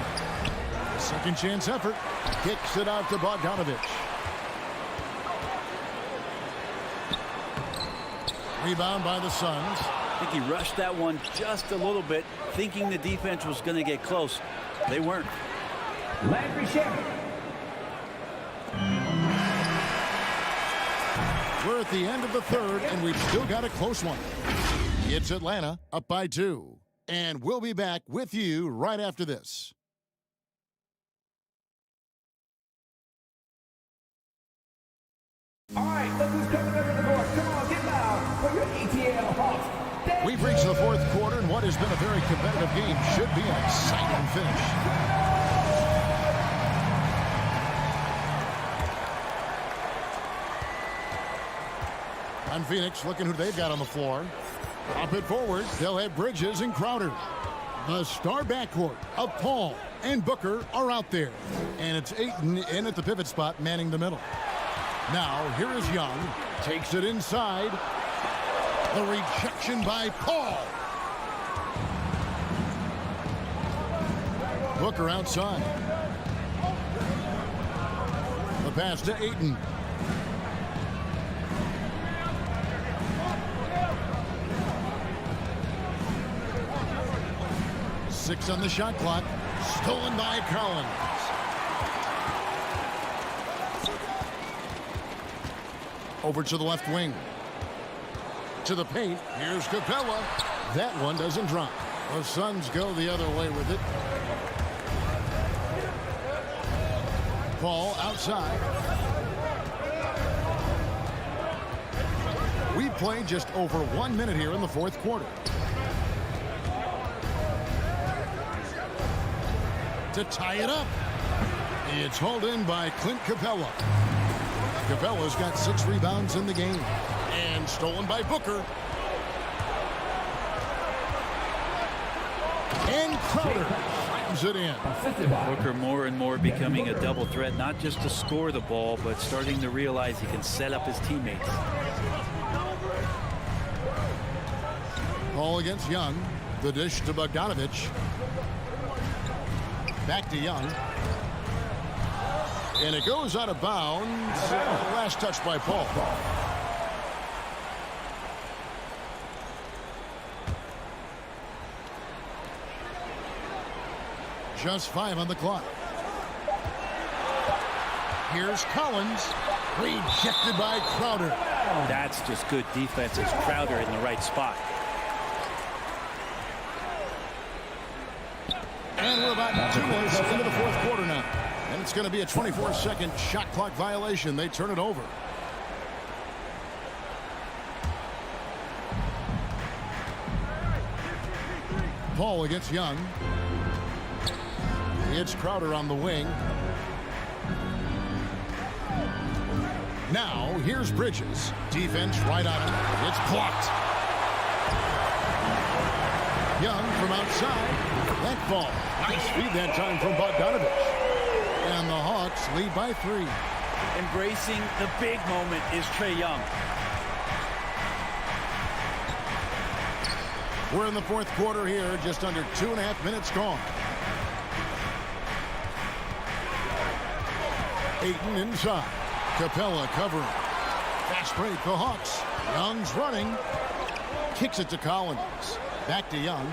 Speaker 1: Second chance effort. Kicks it out to Bogdanovich. Rebound by the Suns.
Speaker 12: I think he rushed that one just a little bit, thinking the defense was going to get close. They weren't.
Speaker 4: Landry Shamet.
Speaker 1: We're at the end of the third, and we've still got a close one. It's Atlanta up by 2. And we'll be back with you right after this.
Speaker 4: All right, look who's coming under the board. Come on, get loud for your ETL Hawks.
Speaker 1: We've reached the fourth quarter, and what has been a very competitive game should be an exciting finish. And Phoenix looking who they've got on the floor. Up it forward, they'll have Bridges and Crowder. The star backcourt of Paul and Booker are out there. And it's Ayton in at the pivot spot, manning the middle. Now, here is Young. Takes it inside. The rejection by Paul. Booker outside. The pass to Ayton. 6 on the shot clock. Stolen by Collins. Over to the left wing. To the paint. Here's Capella. That one doesn't drop. The Suns go the other way with it. Ball outside. We played just over 1 minute here in the fourth quarter. To tie it up. It's hauled in by Clint Capella. Capella's got 6 rebounds in the game. And stolen by Booker. And Crowder slams it in.
Speaker 12: Booker more and more becoming a double threat, not just to score the ball, but starting to realize he can set up his teammates.
Speaker 1: Ball against Young. The dish to Bogdanovich. Back to Young. And it goes out of bounds. Last touch by Paul. Just 5 on the clock. Here's Collins. Rejected by Crowder.
Speaker 12: That's just good defense. It's Crowder in the right spot.
Speaker 1: And we're about 2 minutes into the fourth quarter now. And it's going to be a 24-second shot clock violation. They turn it over. Paul against Young. It's Crowder on the wing. Now, here's Bridges. Defense right on him. It's blocked. Young from outside. That ball. Nice feed that time from Bogdanovich. And the Hawks lead by 3.
Speaker 12: Embracing the big moment is Trae Young.
Speaker 1: We're in the fourth quarter here. Just under 2.5 minutes gone. Ayton inside. Capella covering. Fast break, the Hawks. Young's running. Kicks it to Collins. Back to Young.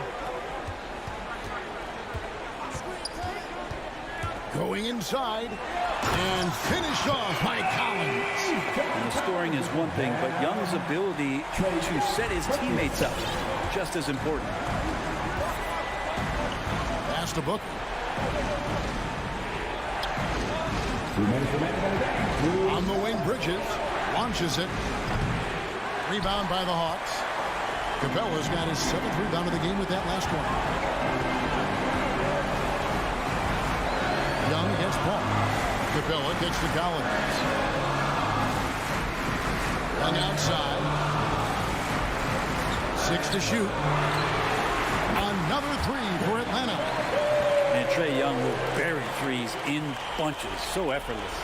Speaker 1: Going inside. And finish off by Collins.
Speaker 12: And the scoring is one thing, but Young's ability to set his teammates up, just as important.
Speaker 1: Pass to Booker. On the wing, Bridges launches it. Rebound by the Hawks. Capella's got his 7th rebound of the game with that last one. Young against Paul. Capella gets to Collins. Young outside. 6 to shoot. Another 3 for Atlanta.
Speaker 12: And Trae Young will bury threes in bunches. So effortless.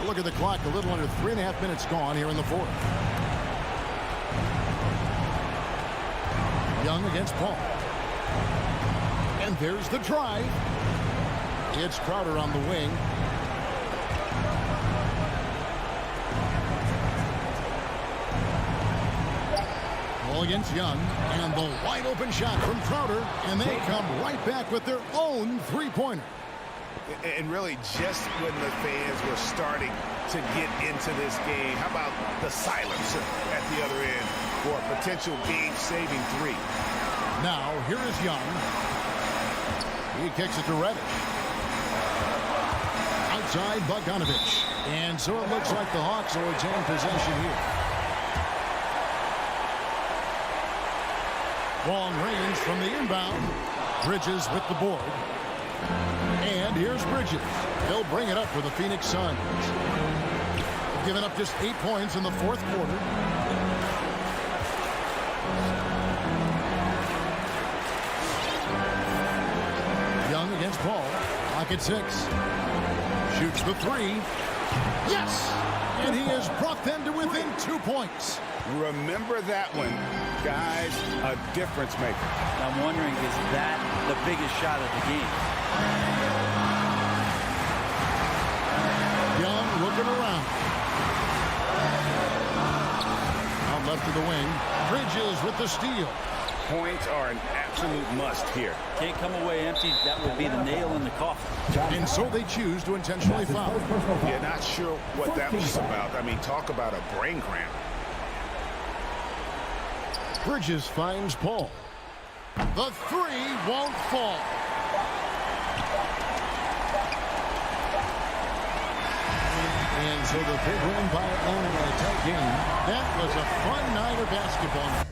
Speaker 1: Look at the clock. A little under 3.5 minutes gone here in the fourth. Young against Paul. And there's the drive. It's Crowder on the wing. Ball against Young. And the wide open shot from Crowder. And they come right back with their own three-pointer.
Speaker 5: And really, just when the fans were starting to get into this game, how about the silencer at the other end for a potential game-saving 3?
Speaker 1: Now, here is Young. He kicks it to Reddish. Outside, Bogdanovich. And so it looks like the Hawks will retain possession here. Long range from the inbound. Bridges with the board. And here's Bridges. He'll bring it up for the Phoenix Suns. Giving up just 8 points in the fourth quarter. Young against Paul. Pocket 6. Shoots the 3. Yes! And he has brought them to within 2 points.
Speaker 5: Remember that one, guys, a difference maker.
Speaker 12: I'm wondering, is that the biggest shot of the game?
Speaker 1: Young looking around. Out left to the wing. Bridges with the steal.
Speaker 5: Points are an absolute must here.
Speaker 12: Can't come away empty. That would be the nail in the coffin.
Speaker 1: And so they choose to intentionally foul.
Speaker 5: Yeah, not sure what that was about. I mean, talk about a brain cramp.
Speaker 1: Bridges finds Paul. The three won't fall. And so the big win by Atlanta in a tight game. That was a fun night of basketball.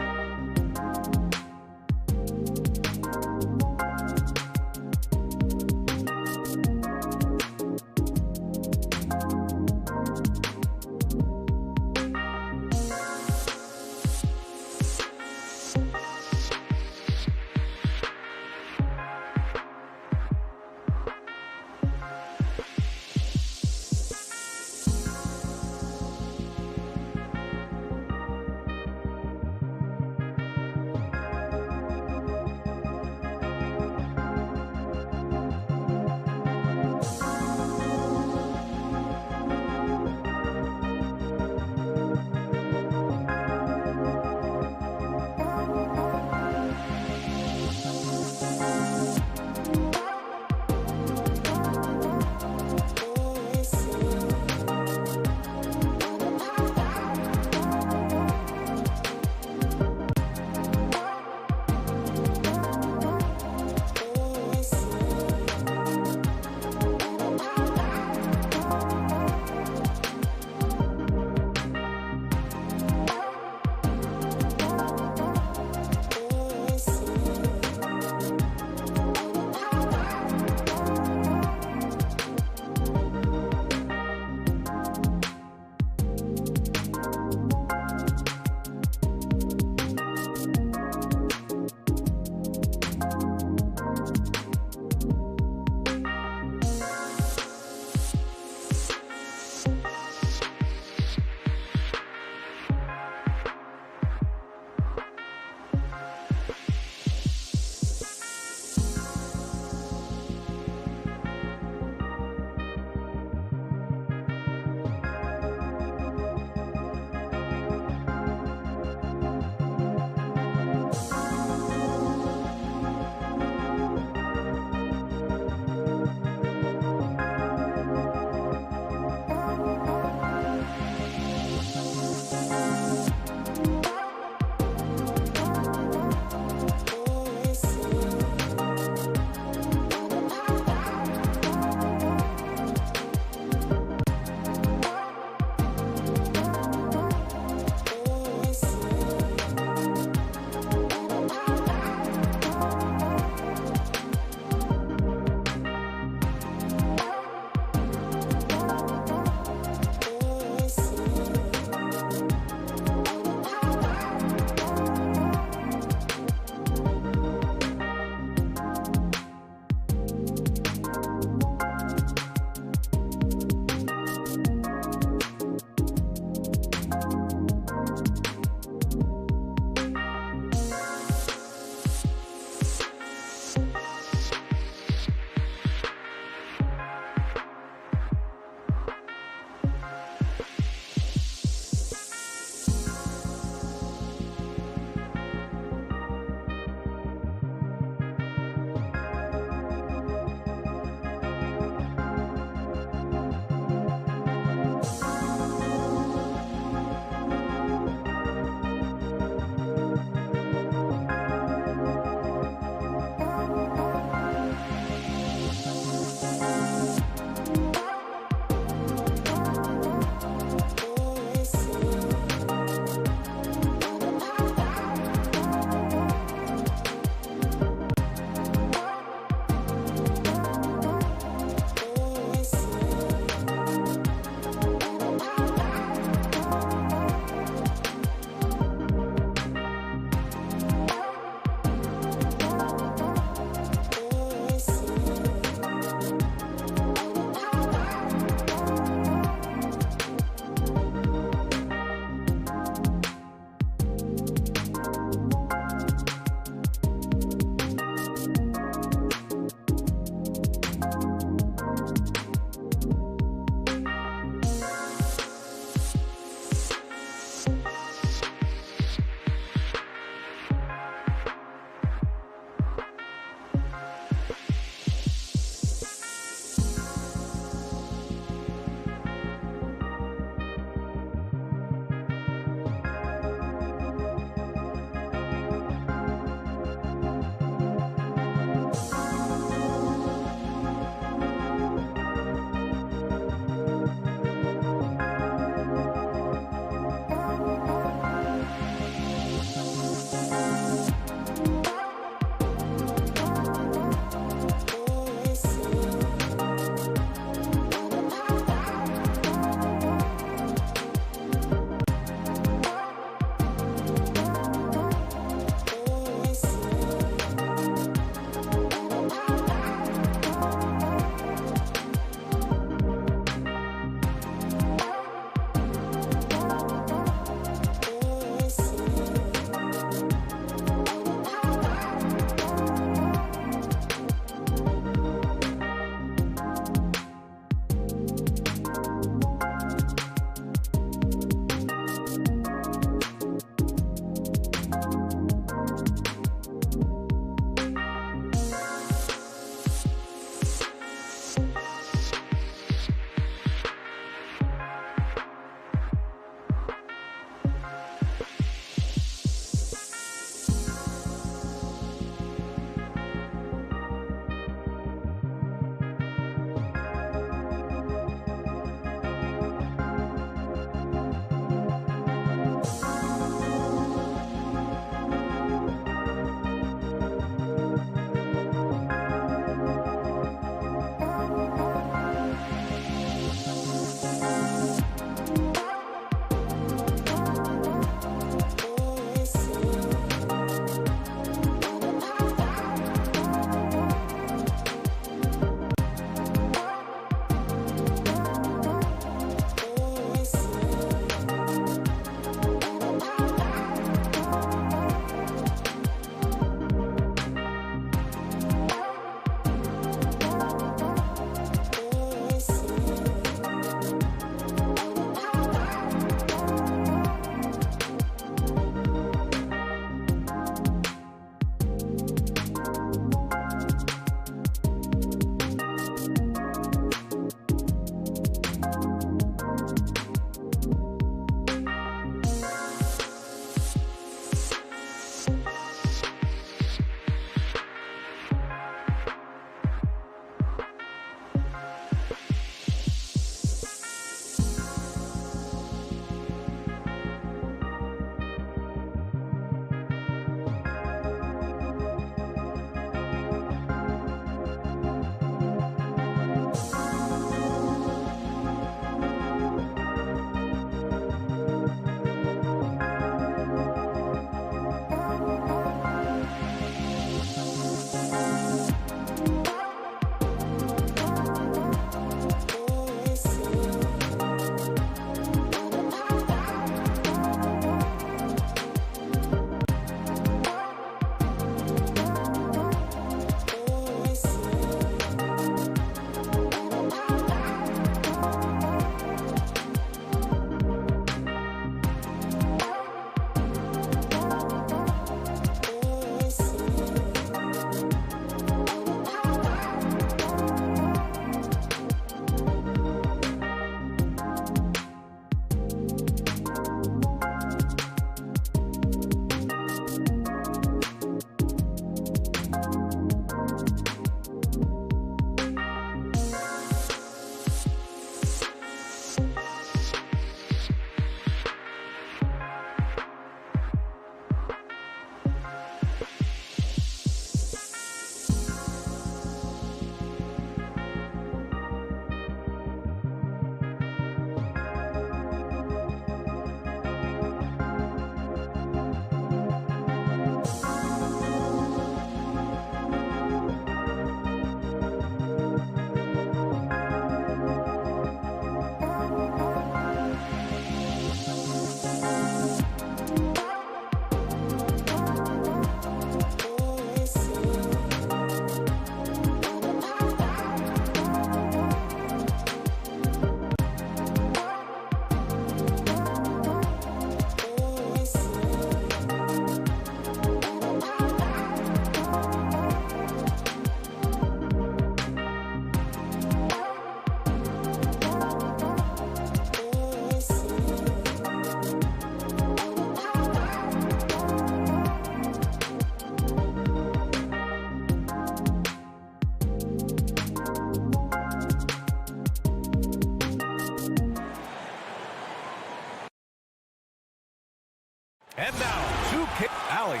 Speaker 6: kick. Allie.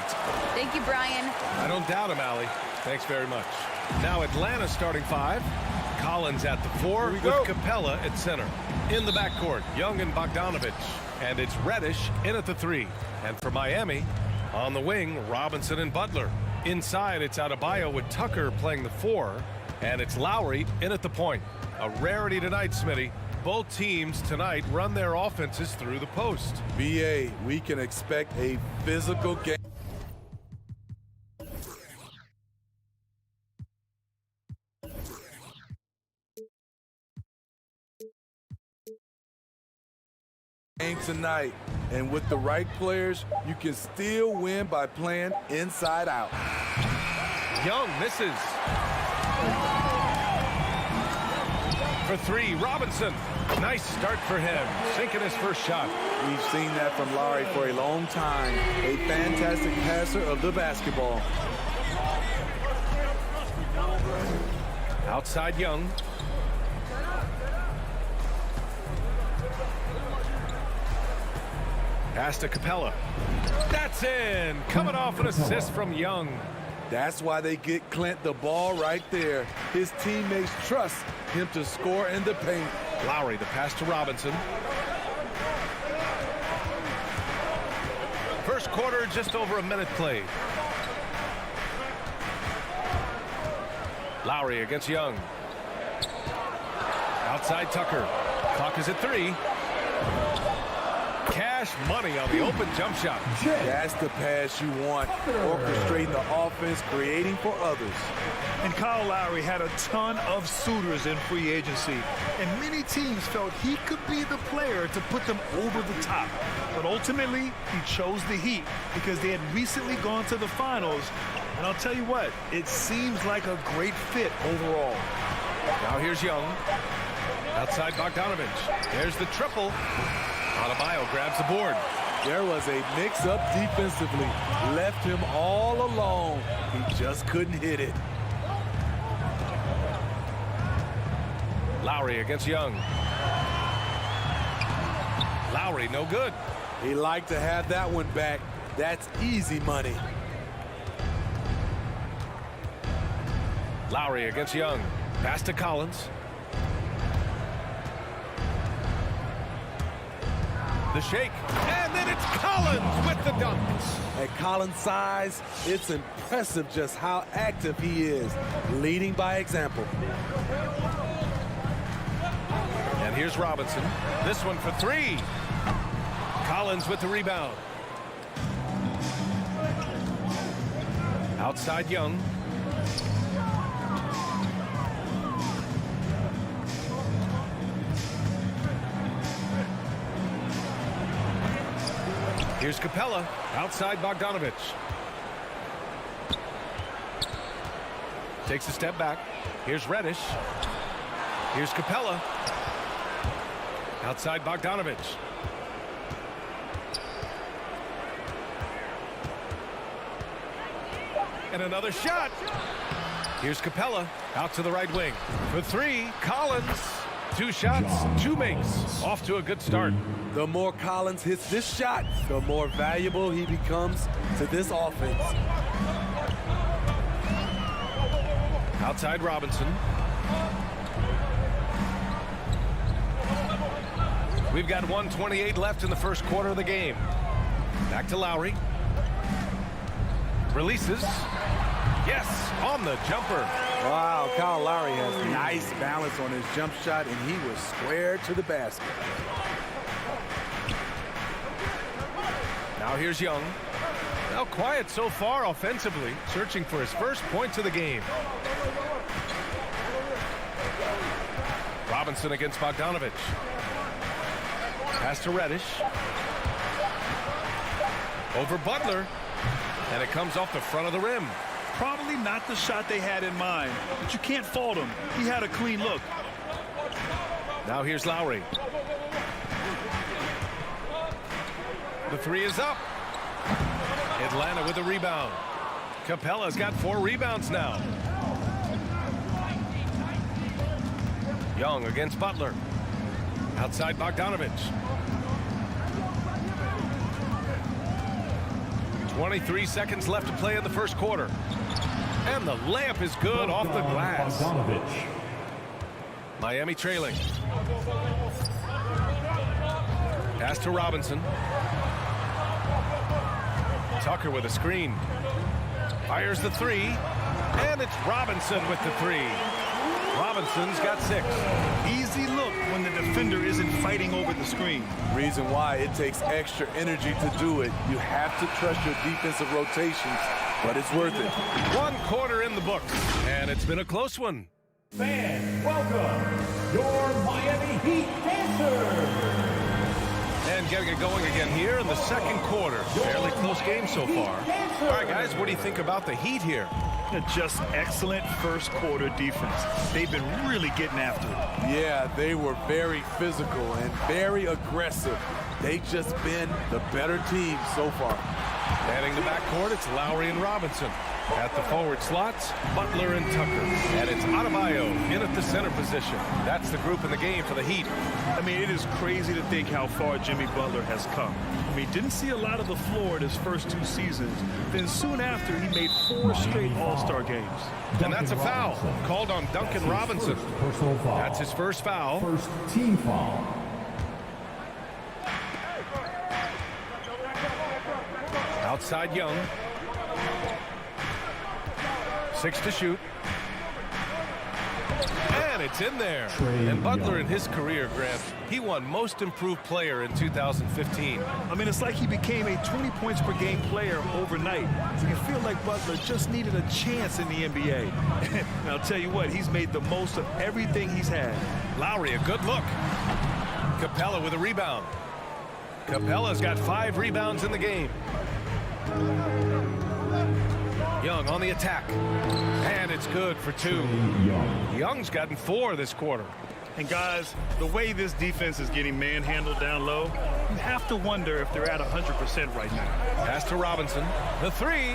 Speaker 9: Thank you, Brian.
Speaker 6: I don't doubt him, Allie. Thanks very much. Now Atlanta starting 5. Collins at the 4 with Capella at center. In the backcourt, Young and Bogdanovich. And it's Reddish in at the 3. And for Miami, on the wing, Robinson and Butler. Inside, it's Adebayo with Tucker playing the 4. And it's Lowry in at the point. A rarity tonight, Smitty. Both teams tonight run their offenses through the post.
Speaker 2: BA, we can expect a physical game. Tonight, and with the right players, you can still win by playing inside out.
Speaker 6: Young misses. For 3, Robinson. Nice start for him, sinking his first shot.
Speaker 2: We've seen that from Lowry for a long time. A fantastic passer of the basketball.
Speaker 6: Outside Young. Pass to Capella. That's in. Coming off an assist from Young.
Speaker 2: That's why they get Clint the ball right there. His teammates trust him to score in the paint.
Speaker 6: Lowry, the pass to Robinson. First quarter, just over a minute played. Lowry against Young. Outside Tucker. Clock is at 3. Cash money on the open jump shot.
Speaker 2: That's the pass you want. Orchestrating the offense, creating for others.
Speaker 11: And Kyle Lowry had a ton of suitors in free agency, and many teams felt he could be the player to put them over the top. But ultimately, he chose the Heat because they had recently gone to the finals. And I'll tell you what, it seems like a great fit overall.
Speaker 6: Now here's Young. Outside Bogdanovich. There's the triple. Adebayo grabs the board.
Speaker 2: There was a mix-up defensively. Left him all alone. He just couldn't hit it.
Speaker 6: Lowry against Young. Lowry, no good.
Speaker 2: He liked to have that one back. That's easy money.
Speaker 6: Lowry against Young. Pass to Collins. The shake, and then it's Collins with the dunks.
Speaker 2: At Collins' size, it's impressive just how active he is, leading by example.
Speaker 6: And here's Robinson. This one for 3. Collins with the rebound. Outside Young. Here's Capella, outside Bogdanovich. Takes a step back. Here's Reddish. Here's Capella. Outside Bogdanovich. And another shot. Here's Capella, out to the right wing. For 3, Collins. 2 shots, 2 makes. Off to a good start.
Speaker 2: The more Collins hits this shot, the more valuable he becomes to this offense.
Speaker 6: Outside Robinson. We've got 1:28 left in the first quarter of the game. Back to Lowry. Releases. Yes, on the jumper.
Speaker 2: Wow, Kyle Lowry has nice balance on his jump shot, and he was square to the basket.
Speaker 6: Now here's Young. Now quiet so far offensively, searching for his first points of the game. Robinson against Bogdanovich. Pass to Reddish. Over Butler. And it comes off the front of the rim.
Speaker 11: Probably not the shot they had in mind, but you can't fault him. He had a clean look.
Speaker 6: Now here's Lowry. The 3 is up. Atlanta with a rebound. Capella's got 4 rebounds now. Young against Butler. Outside Bogdanovich. 23 seconds left to play in the first quarter. And the layup is good off the glass. Miami trailing. Pass to Robinson. Tucker with a screen. Fires the three. And it's Robinson with the three. Robinson's got 6.
Speaker 11: Easy look when the defender isn't fighting over the screen.
Speaker 2: Reason why it takes extra energy to do it. You have to trust your defensive rotations, but it's worth it.
Speaker 6: 1 quarter in the books, and it's been a close one.
Speaker 4: Fans, welcome your Miami Heat Panthers.
Speaker 6: And getting it going again here in the second quarter. Fairly close game so far. All right, guys, what do you think about the Heat here?
Speaker 11: Just excellent first quarter defense. They've been really getting after it.
Speaker 2: Yeah, they were very physical and very aggressive. They've just been the better team so far.
Speaker 6: Manning the backcourt, it's Lowry and Robinson. At the forward slots, Butler and Tucker. And it's Adebayo in at the center position. That's the group in the game for the Heat.
Speaker 11: I mean, it is crazy to think how far Jimmy Butler has come. I mean, didn't see a lot of the floor in his first 2 seasons. Then soon after, he made 4 straight All-Star games.
Speaker 6: And that's a foul called on Duncan Robinson. That's his first foul.
Speaker 4: First team foul.
Speaker 6: Outside Young. 6 to shoot. And it's in there. And Butler in his career, Grant, he won Most Improved Player in 2015.
Speaker 11: I mean, it's like he became a 20 points per game player overnight. So you feel like Butler just needed a chance in the NBA. And I'll tell you what, he's made the most of everything he's had.
Speaker 6: Lowry, a good look. Capella with a rebound. Capella's got 5 rebounds in the game. Young on the attack. And it's good for 2. Young's gotten 4 this quarter.
Speaker 11: And guys, the way this defense is getting manhandled down low, you have to wonder if they're at 100% right now.
Speaker 6: Pass to Robinson. The 3.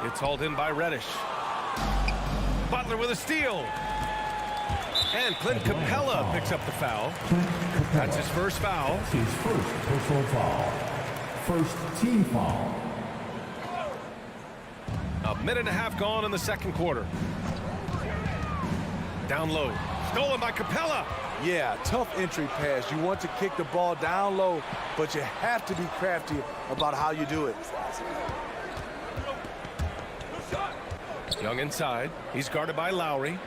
Speaker 6: It's hauled in by Reddish. Butler with a steal. And Clint Capella picks up the foul. That's his first foul.
Speaker 4: His first personal foul. First team foul.
Speaker 6: A minute and a half gone in the second quarter. Down low. Stolen by Capella.
Speaker 2: Yeah, tough entry pass. You want to kick the ball down low, but you have to be crafty about how you do it.
Speaker 6: Young inside. He's guarded by Lowry.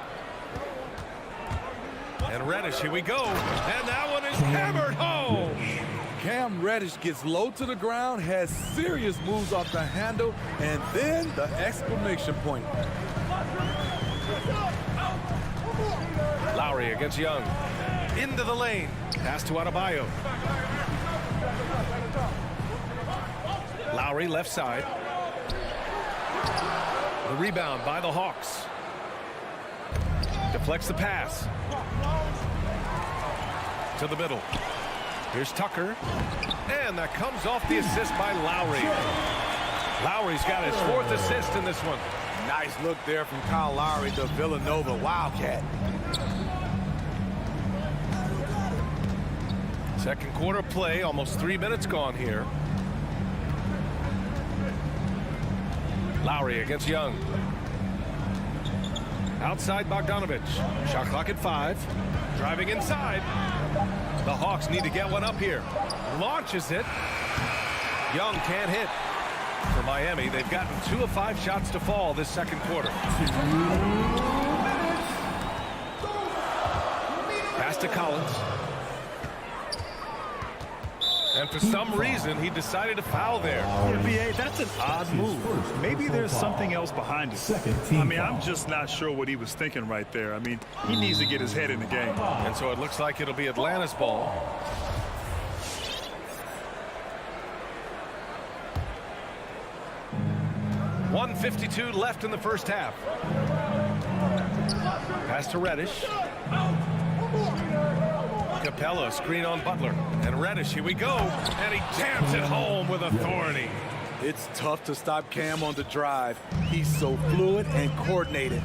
Speaker 6: And Reddish, here we go. And that one is hammered home.
Speaker 2: Cam Reddish gets low to the ground, has serious moves off the handle, and then the exclamation point.
Speaker 6: Lowry against Young. Into the lane. Pass to Adebayo. Lowry left side. The rebound by the Hawks. Deflects the pass. To the middle. Here's Tucker. And that comes off the assist by Lowry. Lowry's got his 4th assist in this one.
Speaker 2: Nice look there from Kyle Lowry, the Villanova Wildcat.
Speaker 6: Second quarter play, almost 3 minutes gone here. Lowry against Young. Outside Bogdanovich. Shot clock at 5. Driving inside. The Hawks need to get one up here. Launches it. Young can't hit. For Miami, they've gotten 2 of 5 shots to fall this second quarter. Pass to Collins. And for some reason, he decided to foul there.
Speaker 11: Yeah, B.A., that's an odd move. Maybe there's something else behind it. I mean, I'm just not sure what he was thinking right there. I mean, he needs to get his head in the game.
Speaker 6: And so it looks like it'll be Atlanta's ball. .152 left in the first half. Pass to Reddish. Capella, screen on Butler. And Reddish, here we go. And he jams it home with authority.
Speaker 2: It's tough to stop Cam on the drive. He's so fluid and coordinated.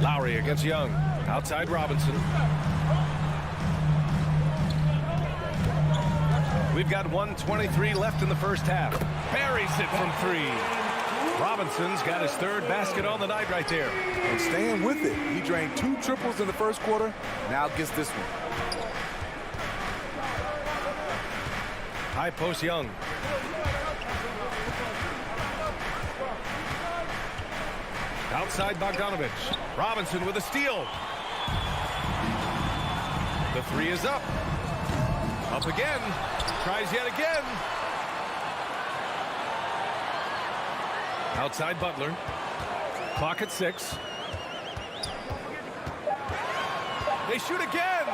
Speaker 6: Lowry against Young. Outside Robinson. We've got 1:23 left in the first half. Buries it from 3. Robinson's got his 3rd basket on the night right there.
Speaker 2: And staying with it. He drained 2 triples in the first quarter. Now gets this one.
Speaker 6: High post Young. Outside Bogdanovich. Robinson with a steal. The 3 is up. Up again. Tries yet again. Outside Butler. Clock at 6. They shoot again.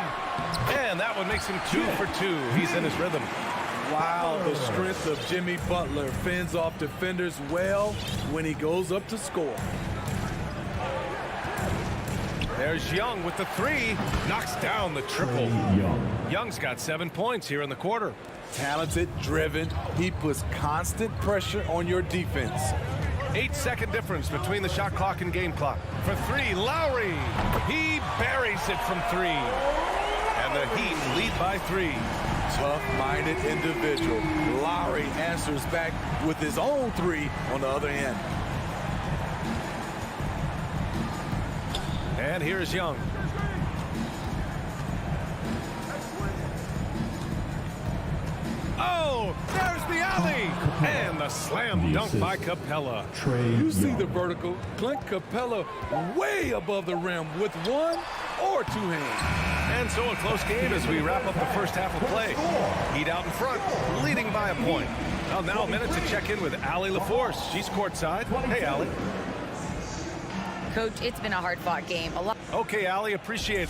Speaker 6: And that one makes him 2 for 2. He's in his rhythm.
Speaker 2: Wow, the strength of Jimmy Butler fends off defenders well when he goes up to score.
Speaker 6: There's Young with the 3. Knocks down the triple. Young's got 7 points here in the quarter.
Speaker 2: Talented, driven. He puts constant pressure on your defense.
Speaker 6: 8-second difference between the shot clock and game clock. For 3, Lowry. He buries it from 3. And the Heat lead by 3.
Speaker 2: Tough-minded individual. Lowry answers back with his own 3 on the other end.
Speaker 6: And here's Young. Oh, there's the alley. And the slam dunk by Capella.
Speaker 2: You see the vertical. Clint Capella way above the rim with 1 or 2 hands.
Speaker 6: And so a close game as we wrap up the first half of play. Heat out in front, leading by a point. Well, now a minute to check in with Allie LaForce. She's courtside. Hey, Allie.
Speaker 9: Coach, it's been a hard-fought game.
Speaker 6: Okay, Allie, appreciate it.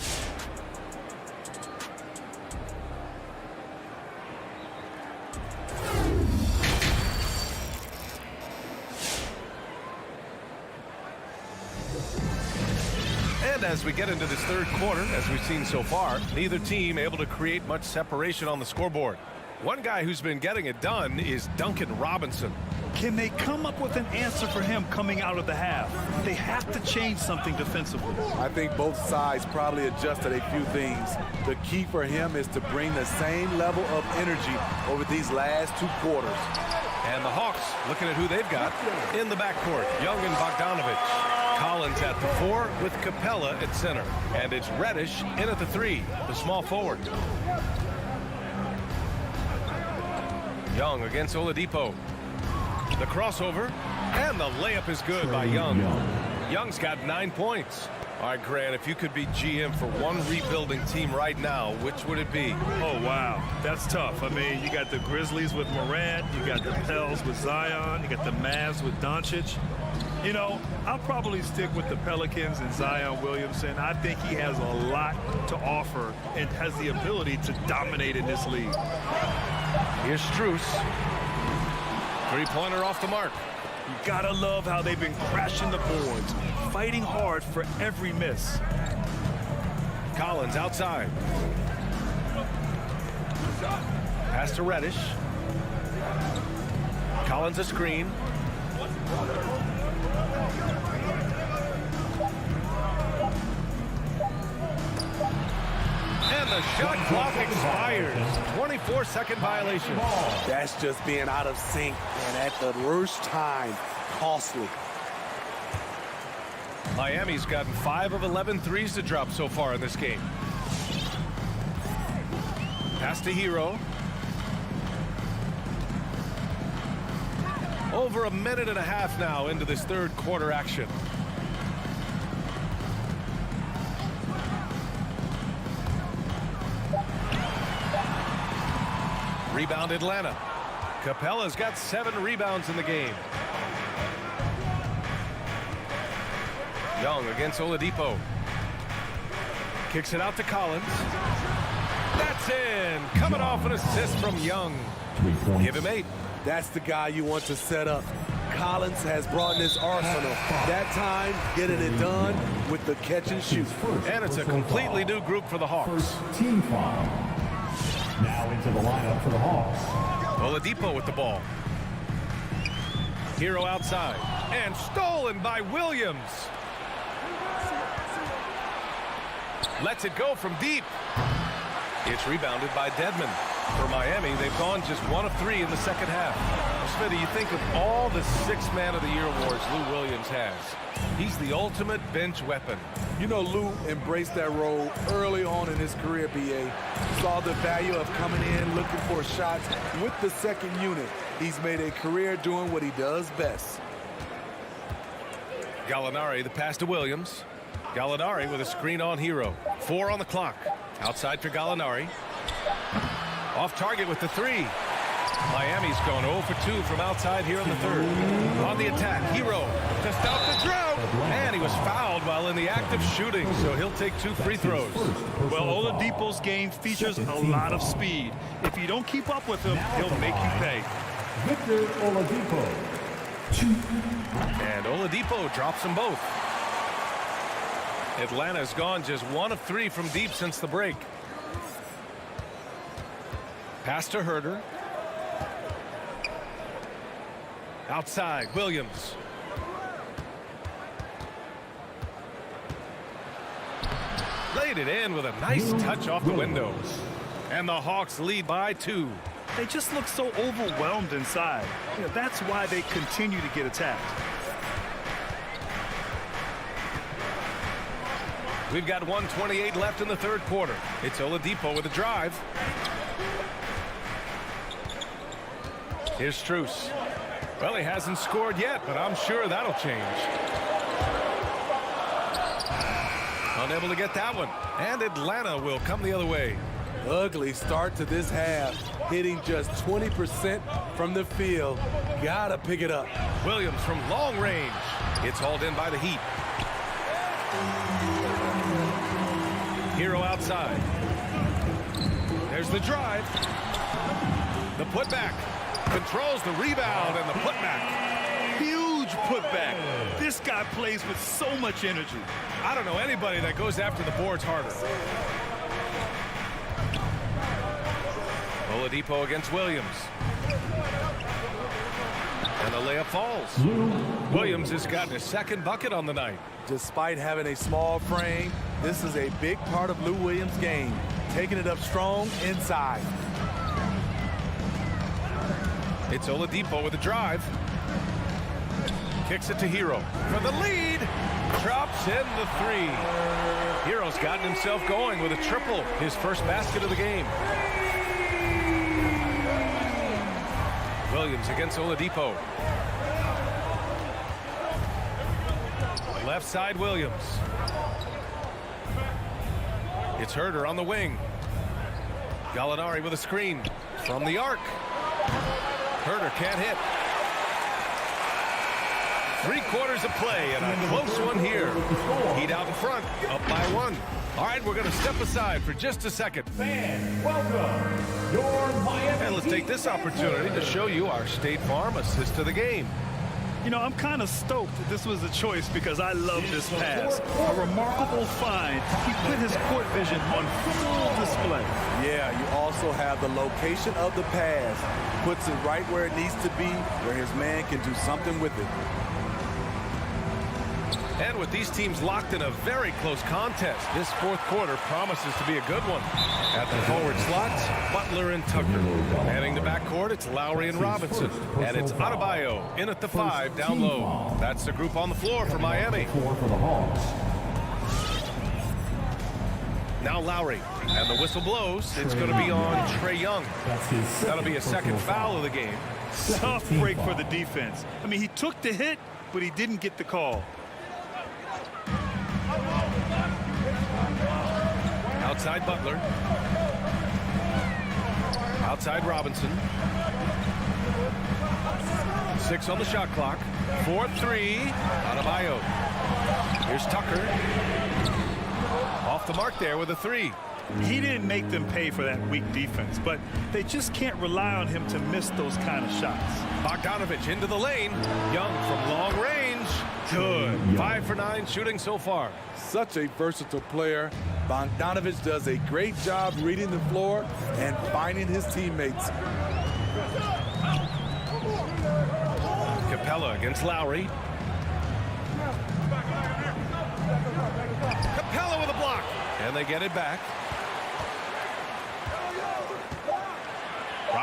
Speaker 6: And as we get into this 3rd quarter, as we've seen so far, neither team able to create much separation on the scoreboard. One guy who's been getting it done is Duncan Robinson.
Speaker 11: Can they come up with an answer for him coming out of the half? They have to change something defensively.
Speaker 2: I think both sides probably adjusted a few things. The key for him is to bring the same level of energy over these last 2 quarters.
Speaker 6: And the Hawks looking at who they've got in the backcourt. Young and Bogdanovich. Collins at the 4 with Capella at center. And it's Reddish in at the 3, the small forward. Young against Oladipo. The crossover, and the layup is good by Young. Young's got 9 points. All right, Grant, if you could be GM for one rebuilding team right now, which would it be?
Speaker 8: Oh, wow. That's tough. I mean, you got the Grizzlies with Morant. You got the Pels with Zion. You got the Mavs with Doncic. You know, I'll probably stick with the Pelicans and Zion Williamson. I think he has a lot to offer and has the ability to dominate in this league.
Speaker 6: Here's Strus. 3-pointer off the mark.
Speaker 8: You gotta love how they've been crashing the boards, fighting hard for every miss.
Speaker 6: Collins outside. Pass to Reddish. Collins a screen. And the shot clock expires. 24-second violation.
Speaker 2: That's just being out of sync and at the worst time. Costly.
Speaker 6: Miami's gotten 5 of 11 threes to drop so far in this game. Pass to Hero. Over a minute and a half now into this 3rd quarter action. Rebound Atlanta. Capella's got 7 rebounds in the game. Young against Oladipo. Kicks it out to Collins. That's in. Coming off an assist from Young. Give him 8.
Speaker 2: That's the guy you want to set up. Collins has brought in his arsenal. That time, getting it done with the catch and shoot.
Speaker 6: And it's a completely new group for the Hawks.
Speaker 13: First team foul. Now into the lineup for the Hawks.
Speaker 6: Oladipo with the ball. Hero outside. And stolen by Williams. Lets it go from deep. It's rebounded by Dedmon. For Miami, they've gone just 1 of 3 in the second half. Well, Smitty, you think of all the 6th Man of the Year awards Lou Williams has. He's the ultimate bench weapon.
Speaker 2: You know, Lou embraced that role early on in his career, BA. Saw the value of coming in, looking for shots with the second unit. He's made a career doing what he does best.
Speaker 6: Gallinari, the pass to Williams. Gallinari with a screen on Hero. 4 on the clock. Outside for Gallinari. Off target with the 3. Miami's gone 0 for 2 from outside here in the third. On the attack, Hero to stop the drought. And he was fouled while in the act of shooting, so he'll take 2 free throws.
Speaker 11: Well, Oladipo's game features a lot of speed. If you don't keep up with him, he'll make you pay.
Speaker 13: Victor Oladipo.
Speaker 6: And Oladipo drops them both. Atlanta's gone just 1 of 3 from deep since the break. Pass to Herter. Outside, Williams. Laid it in with a nice touch off the windows. And the Hawks lead by 2.
Speaker 11: They just look so overwhelmed inside. You know, that's why they continue to get attacked.
Speaker 6: We've got 1:28 left in the third quarter. It's Oladipo with a drive. Here's Strus. Well, he hasn't scored yet, but I'm sure that'll change. Unable to get that one. And Atlanta will come the other way.
Speaker 2: Ugly start to this half. Hitting just 20% from the field. Gotta pick it up.
Speaker 6: Williams from long range. It's hauled in by the Heat. Hero outside. There's the drive. The putback. Controls the rebound and the putback.
Speaker 11: Huge putback. This guy plays with so much energy.
Speaker 6: I don't know anybody that goes after the boards harder. Oladipo against Williams. And the layup falls. Williams has gotten his second bucket on the night.
Speaker 2: Despite having a small frame, this is a big part of Lou Williams' game. Taking it up strong inside.
Speaker 6: It's Oladipo with a drive. Kicks it to Hero for the lead. Drops in the 3. Hero's gotten himself going with a triple. His first basket of the game. Williams against Oladipo. Left side Williams. It's Herter on the wing. Gallinari with a screen from the arc. Herter can't hit. 3 quarters of play and a close one here. Heat out in front, up by 1. All right, we're going to step aside for just a second.
Speaker 13: Fans, welcome your Miami.
Speaker 6: And let's take this opportunity to show you our State Farm assist to the game.
Speaker 11: You know, I'm kind of stoked that this was a choice because I love this pass. A remarkable find. He put his court vision on full display.
Speaker 2: Yeah, you also have the location of the pass. Puts it right where it needs to be, where his man can do something with it.
Speaker 6: And with these teams locked in a very close contest, this fourth quarter promises to be a good one. At the forward slots, Butler and Tucker. Manning the backcourt, it's Lowry and Robinson. And it's Adebayo in at the 5 down low. That's the group on the floor for Miami. Now Lowry. And the whistle blows. It's going to be on Trae Young. That'll be a second foul of the game.
Speaker 11: Tough break for the defense. I mean, he took the hit, but he didn't get the call.
Speaker 6: Outside Butler. Outside Robinson. 6 on the shot clock. 4-3. Adebayo. Here's Tucker. Off the mark there with a 3.
Speaker 11: He didn't make them pay for that weak defense, but they just can't rely on him to miss those kind of shots.
Speaker 6: Bogdanovich into the lane. Young from long range. Good. 5 for 9 shooting so far.
Speaker 2: Such a versatile player. Bogdanovich does a great job reading the floor and finding his teammates.
Speaker 6: Capella against Lowry. Capella with a block. And they get it back.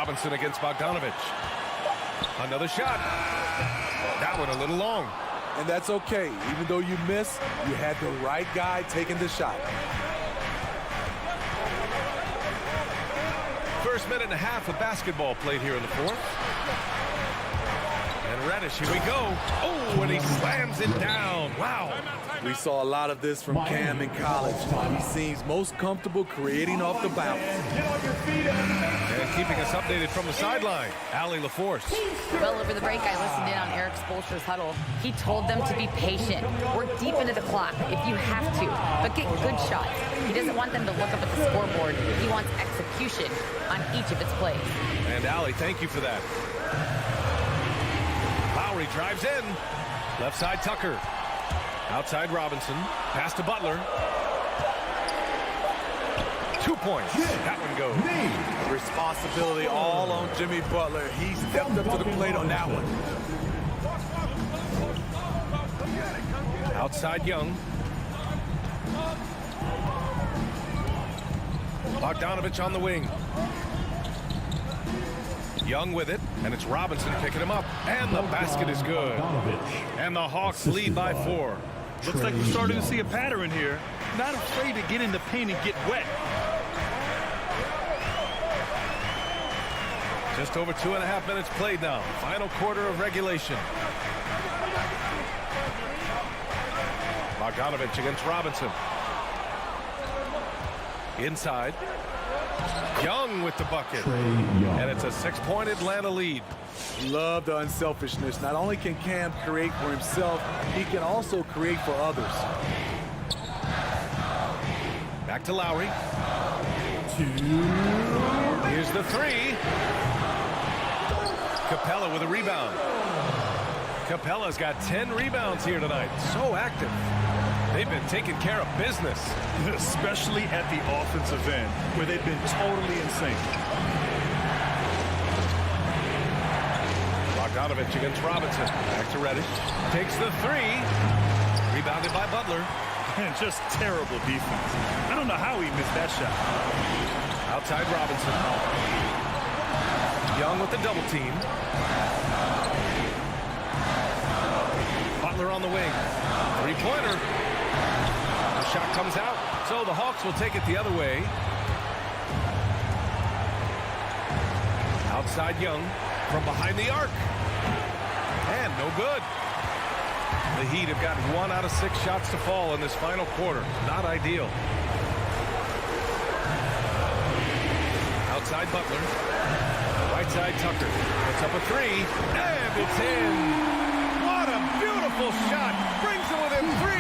Speaker 6: Robinson against Bogdanovich. Another shot. That one a little long.
Speaker 2: And that's okay. Even though you miss, you had the right guy taking the shot.
Speaker 6: First minute and a half of basketball played here in the fourth. And Reddish, here we go. Oh, and he slams it down. Wow.
Speaker 2: We saw a lot of this from Cam in college. He seems most comfortable creating off the bounce.
Speaker 6: And keeping us updated from the sideline, Allie LaForce.
Speaker 9: Well, over the break, I listened in on Eric Spoelstra's huddle. He told them to be patient, work deep into the clock if you have to, but get good shots. He doesn't want them to look up at the scoreboard. He wants execution on each of its plays.
Speaker 6: And Allie, thank you for that. Lowry drives in. Left side, Tucker. Outside Robinson. Pass to Butler. 2 points. That one goes.
Speaker 2: Responsibility all on Jimmy Butler. He stepped up to the plate on that one.
Speaker 6: Outside Young. Bogdanovich on the wing. Young with it, and it's Robinson picking him up. And the basket is good. And the Hawks lead by 4.
Speaker 11: Looks like we're starting to see a pattern here. Not afraid to get in the paint and get wet.
Speaker 6: Just over 2.5 minutes played now. Final quarter of regulation. Bogdanovich against Robinson. Inside. Young with the bucket. And it's a 6-point Atlanta lead.
Speaker 2: Love the unselfishness. Not only can Cam create for himself, he can also create for others.
Speaker 6: Back to Lowry. Here's the 3. Capella with a rebound. Capella's got 10 rebounds here tonight. So active. They've been taking care of business.
Speaker 11: Especially at the offensive end, where they've been totally in sync.
Speaker 6: Bogdanovich against Robinson. Back to Reddish. Takes the 3. Rebounded by Butler.
Speaker 11: And just terrible defense. I don't know how he missed that shot.
Speaker 6: Outside Robinson. Young with the double team. Butler on the wing. 3-pointer. The shot comes out, so the Hawks will take it the other way. Outside Young from behind the arc. And no good. The Heat have got 1 out of 6 shots to fall in this final quarter. Not ideal. Outside Butler. Right side Tucker. Puts up a 3. And it's in. What a beautiful shot. Brings it within 3.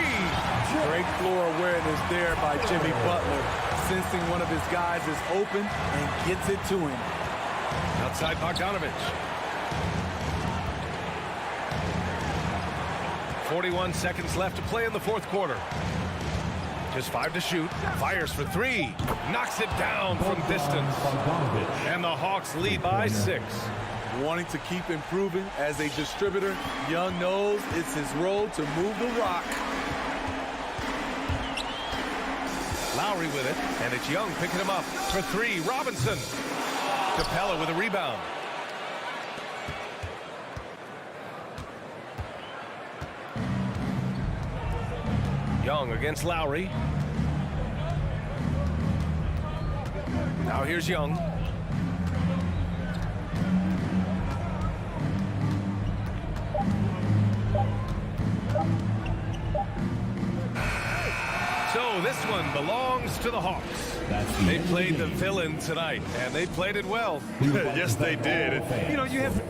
Speaker 2: Great floor awareness there by Jimmy Butler. Sensing one of his guys is open and gets it to him.
Speaker 6: Outside Bogdanovich. 41 seconds left to play in the fourth quarter. Just 5 to shoot. Fires for 3. Knocks it down from distance. And the Hawks lead by 6.
Speaker 2: Wanting to keep improving as a distributor, Young knows it's his role to move the rock.
Speaker 6: Lowry with it, and it's Young picking him up for 3. Robinson. Capella with a rebound. Young against Lowry. Now here's Young. So this one belongs to the Hawks. They played the villain tonight, and they played it well.
Speaker 11: Yes, they did. You know, you have...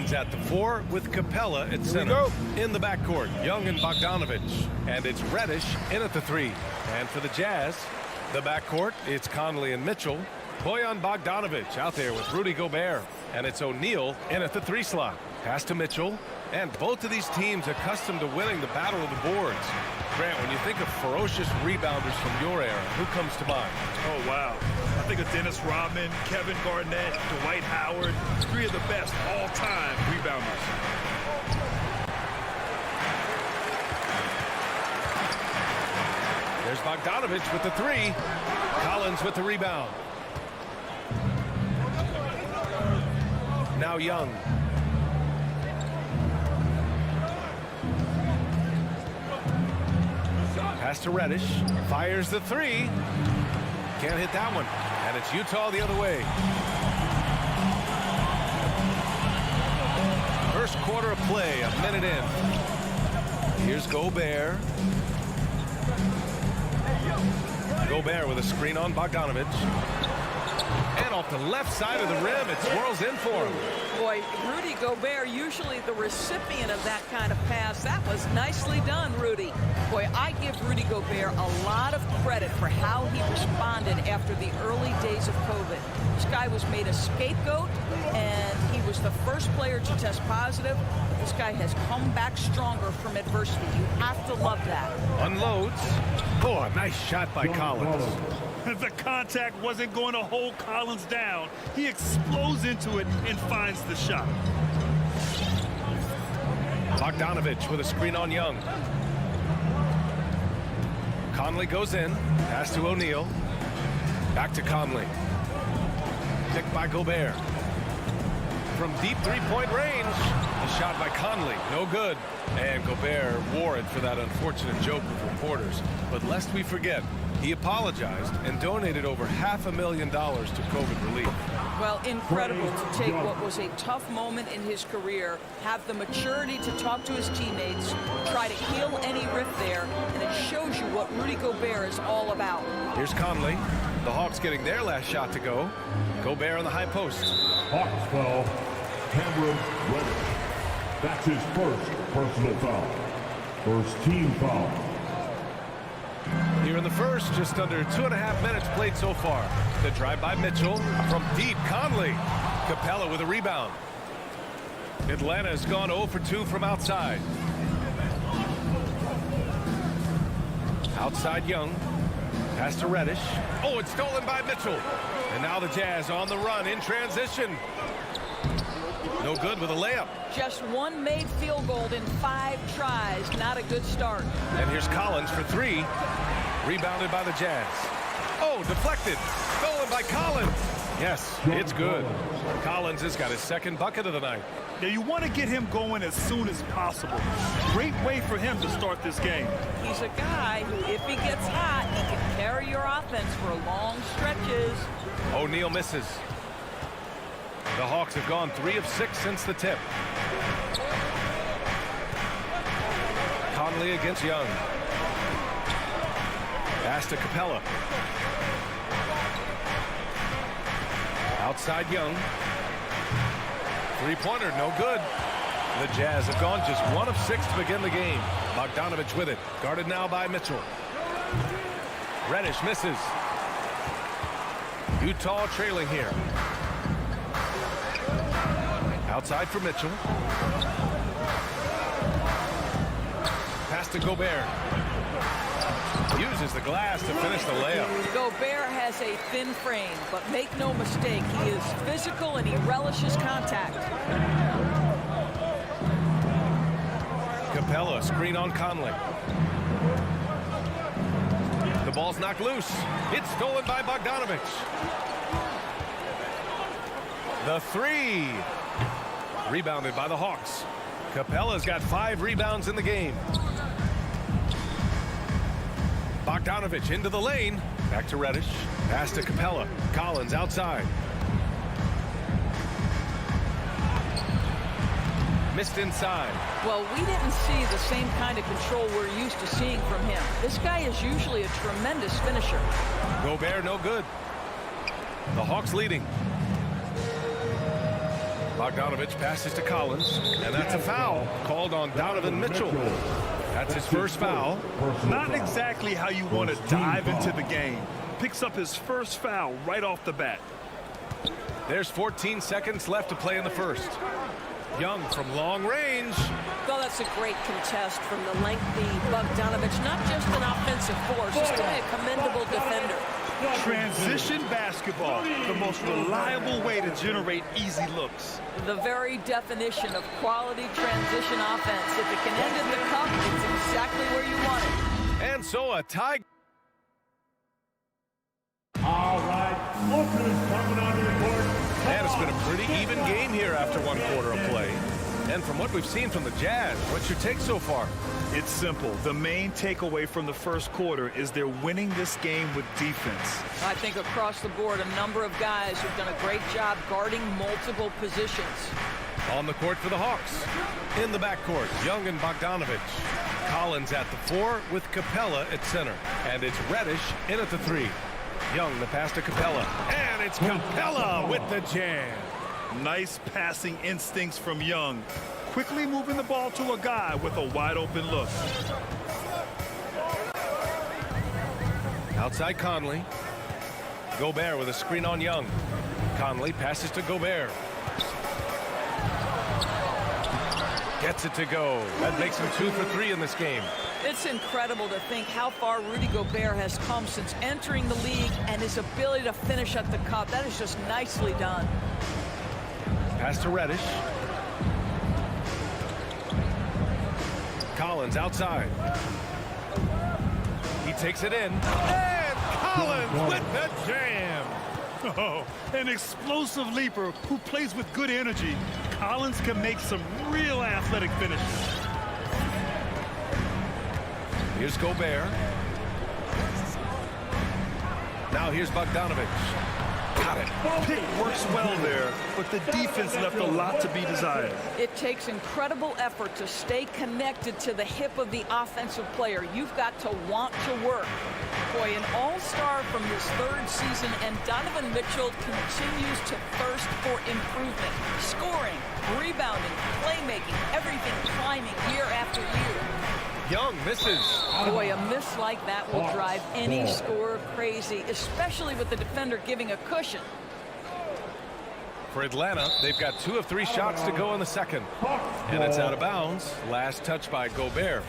Speaker 6: Collins at the 4 with Capella at center. In the backcourt, Young and Bogdanovich. And it's Reddish in at the 3. And for the Jazz, the backcourt, it's Conley and Mitchell. Bojan Bogdanovich out there with Rudy Gobert. And it's O'Neal in at the 3 slot. Pass to Mitchell. And both of these teams accustomed to winning the battle of the boards. Grant, when you think of ferocious rebounders from your era, who comes to mind?
Speaker 8: Oh, wow. I think of Dennis Rodman, Kevin Garnett, Dwight Howard, 3 of the best all-time rebounders.
Speaker 6: There's Bogdanovich with the 3. Collins with the rebound. Now Young. Pass to Reddish. Fires the 3. Can't hit that one. And it's Utah the other way. First quarter of play, a minute in. Here's Gobert. Gobert with a screen on Bogdanovich. And off the left side of the rim, it swirls in for him.
Speaker 7: Boy, Rudy Gobert, usually the recipient of that kind of pass. That was nicely done, Rudy. Boy, I give Rudy Gobert a lot of credit for how he responded after the early days of COVID. This guy was made a scapegoat, and he was the first player to test positive. This guy has come back stronger from adversity. You have to love that.
Speaker 6: Unloads. Oh, a nice shot by Collins.
Speaker 8: The contact wasn't going to hold Collins down. He explodes into it and finds the shot.
Speaker 6: Bogdanovich with a screen on Young. Conley goes in. Pass to O'Neal. Back to Conley. Picked by Gobert. From deep three-point range. The shot by Conley. No good. And Gobert wore it for that unfortunate joke with reporters. But lest we forget, he apologized and donated over $500,000 to COVID relief.
Speaker 7: Well, incredible to take what was a tough moment in his career, have the maturity to talk to his teammates, try to heal any rift there, and it shows you what Rudy Gobert is all about.
Speaker 6: Here's Conley. The Hawks getting their last shot to go. Gobert on the high post.
Speaker 13: Hawks foul, Cameron Reddish. That's his first personal foul. First team foul.
Speaker 6: Here in the first, just under 2.5 minutes played so far. The drive by Mitchell from deep. Conley. Capella with a rebound. Atlanta has gone 0 for 2 from outside. Outside Young. Pass to Reddish. Oh, it's stolen by Mitchell. And now the Jazz on the run in transition. No good with a layup.
Speaker 7: Just one made field goal in 5 tries. Not a good start.
Speaker 6: And here's Collins for 3. Rebounded by the Jazz. Oh, deflected. Stolen by Collins. Yes, it's good. Collins has got his second bucket of the night.
Speaker 8: Now you want to get him going as soon as possible. Great way for him to start this game.
Speaker 7: He's a guy who, if he gets hot, he can carry your offense for long stretches.
Speaker 6: O'Neal misses. The Hawks have gone 3 of 6 since the tip. Conley against Young. Pass to Capella. Outside Young. Three-pointer, no good. The Jazz have gone just 1 of 6 to begin the game. Bogdanovich with it. Guarded now by Mitchell. Reddish misses. Utah trailing here. Outside for Mitchell. Pass to Gobert. Uses the glass to finish the layup.
Speaker 7: Gobert has a thin frame, but make no mistake, he is physical and he relishes contact.
Speaker 6: Capella, screen on Conley. The ball's knocked loose. It's stolen by Bogdanovich. The 3. Rebounded by the Hawks. Capella's got 5 rebounds in the game. Bogdanovich into the lane. Back to Reddish. Pass to Capella. Collins outside. Missed inside.
Speaker 7: Well, we didn't see the same kind of control we're used to seeing from him. This guy is usually a tremendous finisher.
Speaker 6: Gobert no good. The Hawks leading. Bogdanovich passes to Collins, and that's a foul called on Donovan Mitchell. That's his first foul.
Speaker 11: Not exactly how you want to dive into the game. Picks up his first foul right off the bat.
Speaker 6: There's 14 seconds left to play in the first. Young from long range.
Speaker 10: Well, that's a great contest from the lengthy Bogdanovich. Not just an offensive force, he's to be a commendable defender.
Speaker 11: Transition basketball, the most reliable way to generate easy looks.
Speaker 7: The very definition of quality transition offense. If it can end in the cup, it's exactly where you want it.
Speaker 6: And so a tie.
Speaker 13: All right, look who's coming onto the court.
Speaker 6: And it's been a pretty even game here after one quarter of play. And from what we've seen from the Jazz, what's your take so far?
Speaker 11: It's simple. The main takeaway from the first quarter is they're winning this game with defense.
Speaker 7: I think across the board, a number of guys who've done a great job guarding multiple positions.
Speaker 6: On the court for the Hawks. In the backcourt, Young and Bogdanovich. Collins at the 4 with Capella at center. And it's Reddish in at the 3. Young, the pass to Capella. And it's Capella with the jam.
Speaker 11: Nice passing instincts from Young. Quickly moving the ball to a guy with a wide open look.
Speaker 6: Outside Conley. Gobert with a screen on Young. Conley passes to Gobert. Gets it to go. That makes him 2 for 3 in this game.
Speaker 7: It's incredible to think how far Rudy Gobert has come since entering the league and his ability to finish at the cup. That is just nicely done.
Speaker 6: Pass to Reddish. Collins outside. He takes it in. And Collins with the jam.
Speaker 11: Oh, an explosive leaper who plays with good energy. Collins can make some real athletic finishes.
Speaker 6: Here's Gobert. Now here's Bogdanovich. Got it.
Speaker 11: Pick works well there, but the defense left a lot to be desired.
Speaker 7: It takes incredible effort to stay connected to the hip of the offensive player. You've got to want to work. Boy, an all-star from his third season, and Donovan Mitchell continues to thirst for improvement. Scoring, rebounding, playmaking, everything climbing year after year.
Speaker 6: Young misses.
Speaker 7: Boy, a miss like that will drive any scorer crazy, especially with the defender giving a cushion.
Speaker 6: For Atlanta, they've got 2 of 3 shots to go in the second. And it's out of bounds. Last touch by Gobert.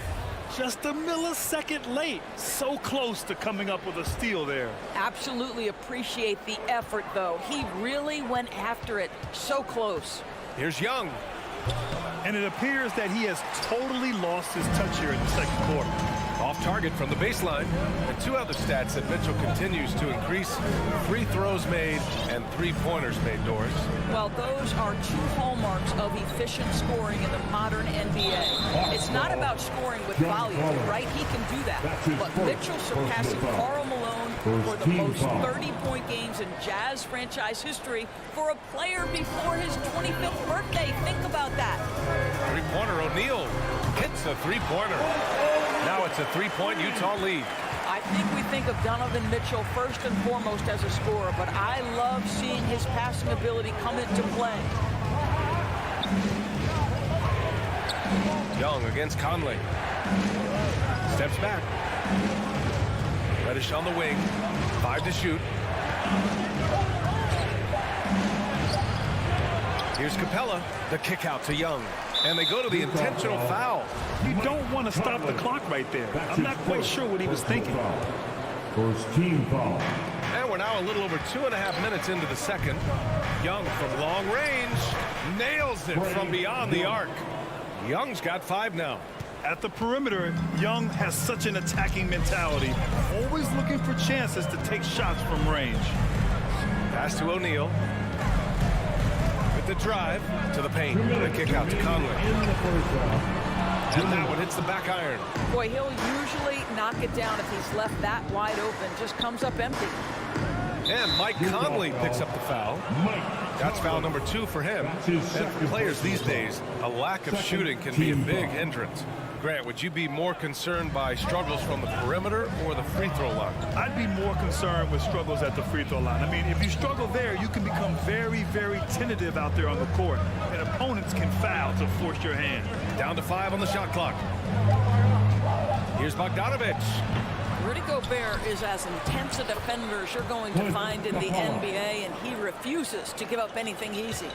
Speaker 11: Just a millisecond late. So close to coming up with a steal there.
Speaker 7: Absolutely appreciate the effort, though. He really went after it. So close.
Speaker 6: Here's Young.
Speaker 11: And it appears that he has totally lost his touch here in the second quarter.
Speaker 6: Off target from the baseline. And 2 other stats that Mitchell continues to increase: free throws made and 3-pointers made, Doris.
Speaker 7: Well, those are 2 hallmarks of efficient scoring in the modern NBA. It's not about scoring with volume, right? He can do that. But Mitchell surpassing Karl Malone for the most 30-point games in Jazz franchise history for a player before his 25th birthday. Think about that.
Speaker 6: 3-pointer. O'Neal hits a 3-pointer. Now it's a 3-point Utah lead.
Speaker 7: I think we think of Donovan Mitchell first and foremost as a scorer, but I love seeing his passing ability come into play.
Speaker 6: Young against Conley. Steps back. Reddish on the wing. 5 to shoot. Here's Capella. The kick out to Young. And they go to the intentional foul.
Speaker 11: You don't want to stop the clock right there. I'm not quite sure what he was thinking.
Speaker 13: First team foul.
Speaker 6: And we're now a little over 2.5 minutes into the second. Young from long range nails it from beyond the arc. Young's got 5 now.
Speaker 11: At the perimeter, Young has such an attacking mentality, always looking for chances to take shots from range.
Speaker 6: Pass to O'Neal. With the drive to the paint. The kick out to Conley. And that one hits the back iron.
Speaker 7: Boy, he'll usually knock it down if he's left that wide open. Just comes up empty.
Speaker 6: And Mike Conley picks up the foul. That's foul number 2 for him. And for players these days, a lack of shooting can be a big hindrance. Grant, would you be more concerned by struggles from the perimeter or the free throw line?
Speaker 8: I'd be more concerned with struggles at the free throw line. I mean, if you struggle there, you can become very, very tentative out there on the court, and opponents can foul to force your hand.
Speaker 6: Down to 5 on the shot clock. Here's Bogdanovich.
Speaker 7: Rudy Gobert is as intense a defender as you're going to find in the NBA, and he refuses to give up anything easy.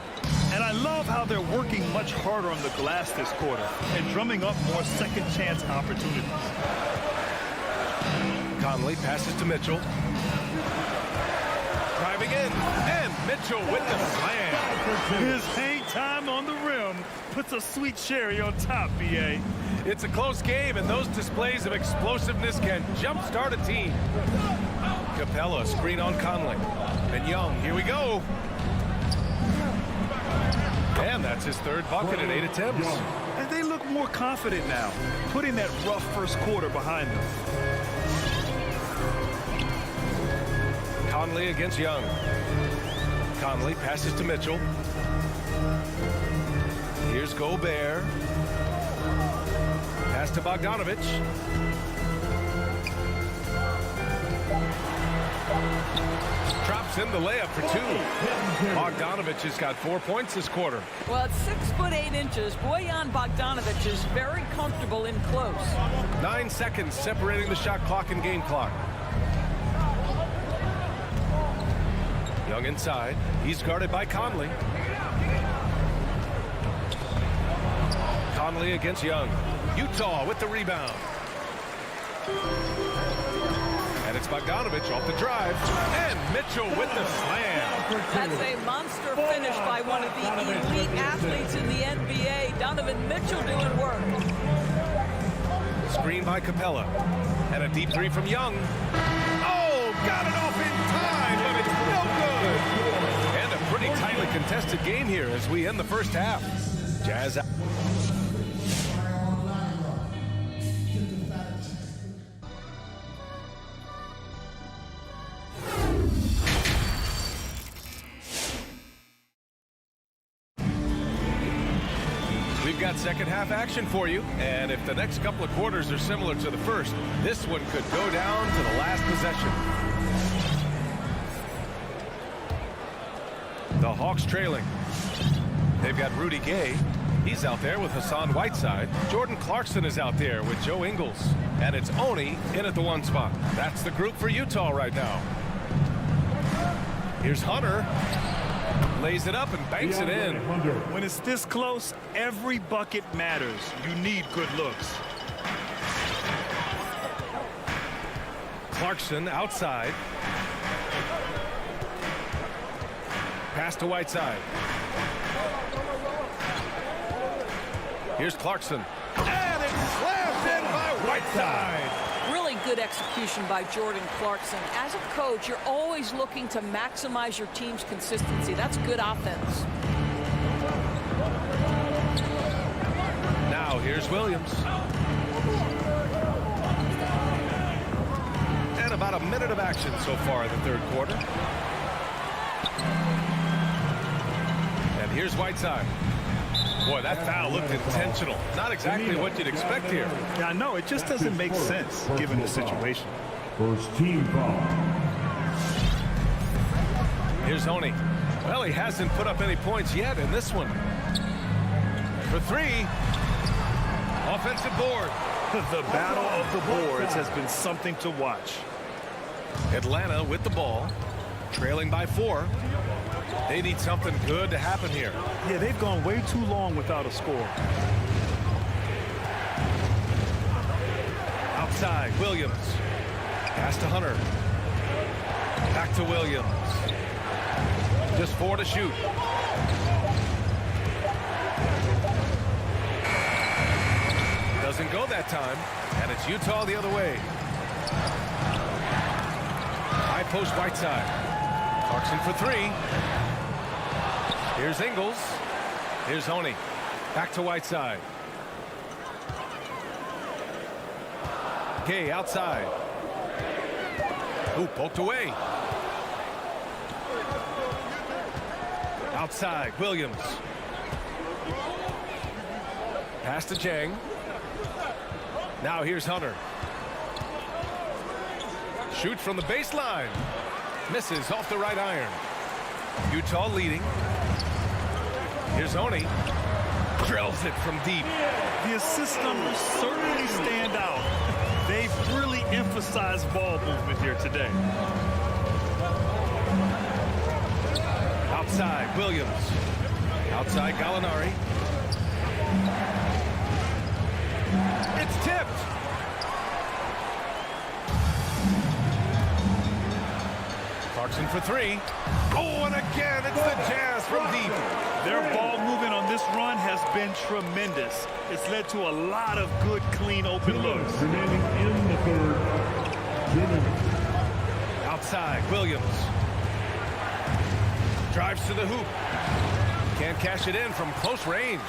Speaker 8: And I love how they're working much harder on the glass this quarter and drumming up more second chance opportunities.
Speaker 6: Conley passes to Mitchell. Driving in, and Mitchell with the slam.
Speaker 8: His hang time on the rim puts a sweet cherry on top, BA.
Speaker 6: It's a close game, and those displays of explosiveness can jumpstart a team. Capella screen on Conley. And Young, here we go. And that's his third bucket at 8 attempts.
Speaker 8: And they look more confident now, putting that rough first quarter behind them.
Speaker 6: Conley against Young. Conley passes to Mitchell. Here's Gobert. Pass to Bogdanovich. Drops in the layup for 2. Bogdanovich has got 4 points this quarter.
Speaker 7: Well, at 6'8". Bojan Bogdanovich is very comfortable in close.
Speaker 6: 9 seconds separating the shot clock and game clock. Young inside. He's guarded by Conley. Conley against Young. Utah with the rebound. And it's Bogdanovich off the drive. And Mitchell with the slam.
Speaker 7: That's a monster finish by one of the elite athletes in the NBA. Donovan Mitchell doing work.
Speaker 6: Screen by Capella. And a deep 3 from Young. Oh, got it off in time, but it's no good. And a pretty tightly contested game here as we end the first half. Jazz out. Got second half action for you, and if the next couple of quarters are similar to the first, this one could go down to the last possession. The Hawks trailing. They've got Rudy Gay. He's out there with Hassan Whiteside. Jordan Clarkson is out there with Joe Ingles, and it's Oni in at the 1 spot. That's the group for Utah right now. Here's Hunter. Lays it up and banks it in.
Speaker 8: When it's this close, every bucket matters. You need good looks.
Speaker 6: Clarkson outside. Pass to Whiteside. Here's Clarkson. And it's slammed in by Whiteside.
Speaker 7: Really good execution by Jordan Clarkson. As a coach, you're always looking to maximize your team's consistency. That's good offense.
Speaker 6: Now here's Williams. And about a minute of action so far in the third quarter. And here's Whiteside. Boy, that foul looked intentional. Not exactly what you'd expect here.
Speaker 8: Yeah, I know. It just doesn't make sense given the situation.
Speaker 13: First team foul.
Speaker 6: Here's Oni. Well, he hasn't put up any points yet in this one. For 3. Offensive board.
Speaker 8: The battle of the boards has been something to watch.
Speaker 6: Atlanta with the ball. Trailing by 4. They need something good to happen here.
Speaker 8: Yeah, they've gone way too long without a score.
Speaker 6: Outside, Williams. Pass to Hunter. Back to Williams. Just 4 to shoot. Doesn't go that time, and it's Utah the other way. High post Whiteside. Clarkson for 3. Here's Ingles. Here's Honey. Back to Whiteside. Gay outside. Ooh, poked away. Outside, Williams. Pass to Chang. Now here's Hunter. Shoots from the baseline. Misses off the right iron. Utah leading. Here's Oni. Drills it from deep.
Speaker 8: The assist numbers certainly stand out. They've really emphasized ball movement here today.
Speaker 6: Outside, Williams. Outside, Gallinari. It's tipped. Clarkson for three. Oh, and again, it's the Jazz from deep.
Speaker 8: Their ball movement on this run has been tremendous. It's led to a lot of good, clean, open looks.
Speaker 13: Remaining in the third. 2 minutes.
Speaker 6: Outside, Williams. Drives to the hoop. Can't cash it in from close range.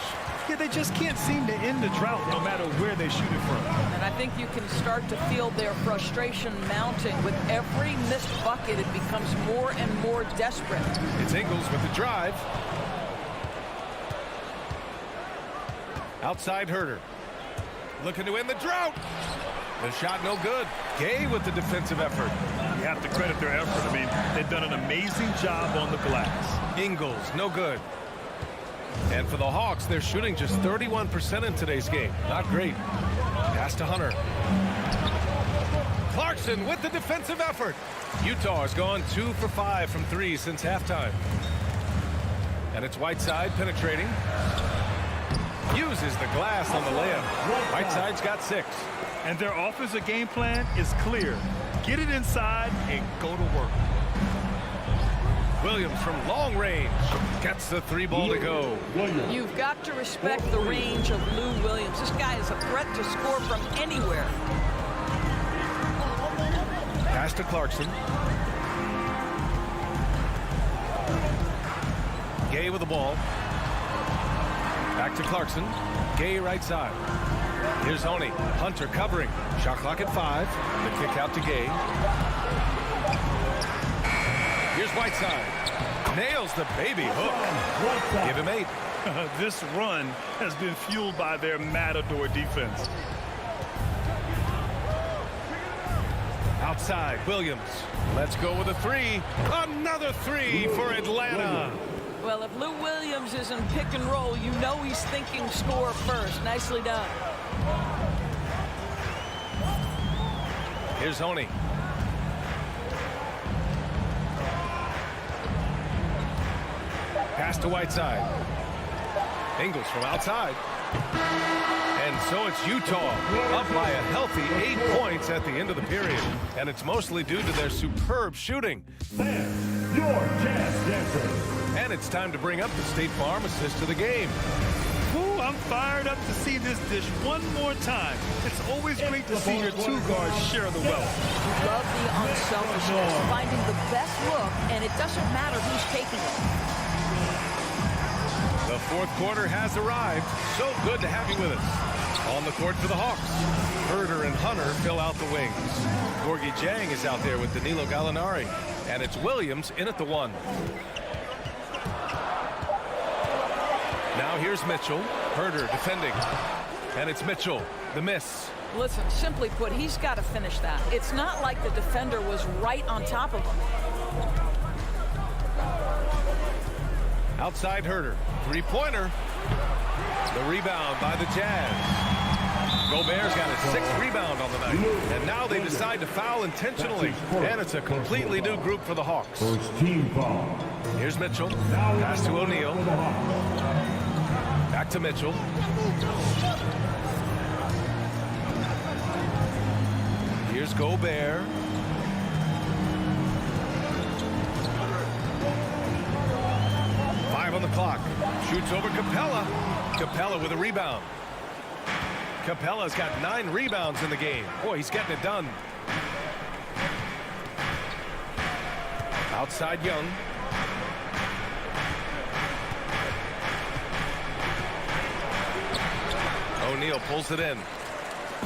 Speaker 8: Yeah, they just can't seem to end the drought no matter where they shoot it from.
Speaker 7: And I think you can start to feel their frustration mounting. With every missed bucket, it becomes more and more desperate.
Speaker 6: It's Ingles with the drive. Outside Herter. Looking to end the drought. The shot no good. Gay with the defensive effort.
Speaker 8: You have to credit their effort. I mean, they've done an amazing job on the glass.
Speaker 6: Ingles, no good. And for the Hawks, they're shooting just 31% in today's game. Not great. Pass to Hunter. Clarkson with the defensive effort. Utah has gone 2 for 5 from 3 since halftime. And it's Whiteside penetrating. Uses the glass on the layup. Whiteside's got 6.
Speaker 8: And their offensive game plan is clear. Get it inside and go to work.
Speaker 6: Williams from long range gets the 3-ball to go.
Speaker 7: You've got to respect the range of Lou Williams. This guy is a threat to score from anywhere.
Speaker 6: Pass to Clarkson. Gay with the ball. Back to Clarkson. Gay right side. Here's Oni. Hunter covering. Shot clock at 5. The kick out to Gay. Here's Whiteside. Nails the baby hook. Give him 8.
Speaker 8: This run has been fueled by their matador defense.
Speaker 6: Outside, Williams. Let's go with a 3. Another 3 for Atlanta.
Speaker 7: Well, if Lou Williams is in pick and roll, you know he's thinking score first. Nicely done.
Speaker 6: Here's Oni. Pass to Whiteside. Ingles from outside. And so it's Utah up by a healthy 8 points at the end of the period. And it's mostly due to their superb shooting.
Speaker 13: And your Jazz Dancer.
Speaker 6: And it's time to bring up the State Farm assist to the game.
Speaker 8: Ooh, I'm fired up to see this dish one more time. It's always great to see your 2 guards share the wealth.
Speaker 7: Love the unselfishness, finding the best look, and it doesn't matter who's taking it.
Speaker 6: The fourth quarter has arrived. So good to have you with us. On the court for the Hawks, Herter and Hunter fill out the wings. Gorgie Jang is out there with Danilo Gallinari. And it's Williams in at the 1. Now here's Mitchell. Herter defending. And it's Mitchell. The miss.
Speaker 7: Listen, simply put, he's got to finish that. It's not like the defender was right on top of him.
Speaker 6: Outside Herter. 3-pointer. The rebound by the Jazz. Gobert's got a 6th rebound on the night. And now they decide to foul intentionally. And it's a completely new group for the Hawks.
Speaker 13: First team foul.
Speaker 6: Here's Mitchell. Pass to O'Neal. Back to Mitchell. Here's Gobert. On the clock. Shoots over Capella. Capella with a rebound. Capella's got 9 rebounds in the game. Boy, he's getting it done. Outside Young. O'Neal pulls it in.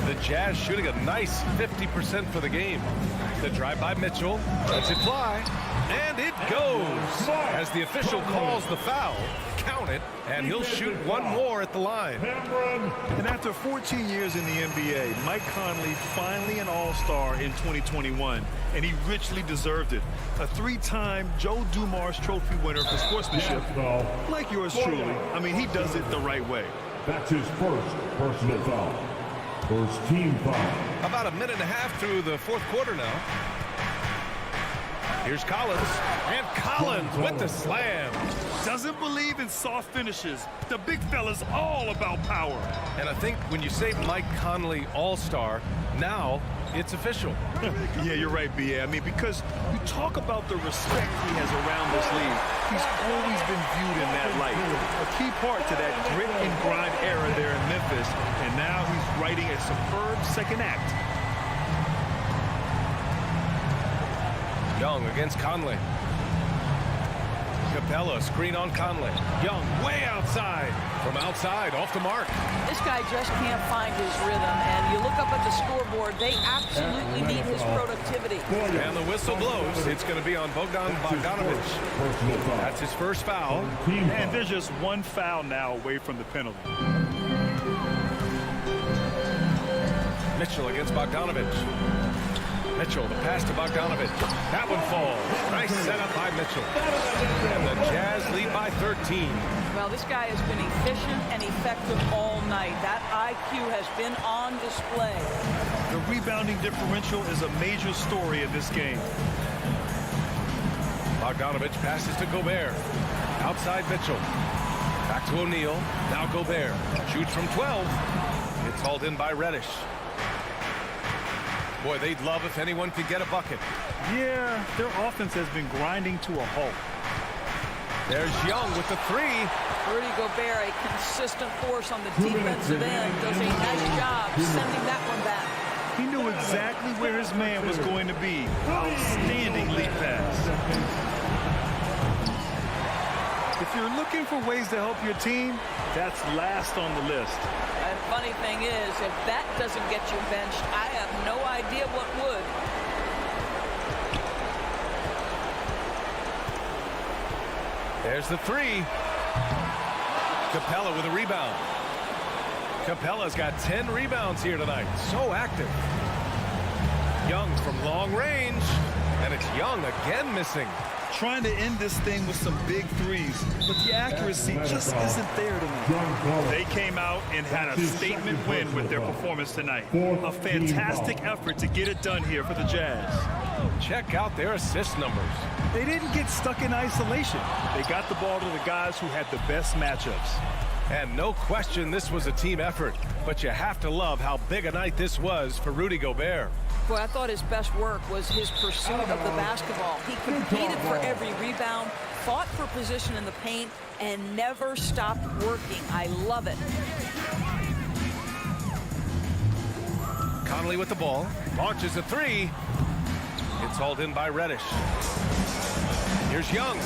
Speaker 6: The Jazz shooting a nice 50% for the game. The drive by Mitchell. Lets it fly. And it goes. As the official calls the foul, count it, and he'll shoot one more at the line.
Speaker 11: And after 14 years in the NBA, Mike Conley finally an all-star in 2021, and he richly deserved it. A 3-time Joe Dumars Trophy winner for sportsmanship, like yours truly. I mean, he does it the right way.
Speaker 13: That's his first personal foul. First team foul.
Speaker 6: About a minute and a half through the fourth quarter now. Here's Collins, and Collins with the slam.
Speaker 11: Doesn't believe in soft finishes. The big fella's all about power.
Speaker 6: And I think when you say Mike Conley All-Star, now it's official.
Speaker 11: Yeah, you're right, B.A. I mean, because you talk about the respect he has around this league. He's always been viewed in that light. A key part to that grit and grind era there in Memphis. And now he's writing a superb second act.
Speaker 6: Young against Conley. Capella, screen on Conley. Young way outside. From outside, off the mark.
Speaker 7: This guy just can't find his rhythm, and you look up at the scoreboard, they absolutely need his productivity.
Speaker 6: And the whistle blows. It's going to be on Bogdan Bogdanovic. That's his first foul.
Speaker 11: And there's just one foul now away from the penalty.
Speaker 6: Mitchell against Bogdanovic. Mitchell, the pass to Bogdanovic. That one falls. Nice setup by Mitchell. And the Jazz lead by 13.
Speaker 7: Well, this guy has been efficient and effective all night. That IQ has been on display.
Speaker 11: The rebounding differential is a major story in this game.
Speaker 6: Bogdanovic passes to Gobert. Outside Mitchell. Back to O'Neal. Now Gobert. Shoots from 12. It's hauled in by Reddish. Boy, they'd love if anyone could get a bucket.
Speaker 11: Yeah, their offense has been grinding to a halt.
Speaker 6: There's Young with the three.
Speaker 7: Rudy Gobert, a consistent force on the defensive end, does a nice job sending that one back.
Speaker 11: He knew exactly where his man was going to be. Outstanding lead pass. If you're looking for ways to help your team, that's last on the list.
Speaker 7: And funny thing is, if that doesn't get you benched, I have no idea what would.
Speaker 6: There's the three. Capella with a rebound. Capella's got 10 rebounds here tonight. So active. Young from long range. And it's Young again missing.
Speaker 11: Trying to end this thing with some big threes, but the accuracy just isn't there tonight. They came out and had a statement win with their performance tonight. A fantastic effort to get it done here for the Jazz.
Speaker 6: Check out their assist numbers.
Speaker 11: They didn't get stuck in isolation. They got the ball to the guys who had the best matchups.
Speaker 6: And no question this was a team effort, but you have to love how big a night this was for Rudy Gobert.
Speaker 7: Boy, I thought his best work was his pursuit of the basketball. He competed for every rebound, fought for position in the paint, and never stopped working. I love it.
Speaker 6: Conley with the ball, launches a three. It's hauled in by Reddish. Here's Young.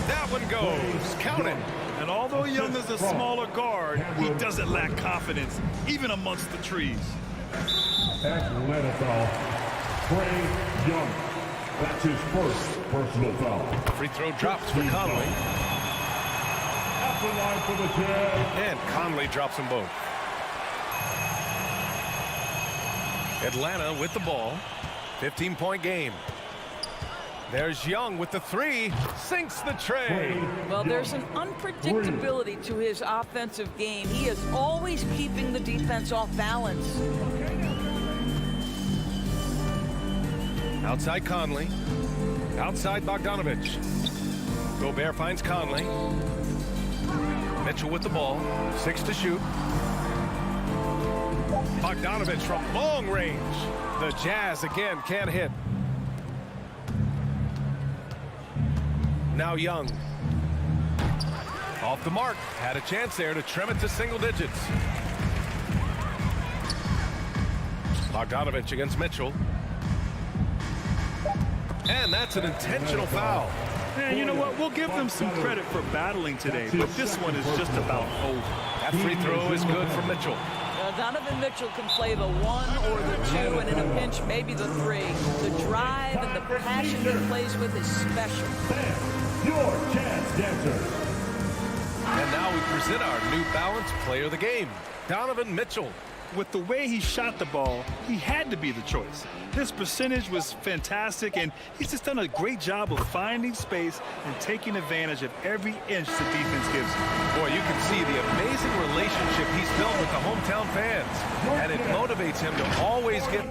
Speaker 6: That one goes. Count it.
Speaker 11: And although Young is a smaller guard, he doesn't lack confidence, even amongst the trees.
Speaker 13: Atlanta foul. Trey Young. That's his first personal foul.
Speaker 6: Free throw drops for Conley.
Speaker 13: At the line for the Jazz.
Speaker 6: And Conley drops them both. Atlanta with the ball. 15-point game. There's Young with the three. Sinks the tray.
Speaker 7: Well, there's an unpredictability to his offensive game. He is always keeping the defense off balance.
Speaker 6: Outside Conley. Outside Bogdanovic. Gobert finds Conley. Mitchell with the ball. 6 to shoot. Bogdanovic from long range. The Jazz again can't hit. Now Young. Off the mark. Had a chance there to trim it to single digits. Bogdanovic against Mitchell. And that's an intentional foul.
Speaker 11: And you know what? We'll give them some credit for battling today, but this one is just about over.
Speaker 6: That free throw is good for Mitchell.
Speaker 7: Donovan Mitchell can play the 1 or the 2, and in a pinch, maybe the 3. The drive and the passion he plays with is special.
Speaker 13: Your chance dancer.
Speaker 6: And now we present our New Balance Player of the Game, Donovan Mitchell.
Speaker 8: With the way he shot the ball, he had to be the choice. His percentage was fantastic, and he's just done a great job of finding space and taking advantage of every inch the defense gives him.
Speaker 6: Boy, you can see the amazing relationship he's built with the hometown fans, and it motivates him to always get...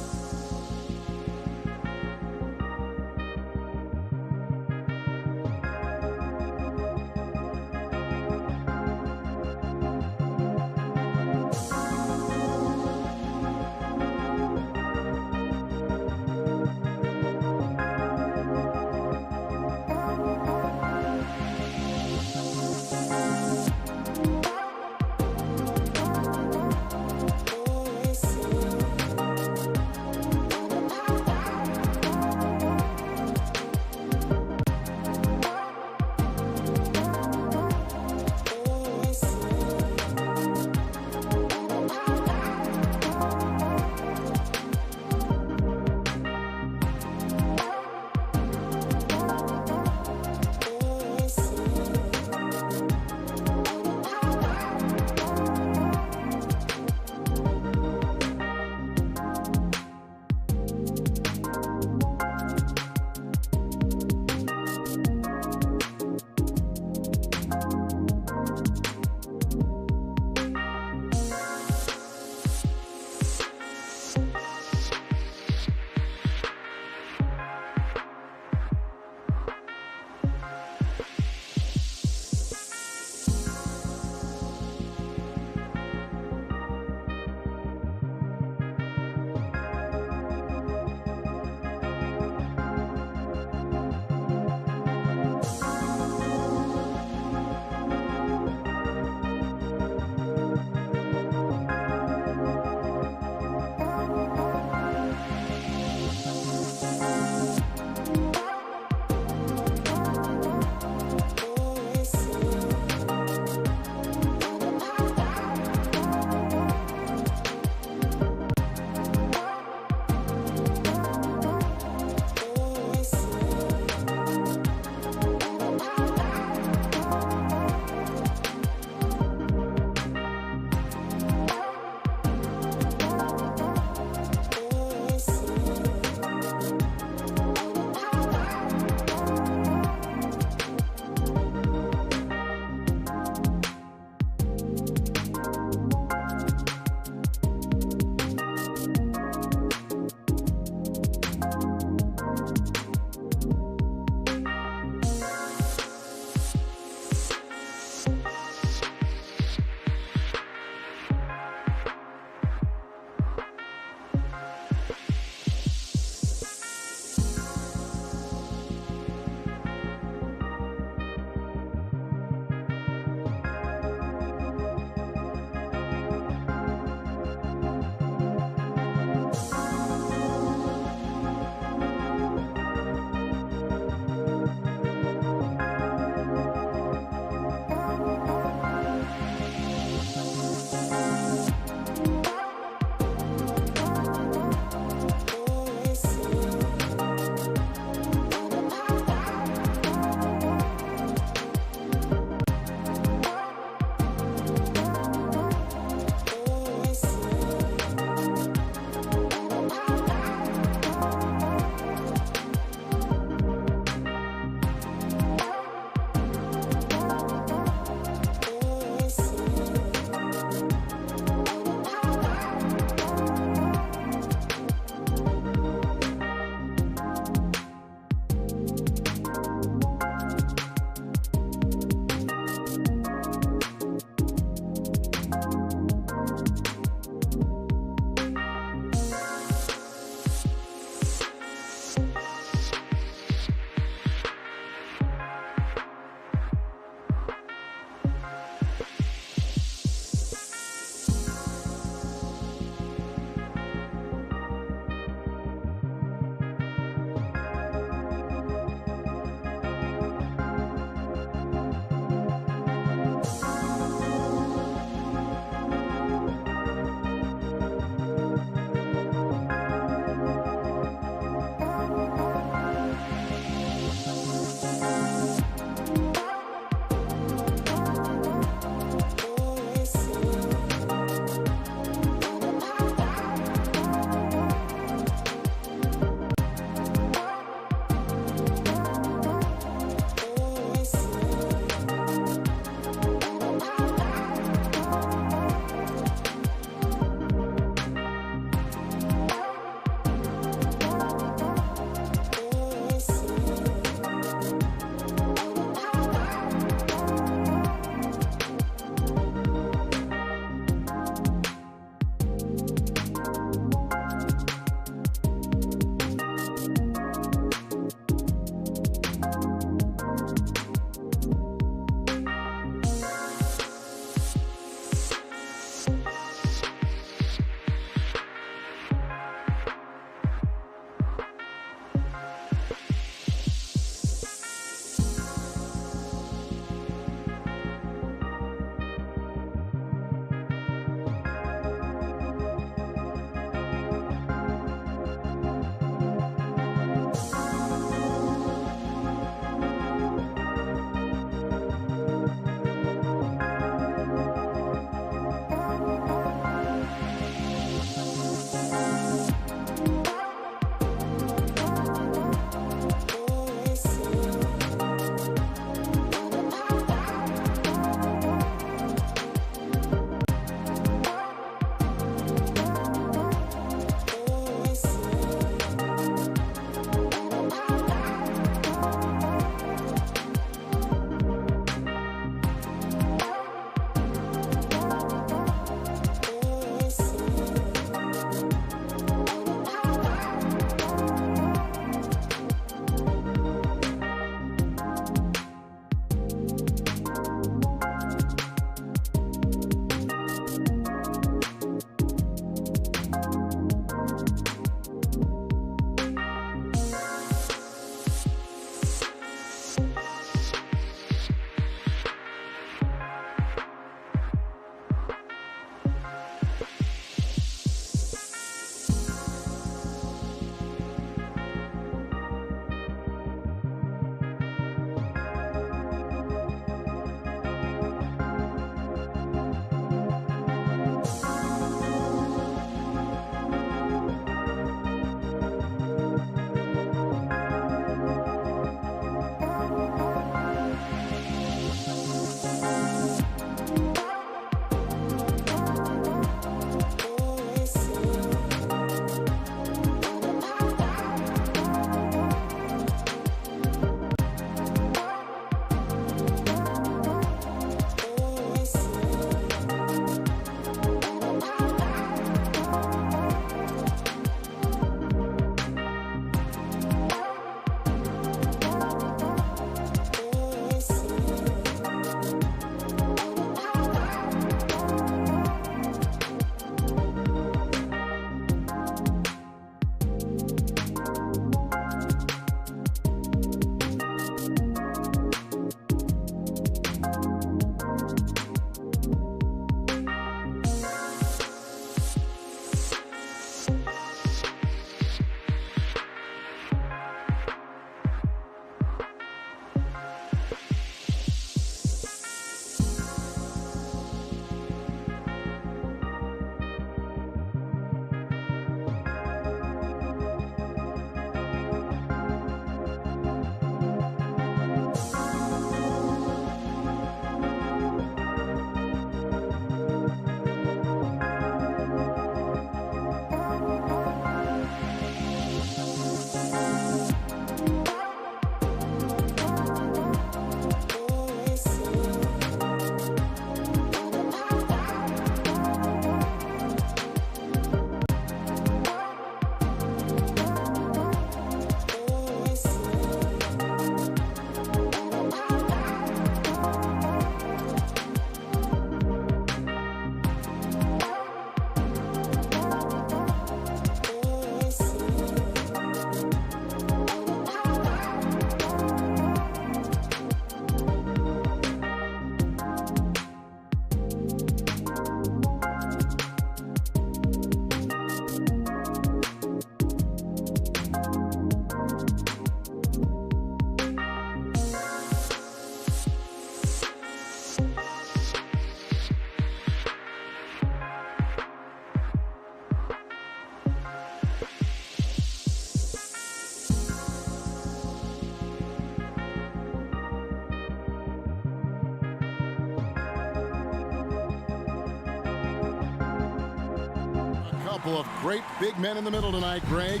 Speaker 1: couple of great big men in the middle tonight, Greg.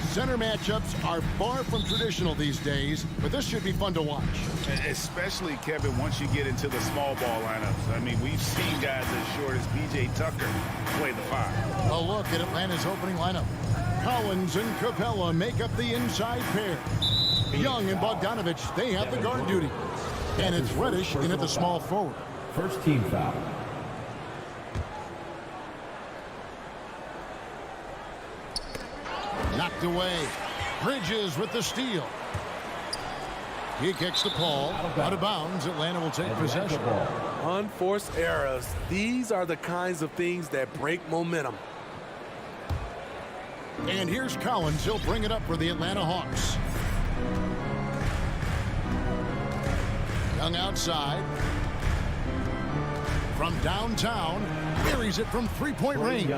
Speaker 1: Center matchups are far from traditional these days, but this should be fun to watch.
Speaker 5: Especially, Kevin, once you get into the small ball lineups. I mean, we've seen guys as short as B.J. Tucker play the 5.
Speaker 1: A look at Atlanta's opening lineup. Collins and Capella make up the inside pair. Young and Bogdanovich, they have the guard duty. And it's Reddish in at the small forward.
Speaker 4: First team foul.
Speaker 1: Knocked away. Bridges with the steal. He kicks the ball out of bounds. Atlanta will take possession.
Speaker 2: Unforced errors. These are the kinds of things that break momentum.
Speaker 1: And here's Collins. He'll bring it up for the Atlanta Hawks. Young outside. From downtown. Buries it from three-point range.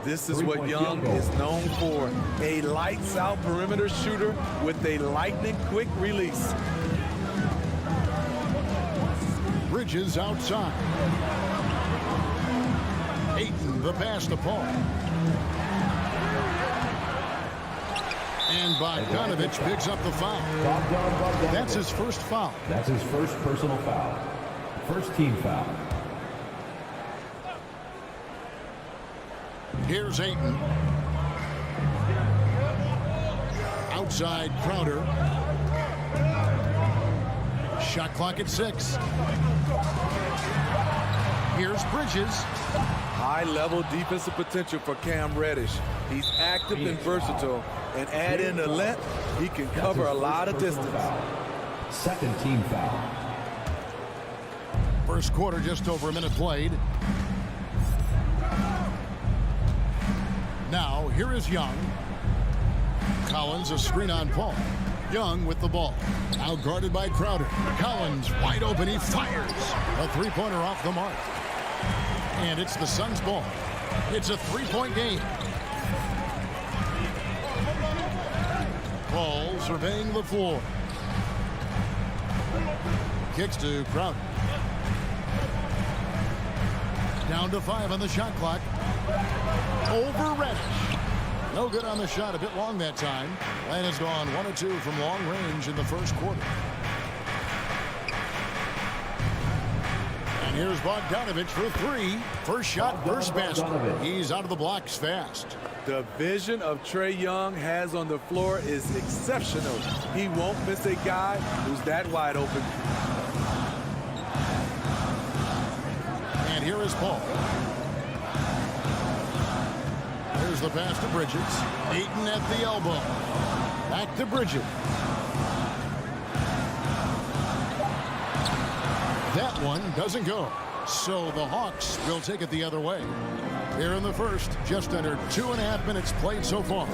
Speaker 2: This is what Young is known for. A lights-out perimeter shooter with a lightning-quick release.
Speaker 1: Bridges outside. Ayton, the pass to Paul. And Bogdanovich picks up the foul. That's his first foul.
Speaker 4: That's his first personal foul. First team foul.
Speaker 1: Here's Ayton. Outside Crowder. Shot clock at 6. Here's Bridges.
Speaker 2: High-level defensive potential for Cam Reddish. He's active and versatile, and add in the length, he can cover a lot of distance.
Speaker 4: Second team foul.
Speaker 1: First quarter, just over a minute played. Now, here is Young. Collins, a screen on Paul. Young with the ball. Now guarded by Crowder. Collins wide open. He fires. A three-pointer off the mark. And it's the Suns' ball. It's a three-point game. Paul surveying the floor. Kicks to Crowder. Down to 5 on the shot clock. Over Reddish. No good on the shot. A bit long that time. Atlanta's gone 1 of 2 from long range in the first quarter. And here's Bogdanovich for 3. First shot, first basket. He's out of the blocks fast.
Speaker 2: The vision of Trae Young has on the floor is exceptional. He won't miss a guy who's that wide open.
Speaker 1: And here is Paul. Here's the pass to Bridges. Ayton at the elbow. Back to Bridges. That one doesn't go. So the Hawks will take it the other way. Here in the first, just under 2.5 minutes played so far.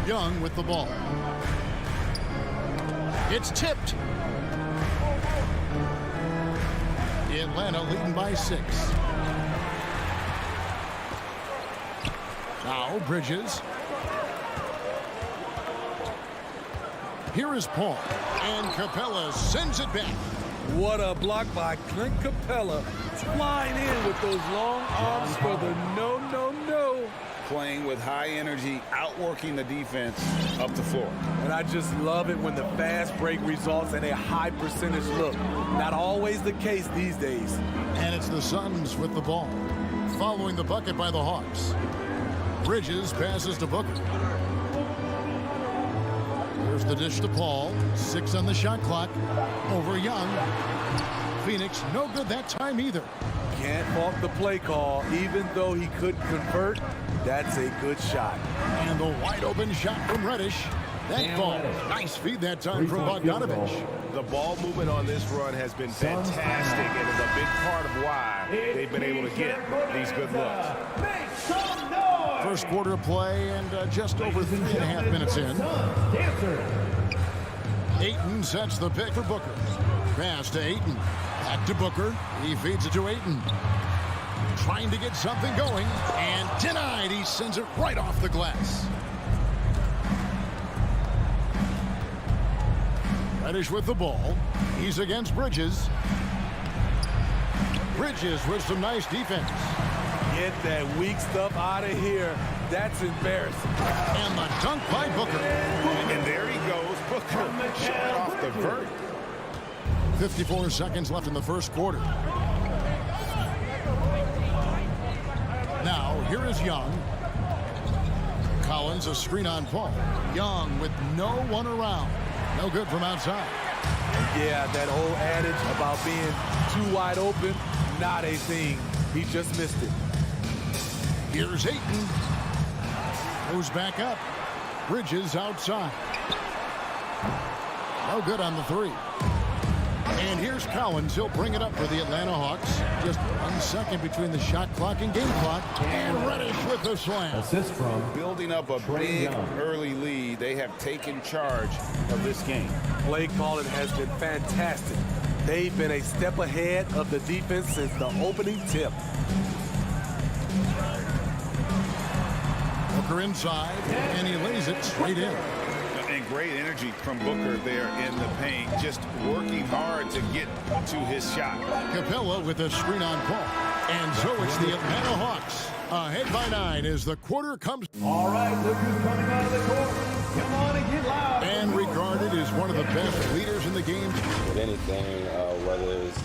Speaker 1: Young with the ball. It's tipped. Atlanta leading by 6. Now Bridges. Here is Paul. And Capella sends it back.
Speaker 2: What a block by Clint Capella. Flying in with those long arms for the no.
Speaker 5: Playing with high energy, outworking the defense up the floor.
Speaker 2: And I just love it when the fast break results in a high percentage look. Not always the case these days.
Speaker 1: And it's the Suns with the ball. Following the bucket by the Hawks. Bridges passes to Booker. Here's the dish to Paul. 6 on the shot clock. Over Young. Phoenix no good that time either.
Speaker 2: Can't fault the play call. Even though he couldn't convert, that's a good shot.
Speaker 1: And the wide open shot from Reddish. That ball. Nice feed that time from Bogdanovich.
Speaker 3: The ball movement on this run has been fantastic and is a big part of why they've been able to get these good looks.
Speaker 1: First quarter of play and just over 3.5 minutes in. Ayton sets the pick for Booker. Pass to Ayton. Back to Booker. He feeds it to Ayton. Trying to get something going. And denied. He sends it right off the glass. Reddish with the ball. He's against Bridges. Bridges with some nice defense.
Speaker 2: Get that weak stuff out of here. That's embarrassing.
Speaker 1: And the dunk by Booker.
Speaker 5: And there he goes. Booker shot off the vert.
Speaker 1: 54 seconds left in the first quarter. Now, here is Young. Collins, a screen on Paul. Young with no one around. No good from outside.
Speaker 2: Yeah, that whole adage about being too wide open, not a thing. He just missed it.
Speaker 1: Here's Ayton. Goes back up. Bridges outside. No good on the three. And here's Collins. He'll bring it up for the Atlanta Hawks. Just 1 second between the shot clock and game clock. And Reddish with the slam.
Speaker 13: Assist from
Speaker 5: Building up a big early lead. They have taken charge of this game.
Speaker 2: Play calling has been fantastic. They've been a step ahead of the defense since the opening tip.
Speaker 1: Booker inside, and he lays it straight in.
Speaker 5: And great energy from Booker there in the paint, just working hard to get to his shot.
Speaker 1: Capella with a screen on Paul. And so it's the Atlanta Hawks. Ahead by 9 as the quarter comes.
Speaker 4: All right, look who's coming out of the court. Come on and get loud.
Speaker 1: And regarded as one of the best leaders in the game.
Speaker 14: With anything, whether it's...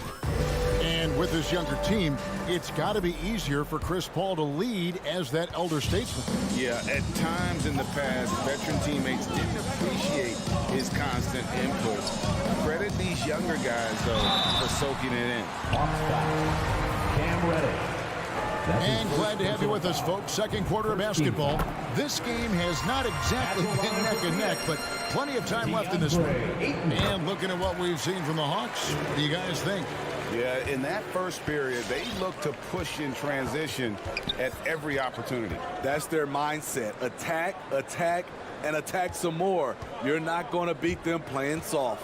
Speaker 1: And with this younger team, it's got to be easier for Chris Paul to lead as that elder statesman.
Speaker 5: Yeah, at times in the past, veteran teammates didn't appreciate his constant input. Credit these younger guys, though, for soaking it in.
Speaker 4: Cam Reddish.
Speaker 1: And glad to have you with us, folks. Second quarter of basketball. This game has not exactly been neck and neck, but plenty of time left in this one. And looking at what we've seen from the Hawks, what do you guys think?
Speaker 5: Yeah, in that first period, they looked to push in transition at every opportunity.
Speaker 2: That's their mindset. Attack, attack, and attack some more. You're not going to beat them playing soft.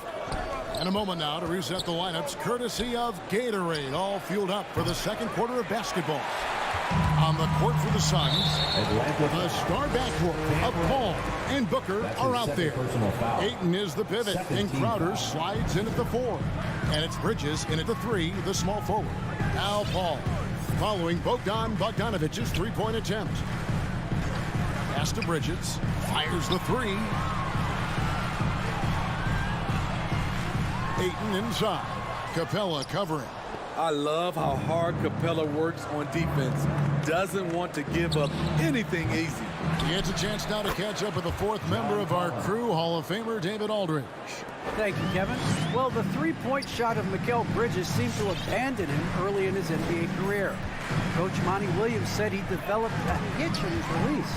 Speaker 1: And a moment now to reset the lineups, courtesy of Gatorade, all fueled up for the second quarter of basketball. On the court for the Suns, the star backcourt of Paul and Booker are out there. Ayton is the pivot, and Crowder slides in at the 4. And it's Bridges in at the 3, the small forward. Now Paul, following Bogdanovic's three-point attempt. Pass to Bridges, fires the 3. Ayton inside. Capella covering.
Speaker 2: I love how hard Capella works on defense. Doesn't want to give up anything easy.
Speaker 1: He gets a chance now to catch up with the fourth member of our crew, Hall of Famer David Aldridge.
Speaker 15: Thank you, Kevin. Well, the three-point shot of Mikal Bridges seemed to abandon him early in his NBA career. Coach Monty Williams said he developed a hitch in his release.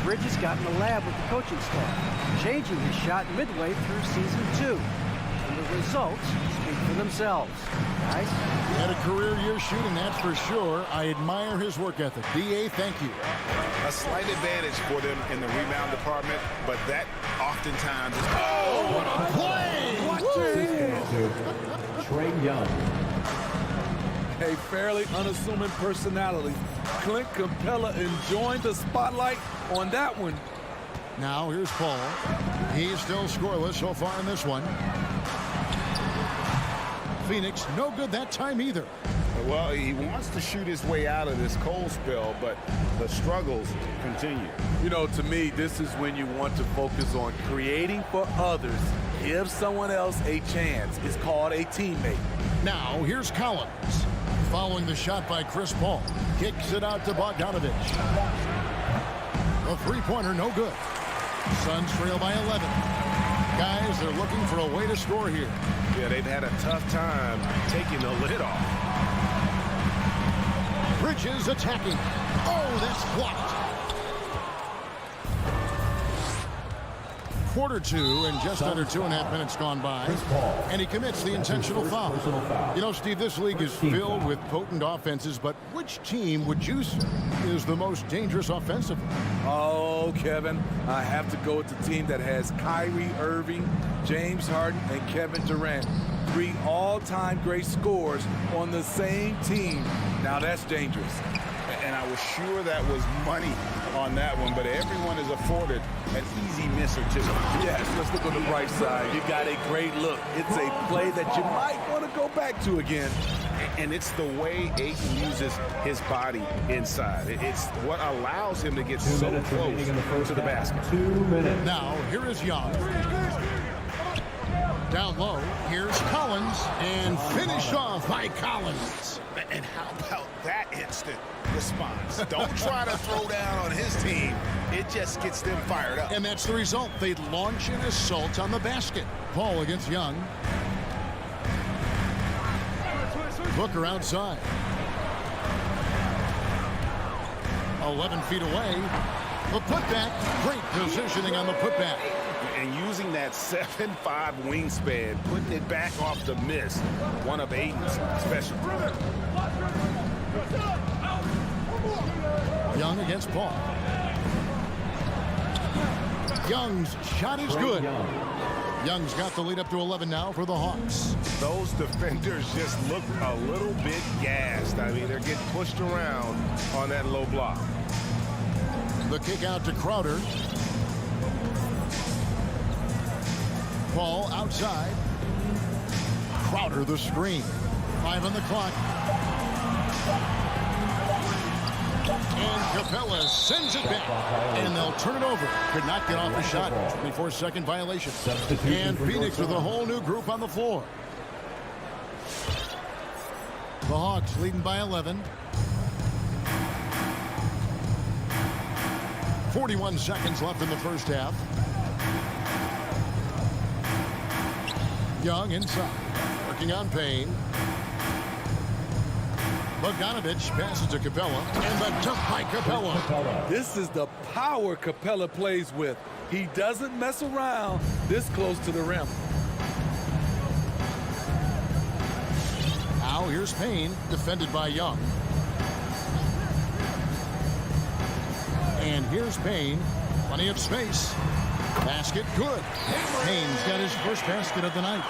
Speaker 15: Bridges got in the lab with the coaching staff, changing his shot midway through season 2. And the results speak for themselves. Guys?
Speaker 1: He had a career year shooting, that's for sure. I admire his work ethic. B.A., thank you.
Speaker 5: A slight advantage for them in the rebound department, but that oftentimes is... Oh,
Speaker 1: what a play!
Speaker 4: Trae Young.
Speaker 2: A fairly unassuming personality. Clint Capella enjoying the spotlight on that one.
Speaker 1: Now here's Paul. He's still scoreless so far in this one. Phoenix, no good that time either.
Speaker 5: Well, he wants to shoot his way out of this cold spell, but the struggles continue.
Speaker 2: You know, to me, this is when you want to focus on creating for others. Give someone else a chance. It's called a teammate.
Speaker 1: Now, here's Collins. Following the shot by Chris Paul. Kicks it out to Bogdanovich. The three-pointer, no good. Suns trail by 11. Guys, they're looking for a way to score here.
Speaker 5: Yeah, they've had a tough time taking the lid off.
Speaker 1: Bridges attacking. Oh, that's blocked. Quarter 2 and just under 2.5 minutes gone by. And he commits the intentional foul. You know, Steve, this league is filled with potent offenses, but which team would you say is the most dangerous offensively?
Speaker 2: Oh, Kevin, I have to go with the team that has Kyrie Irving, James Harden, and Kevin Durant. 3 all-time great scorers on the same team. Now that's dangerous.
Speaker 5: And I was sure that was money on that one, but everyone is afforded an easy miss or two.
Speaker 2: Yes, let's look on the bright side. You got a great look. It's a play that you might want to go back to again.
Speaker 5: And it's the way Ayton uses his body inside. It's what allows him to get so close to the basket.
Speaker 13: 2 minutes.
Speaker 1: Now, here is Young. Down low, here's Collins, and finished off by Collins.
Speaker 5: And how about that instant response? Don't try to throw down on his team. It just gets them fired up.
Speaker 1: And that's the result. They launch an assault on the basket. Paul against Young. Booker outside. 11 feet away. The putback. Great positioning on the putback.
Speaker 5: And using that 7'5" wingspan, putting it back off the miss. One of Ayton's special.
Speaker 1: Young against Paul. Young's shot is good. Young's got the lead up to 11 now for the Hawks.
Speaker 5: Those defenders just look a little bit gassed. I mean, they're getting pushed around on that low block.
Speaker 1: The kick out to Crowder. Paul outside. Crowder the screen. 5 on the clock. And Capella sends it back. And they'll turn it over. Could not get off the shot. 24-second violation. And Phoenix with a whole new group on the floor. The Hawks leading by 11. 41 seconds left in the first half. Young inside. Working on Payne. Bogdanovich passes to Capella. And the dunk by Capella.
Speaker 2: This is the power Capella plays with. He doesn't mess around this close to the rim.
Speaker 1: Now here's Payne, defended by Young. And here's Payne. Plenty of space. Basket good. Payne's got his first basket of the night.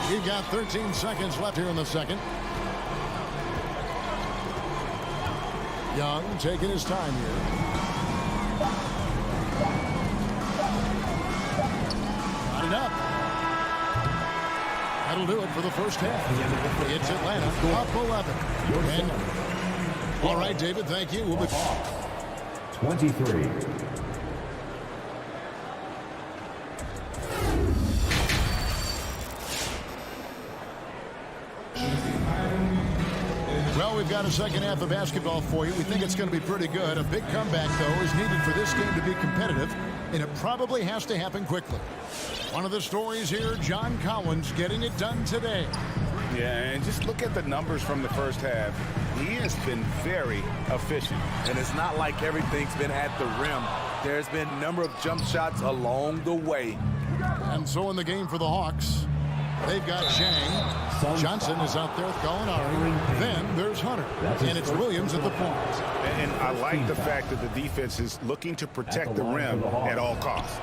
Speaker 1: He's got 13 seconds left here in the second. Young taking his time here. Got it up. That'll do it for the first half. It's Atlanta up 11. And, all right, David, thank you. We'll be
Speaker 13: 23.
Speaker 1: Well, we've got a second half of basketball for you. We think it's going to be pretty good. A big comeback, though, is needed for this game to be competitive, and it probably has to happen quickly. One of the stories here, John Collins getting it done today.
Speaker 5: Yeah, and just look at the numbers from the first half. He has been very efficient.
Speaker 2: And it's not like everything's been at the rim. There's been a number of jump shots along the way.
Speaker 1: And so in the game for the Hawks, they've got Chang. Johnson is out there with Gallinari. Then there's Hunter. And it's Williams at the point.
Speaker 5: And I like the fact that the defense is looking to protect the rim at all costs.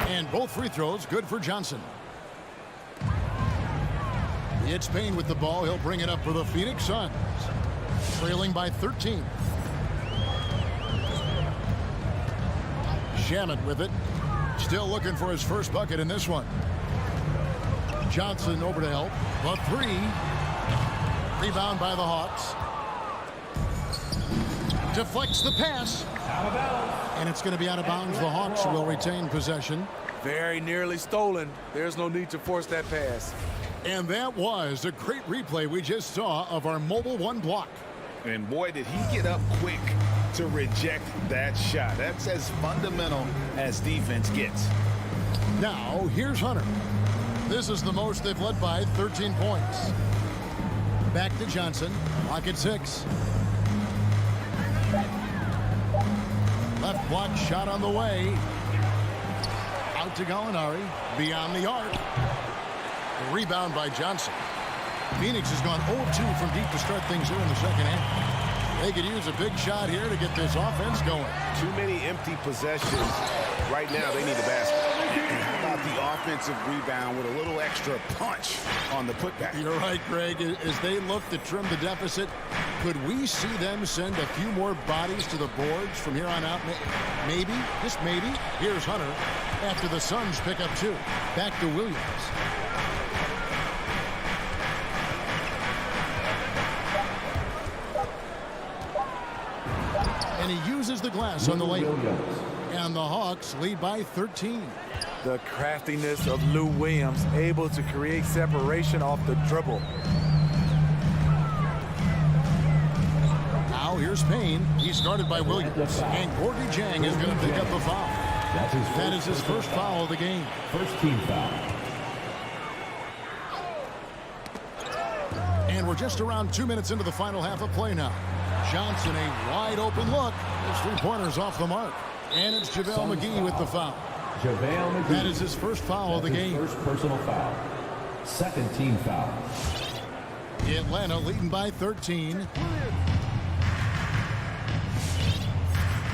Speaker 1: And both free throws good for Johnson. It's Payne with the ball. He'll bring it up for the Phoenix Suns. Trailing by 13. Shaman with it. Still looking for his first bucket in this one. Johnson over to help. The three. Rebound by the Hawks. Deflects the pass. And it's going to be out of bounds. The Hawks will retain possession.
Speaker 2: Very nearly stolen. There's no need to force that pass.
Speaker 1: And that was a great replay we just saw of our Mobile One block.
Speaker 5: And boy, did he get up quick to reject that shot. That's as fundamental as defense gets.
Speaker 1: Now, here's Hunter. This is the most they've led by 13 points. Back to Johnson. Clock at 6. Left block shot on the way. Out to Gallinari. Beyond the arc. Rebound by Johnson. Phoenix has gone 0-2 from deep to start things here in the second half. They could use a big shot here to get this offense going.
Speaker 5: Too many empty possessions. Right now, they need a basket. And how about the offensive rebound with a little extra punch on the putback?
Speaker 1: You're right, Greg. As they look to trim the deficit, could we see them send a few more bodies to the boards from here on out? Maybe, just maybe. Here's Hunter after the Suns pick up 2. Back to Williams. And he uses the glass on the lane. And the Hawks lead by 13.
Speaker 2: The craftiness of Lou Williams, able to create separation off the dribble.
Speaker 1: Now here's Payne. He's guarded by Williams. And Gorgie Jang is going to pick up the foul. That is his first foul of the game.
Speaker 13: First team foul.
Speaker 1: And we're just around 2 minutes into the final half of play now. Johnson, a wide open look. His three-pointers off the mark. And it's JaVale McGee with the foul.
Speaker 13: JaVale McGee.
Speaker 1: That is his first foul of the game.
Speaker 13: First personal foul. Second team foul.
Speaker 1: Atlanta leading by 13.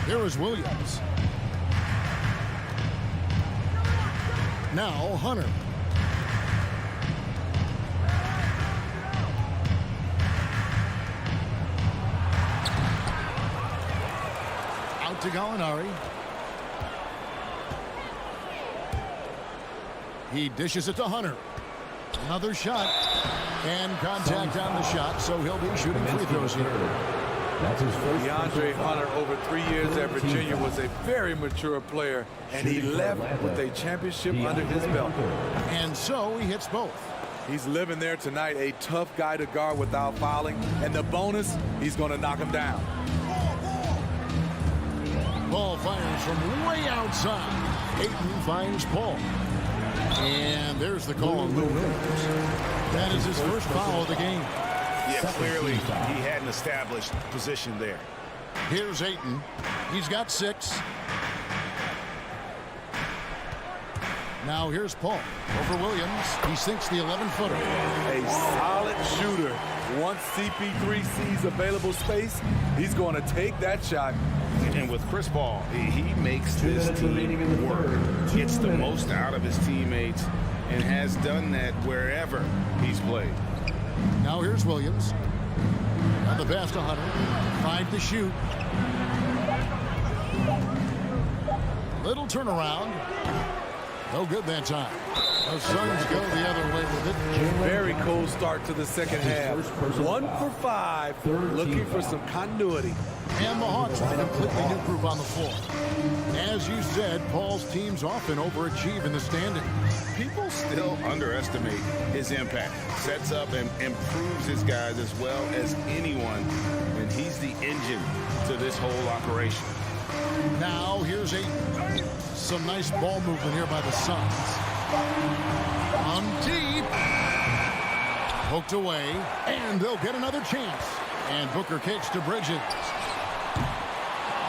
Speaker 1: Here is Williams. Now Hunter. Out to Gallinari. He dishes it to Hunter. Another shot. And contact on the shot, so he'll be shooting free throws here.
Speaker 13: That's his first.
Speaker 2: DeAndre Hunter, over 3 years at Virginia, was a very mature player, and he left with a championship under his belt.
Speaker 1: And so he hits both.
Speaker 2: He's living there tonight, a tough guy to guard without fouling, and the bonus, he's going to knock him down.
Speaker 1: Ball fires from way outside. Ayton finds Paul. And there's the call on Lou Williams. That is his first foul of the game.
Speaker 5: Yeah, clearly he had an established position there.
Speaker 1: Here's Ayton. He's got 6. Now here's Paul over Williams. He sinks the 11-footer.
Speaker 2: A solid shooter. Once CP3 sees available space, he's going to take that shot.
Speaker 5: And with Chris Paul, he makes this team work. Gets the most out of his teammates and has done that wherever he's played.
Speaker 1: Now here's Williams. On the pass to Hunter. 5 to shoot. Little turnaround. No good that time. The Suns go the other way with it.
Speaker 2: Very cold start to the second half. 1 for 5. Looking for some continuity.
Speaker 1: And the Hawks with a completely new group on the floor. As you said, Paul's teams often overachieve in the standings.
Speaker 5: People still underestimate his impact. Sets up and improves his guys as well as anyone. And he's the engine to this whole operation.
Speaker 1: Now here's Ayton. Some nice ball movement here by the Suns. On deep. Poked away. And they'll get another chance. And Booker kicks to Bridges.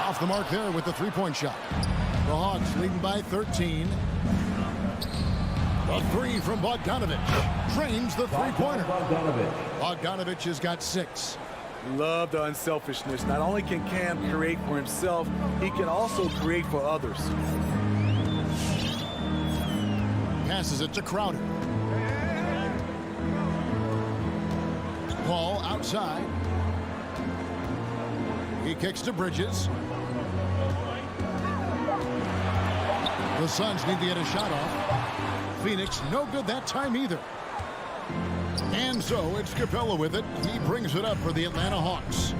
Speaker 1: Off the mark there with the three-point shot. The Hawks leading by 13. The 3 from Bogdanovich. Drains the three-pointer. Bogdanovich has got 6.
Speaker 2: Love the unselfishness. Not only can Cam create for himself, he can also create for others.
Speaker 1: Passes it to Crowder. Paul outside. He kicks to Bridges. The Suns need to get a shot off. Phoenix, no good that time either. And so it's Capella with it. He brings it up for the Atlanta Hawks.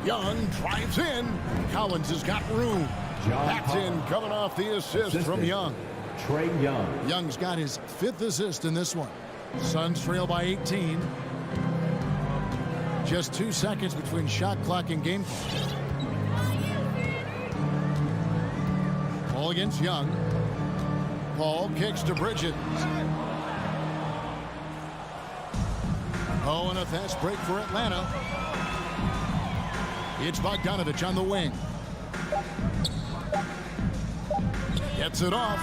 Speaker 1: Young drives in. Collins has got room. That's in, coming off the assist from Young.
Speaker 13: Trey Young.
Speaker 1: Young's got his 5th assist in this one. Suns trail by 18. Just 2 seconds between shot clock and game clock. Ball against Young. Paul kicks to Bridges. Oh, and a fast break for Atlanta. It's Bogdanovich on the wing. Gets it off.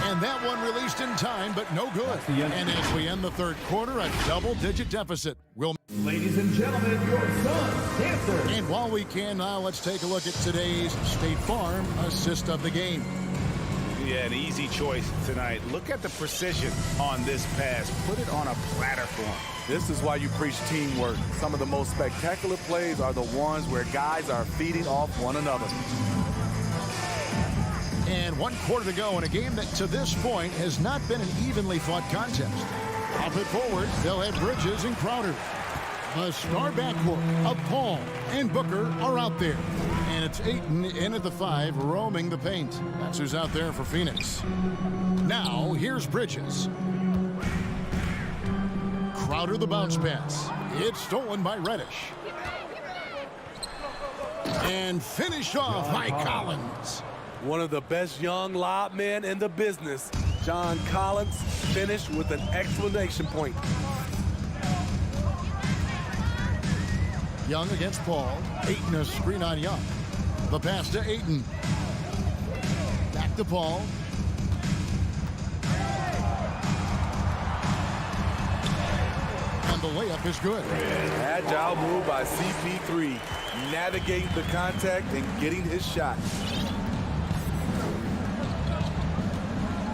Speaker 1: And that one released in time, but no good. And as we end the third quarter, a double-digit deficit.
Speaker 13: Ladies and gentlemen, your Suns Panthers.
Speaker 1: And while we can now, let's take a look at today's State Farm assist of the game.
Speaker 5: Yeah, an easy choice tonight. Look at the precision on this pass. Put it on a platter for him.
Speaker 2: This is why you preach teamwork. Some of the most spectacular plays are the ones where guys are feeding off one another.
Speaker 1: And 1 quarter to go in a game that to this point has not been an evenly fought contest. Off it forward, they'll have Bridges and Crowder. The star backcourt of Paul and Booker are out there. And it's Ayton in at the 5, roaming the paint. That's who's out there for Phoenix. Now, here's Bridges. Crowder the bounce pass. It's stolen by Reddish. And finished off by Collins.
Speaker 2: One of the best young lob men in the business. John Collins finished with an exclamation point.
Speaker 1: Young against Paul. Ayton a screen on Young. The pass to Ayton. Back to Paul. And the layup is good.
Speaker 2: Agile move by CP3. Navigating the contact and getting his shot.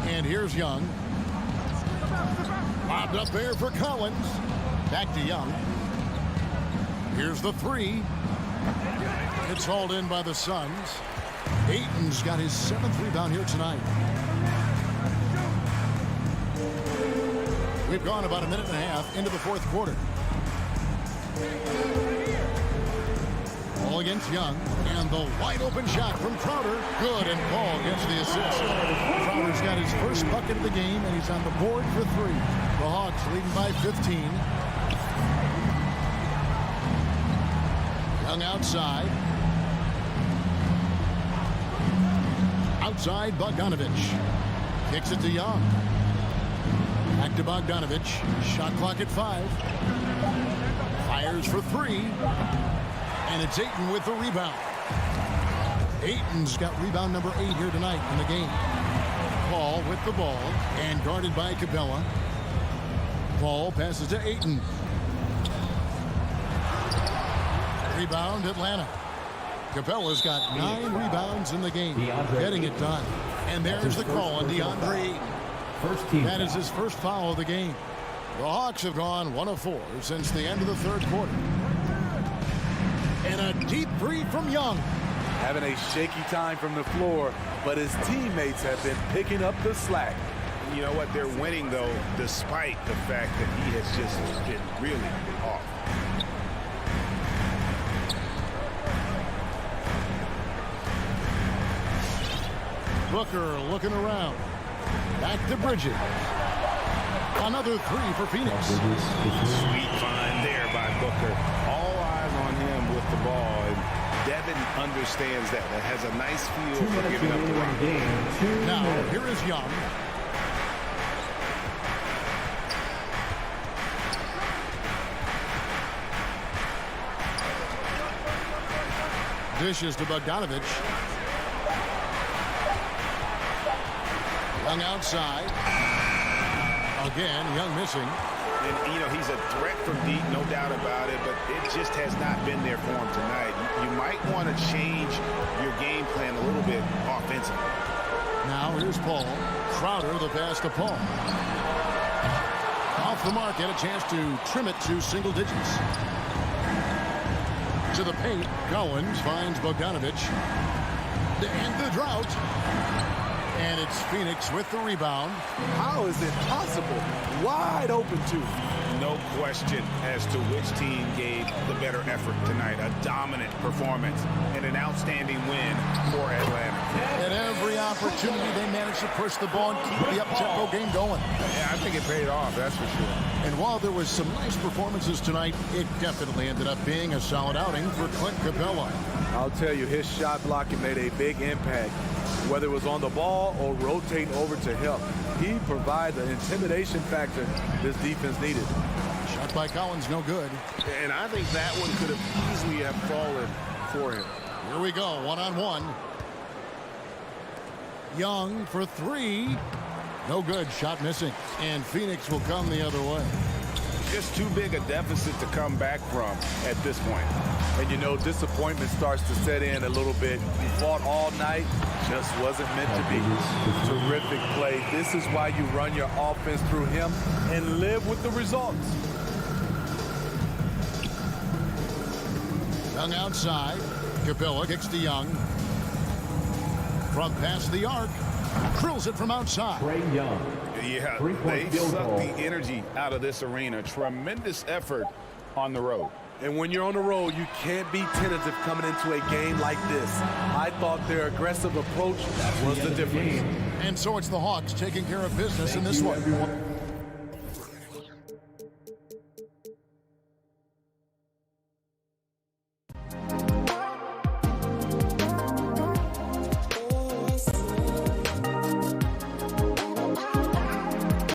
Speaker 1: And here's Young. Lobbed up there for Collins. Back to Young. Here's the 3. It's hauled in by the Suns. Ayton's got his 7th rebound here tonight. We've gone about a minute and a half into the 4th quarter. Ball against Young, and the wide open shot from Crowder. Good, and Paul gets the assist. Crowder's got his first bucket of the game, and he's on the board for 3. The Hawks leading by 15. Young outside. Outside Bogdanovich. Kicks it to Young. Back to Bogdanovich. Shot clock at 5. Fires for 3. And it's Ayton with the rebound. Ayton's got rebound number 8 here tonight in the game. Paul with the ball and guarded by Capella. Paul passes to Ayton. Rebound Atlanta. Capella's got 9 rebounds in the game. Getting it done. And there's the call on DeAndre Ayton. That is his first foul of the game. The Hawks have gone 1 of 4 since the end of the 3rd quarter. And a deep 3 from Young.
Speaker 2: Having a shaky time from the floor, but his teammates have been picking up the slack.
Speaker 5: You know what? They're winning, though, despite the fact that he has just been really off.
Speaker 1: Booker looking around. Back to Bridges. Another 3 for Phoenix.
Speaker 5: Sweet find there by Booker. All eyes on him with the ball. And Devin understands that. That has a nice feel for giving up the ball.
Speaker 1: Now, here is Young. Dishes to Bogdanovich. Young outside. Again, Young missing.
Speaker 5: And, you know, he's a threat from deep, no doubt about it, but it just has not been there for him tonight. You might want to change your game plan a little bit offensively.
Speaker 1: Now, here's Paul. Crowder, the pass to Paul. Off the mark, and a chance to trim it to single digits. To the paint, Collins finds Bogdanovich. To end the drought. And it's Phoenix with the rebound.
Speaker 2: How is it possible? Wide open, too.
Speaker 5: No question as to which team gave the better effort tonight. A dominant performance and an outstanding win for Atlanta.
Speaker 1: At every opportunity, they managed to push the ball and keep the up-tempo game going.
Speaker 5: Yeah, I think it paid off, that's for sure.
Speaker 1: And while there was some nice performances tonight, it definitely ended up being a solid outing for Clint Capella.
Speaker 2: I'll tell you, his shot blocking made a big impact. Whether it was on the ball or rotating over to him, he provided the intimidation factor this defense needed.
Speaker 1: Shot by Collins, no good.
Speaker 5: And I think that one could have easily have fallen for him.
Speaker 1: Here we go, one-on-one. Young for 3. No good, shot missing. And Phoenix will come the other way.
Speaker 5: Just too big a deficit to come back from at this point.
Speaker 2: And you know, disappointment starts to set in a little bit. You fought all night, just wasn't meant to be. Terrific play. This is why you run your offense through him and live with the results.
Speaker 1: Young outside. Capella kicks to Young. From past the arc. Drills it from outside.
Speaker 5: Yeah, they sucked the energy out of this arena. Tremendous effort on the road.
Speaker 2: And when you're on the road, you can't be tentative coming into a game like this. I thought their aggressive approach was the difference.
Speaker 1: And so it's the Hawks taking care of business in this one.